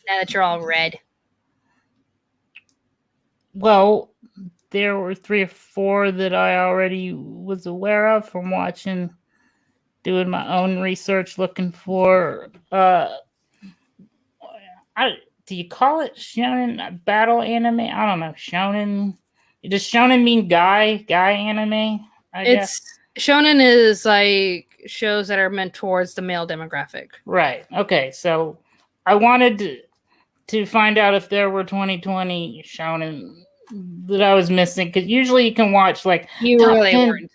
that you're all red. Well, there were 3 or 4 that I already was aware of from watching, doing my own research, looking for. Do you call it shonen battle anime? I don't know, shonen Does shonen mean guy anime? I guess. Shonen is like shows that are meant towards the male demographic. Right. Okay. So I wanted to find out if there were 2020 shonen that I was missing, because usually you can watch like You top really 10 weren't.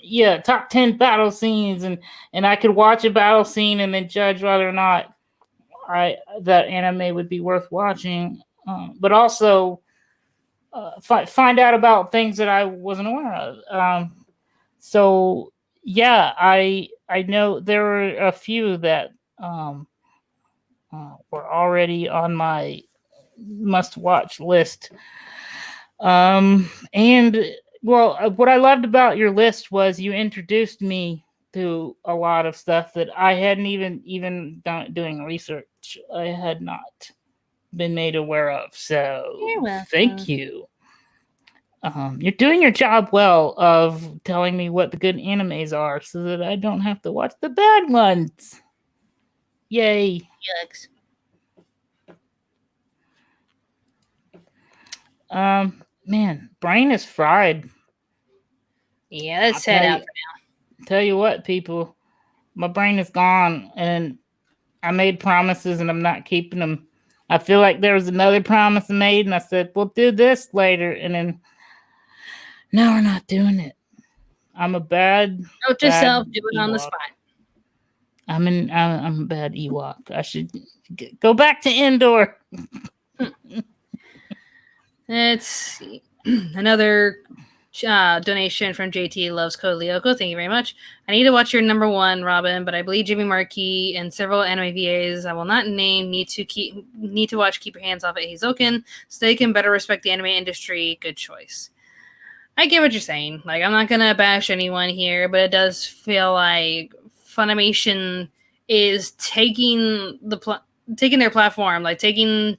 yeah, top 10 battle scenes, and I could watch a battle scene and then judge whether or not that anime would be worth watching, but also find out about things that I wasn't aware of. So yeah, I know there were a few that were already on my must watch list. And well, what I loved about your list was you introduced me to a lot of stuff that I hadn't even done doing research. I had not been made aware of. So thank you. You're doing your job well of telling me what the good animes are, so that I don't have to watch the bad ones. Yay! Yucks. Man, brain is fried. Yeah, let's head out for now. Tell you what, people, my brain is gone, and I made promises and I'm not keeping them. I feel like there was another promise made, and I said we'll do this later, and then now we're not doing it. I'm a bad. Note to self, do it on the spot. I'm a bad Ewok. I should go back to indoor. Let's see. Another donation from JT Loves Code Lyoko. Thank you very much. I need to watch your number one, Robin, but I believe Jimmy Markey and several anime VAs I will not name need to watch Keep Your Hands Off at Heizoken so they can better respect the anime industry. Good choice. I get what you're saying. Like, I'm not gonna bash anyone here, but it does feel like Funimation is taking their platform, like taking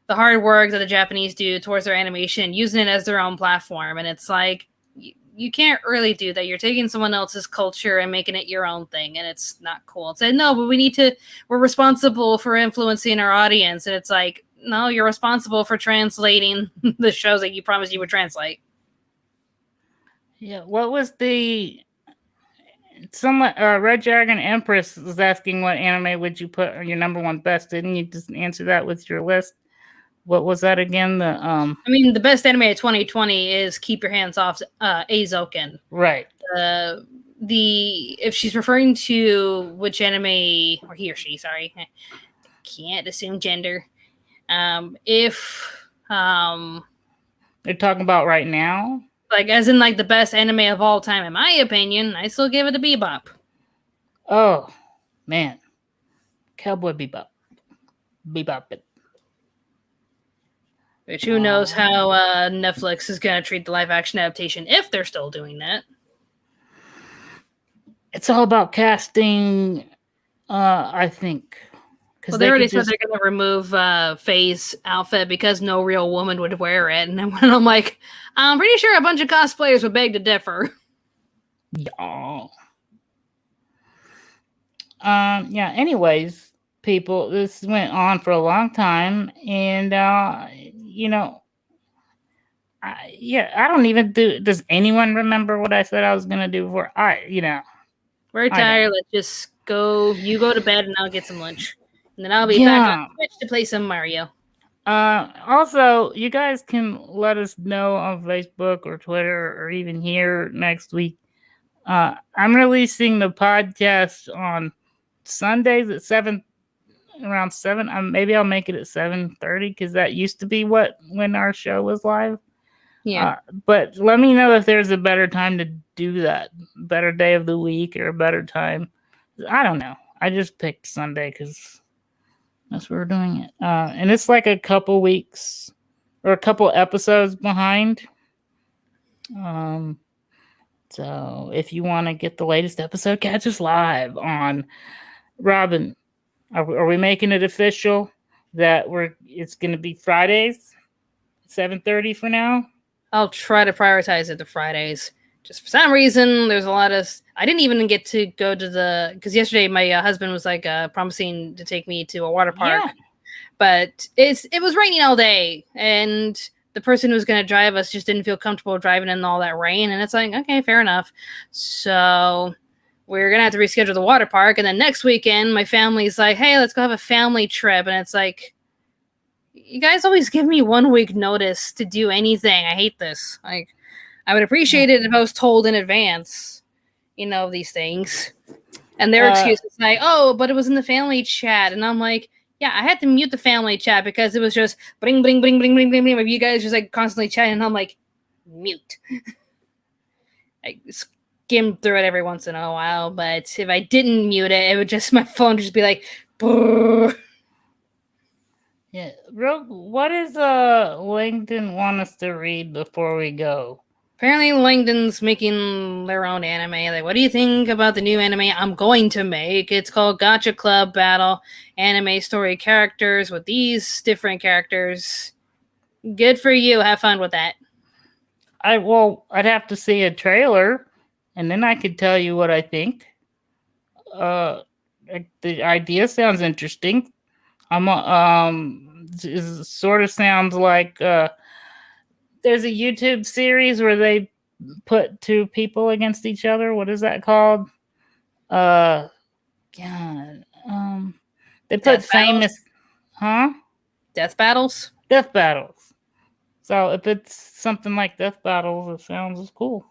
the hard work that the Japanese do towards their animation, using it as their own platform. And it's like, you can't really do that. You're taking someone else's culture and making it your own thing, and it's not cool. It's like, no, but we're responsible for influencing our audience. And it's like, no, you're responsible for translating the shows that you promised you would translate. Yeah, what was someone Red Dragon Empress was asking what anime would you put on your number one best? Didn't you just answer that with your list? What was that again? I mean, the best anime of 2020 is Keep Your Hands Off Eizoken. Right. If she's referring to which anime, or he or she, sorry, can't assume gender. If they're talking about right now, like as in like the best anime of all time, in my opinion, I still give it a Bebop. Oh man, Cowboy Bebop, it. Which who knows how Netflix is going to treat the live action adaptation if they're still doing that. It's all about casting, I think. Well, they already said they're going to remove Faye's outfit because no real woman would wear it. And then I'm like, I'm pretty sure a bunch of cosplayers would beg to differ. Yeah. Yeah. Anyways, people, this went on for a long time, and you know, I don't even do. Does anyone remember what I said I was gonna do before? We're tired. Let's just go. You go to bed, and I'll get some lunch, and then I'll be back on Twitch to play some Mario. Also, you guys can let us know on Facebook or Twitter or even here next week. I'm releasing the podcast on Sundays at around 7. Maybe I'll make it at 7:30 because that used to be when our show was live. Yeah. But let me know if there's a better time to do that, better day of the week or a better time. I don't know. I just picked Sunday because that's where we're doing it. And it's like a couple weeks or a couple episodes behind. So if you want to get the latest episode, catch us live on Robin. Are we making it official that it's going to be Fridays, 7:30 for now? I'll try to prioritize it to Fridays. Just for some reason, there's a lot of. I didn't even get to go to because yesterday my husband was like promising to take me to a water park, but it was raining all day, and the person who's going to drive us just didn't feel comfortable driving in all that rain. And it's like, okay, fair enough. So we're going to have to reschedule the water park. And then next weekend, my family's like, hey, let's go have a family trip. And it's like, you guys always give me 1 week notice to do anything. I hate this. Like, I would appreciate it if I was told in advance, these things. And their excuse is like, oh, but it was in the family chat. And I'm like, yeah, I had to mute the family chat because it was just bling, bling, bling, bling, bling, bling, bling. You guys just like constantly chatting. And I'm like, mute. I skimmed through it every once in a while. But if I didn't mute it, it would just, my phone would just be like, brrr. Yeah. What does Langdon want us to read before we go? Apparently, Langdon's making their own anime. Like, what do you think about the new anime I'm going to make? It's called Gacha Club Battle Anime Story Characters with these different characters. Good for you. Have fun with that. I'd have to see a trailer, and then I could tell you what I think. The idea sounds interesting. It sort of sounds like there's a YouTube series where they put two people against each other. What is that called? They put Death famous, battles? Death battles. Death battles. So if it's something like Death Battles, it sounds cool.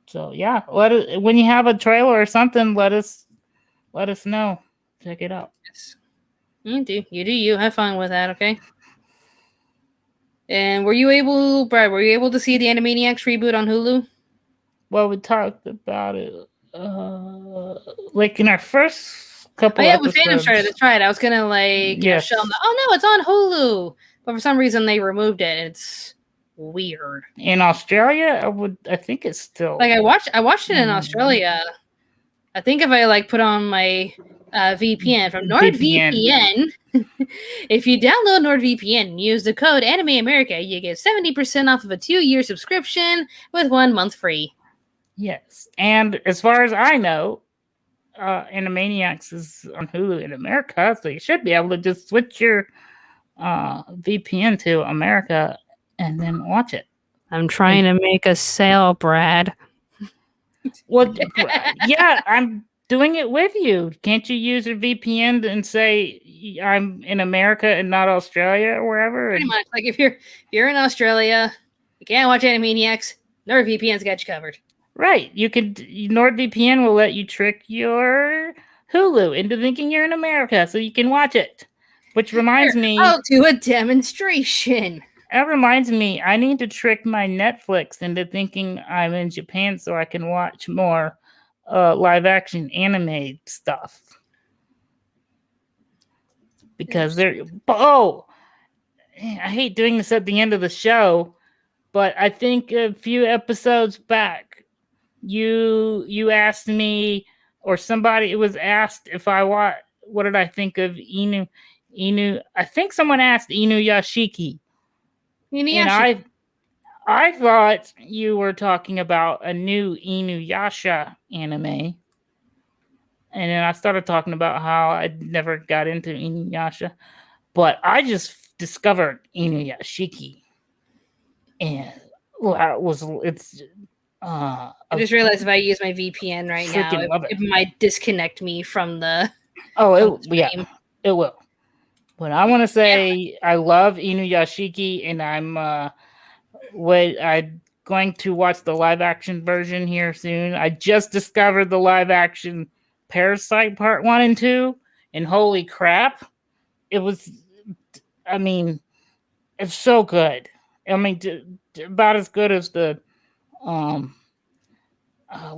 So yeah, when you have a trailer or something, let us know. Check it out. Yes. You do you. Have fun with that, okay? And Brad, were you able to see the Animaniacs reboot on Hulu? Well, we talked about it like in our first couple episodes. With Phantom Shredder, that's right. I was gonna show them, oh no, it's on Hulu. But for some reason they removed it. It's weird. In Australia, I think it's still I watched it in Australia. I think if I put on my VPN from NordVPN, if you download NordVPN and use the code AnimeAmerica, you get 70% off of a 2-year subscription with 1 month free. Yes, and as far as I know, Animaniacs is on Hulu in America, so you should be able to just switch your VPN to America and then watch it. I'm trying to make a sale, Brad. Well, yeah, I'm doing it with you. Can't you use your VPN and say I'm in America and not Australia or wherever? Pretty much. Like if you're in Australia, you can't watch Animaniacs, NordVPN's got you covered. Right. NordVPN will let you trick your Hulu into thinking you're in America so you can watch it. Which reminds me, I'll do a demonstration. That reminds me, I need to trick my Netflix into thinking I'm in Japan so I can watch more live action anime stuff. Because I hate doing this at the end of the show, but I think a few episodes back, you asked me, or somebody was asked if what did I think of Inu? I think someone asked Inuyashiki. And I thought you were talking about a new Inuyasha anime. And then I started talking about how I never got into Inuyasha. But I just discovered Inuyashiki. And I just realized if I use my VPN right now, it might disconnect me from the stream. It will. But I want to say I love Inuyashiki, and I'm going to watch the live action version here soon. I just discovered the live action Parasite Part 1 and 2, and holy crap, it's so good. About as good as the what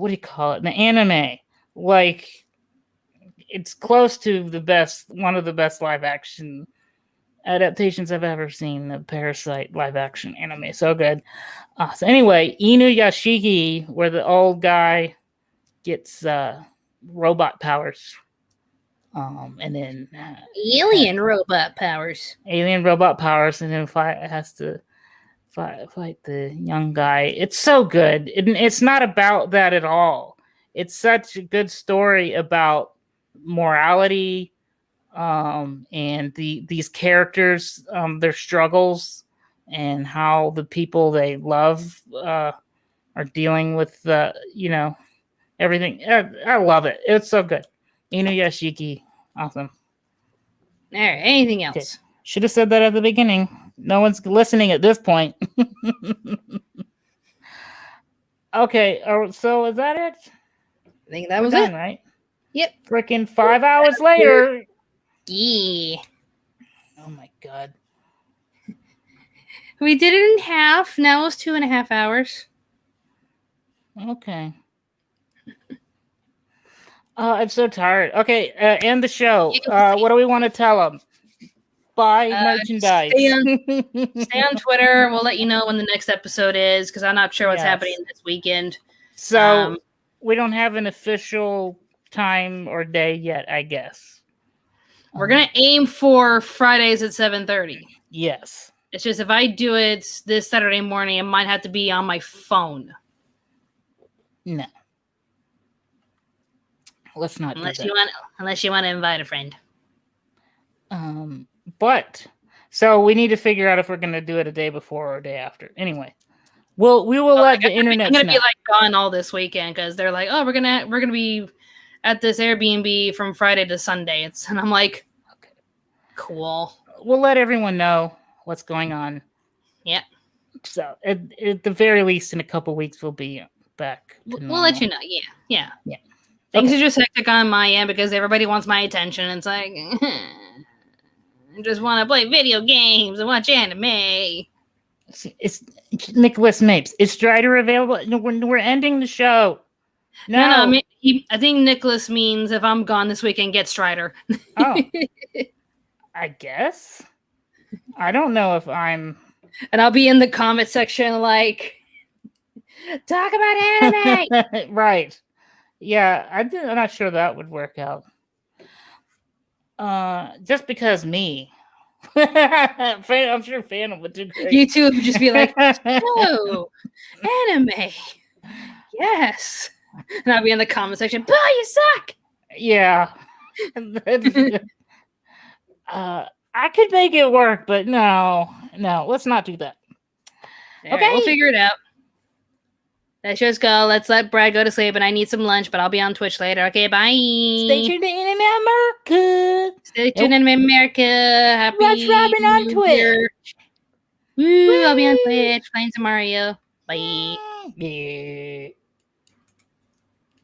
do you call it? The anime. It's close to one of the best live action adaptations I've ever seen. The Parasite live action anime, so good. So anyway, Inuyashiki, where the old guy gets robot powers, and then alien robot powers, and then has to fight the young guy. It's so good. It's not about that at all. It's such a good story about morality, and these characters, their struggles, and how the people they love are dealing with everything. I love it. It's so good. Inuyashiki, awesome. All right, anything else? Okay. Should have said that at the beginning. No one's listening at this point. Okay, so is that it? I think that We're was done, it. right? Yep. Freaking 5 hours later. Yeah. Oh my god. We did it in half. Now it's 2.5 hours. Okay. I'm so tired. Okay, end the show. What do we want to tell them? Buy merchandise. Stay on Twitter. We'll let you know when the next episode is because I'm not sure what's happening this weekend. So we don't have an official time or day yet, I guess. We're gonna aim for Fridays at 7:30. Yes. It's just if I do it this Saturday morning, it might have to be on my phone. No. Let's not do that. Unless you want to invite a friend. But so we need to figure out if we're going to do it a day before or a day after. Anyway, we will let the internet. I'm gonna be like gone all this weekend because they're like, oh, we're gonna be at this Airbnb from Friday to Sunday. And I'm like, okay, cool. We'll let everyone know what's going on. Yeah. So at the very least, in a couple weeks, we'll be back. We'll let you know. Yeah. Okay. Things are just hectic on my end because everybody wants my attention. It's like, I just want to play video games and watch anime. It's Nicholas Mapes. Is Strider available? No, we're ending the show. No, I mean, I think Nicholas means if I'm gone this weekend, get Strider. Oh, I guess. I don't know if I'm. And I'll be in the comment section like, talk about anime. Right. Yeah, I'm not sure that would work out. Just because me. I'm sure Phantom would do great. You two would just be like, oh, anime. Yes. And I'll be in the comment section, Paul, you suck. Yeah. I could make it work, but no, let's not do that. All right, we'll figure it out. Let's just go. Let's let Brad go to sleep, and I need some lunch, but I'll be on Twitch later. Okay, bye. Stay tuned to Anime America. Stay tuned in America. Happy Watch Robin on Twitch. Woo, I'll be on Twitch playing some Mario. Bye. Yeah.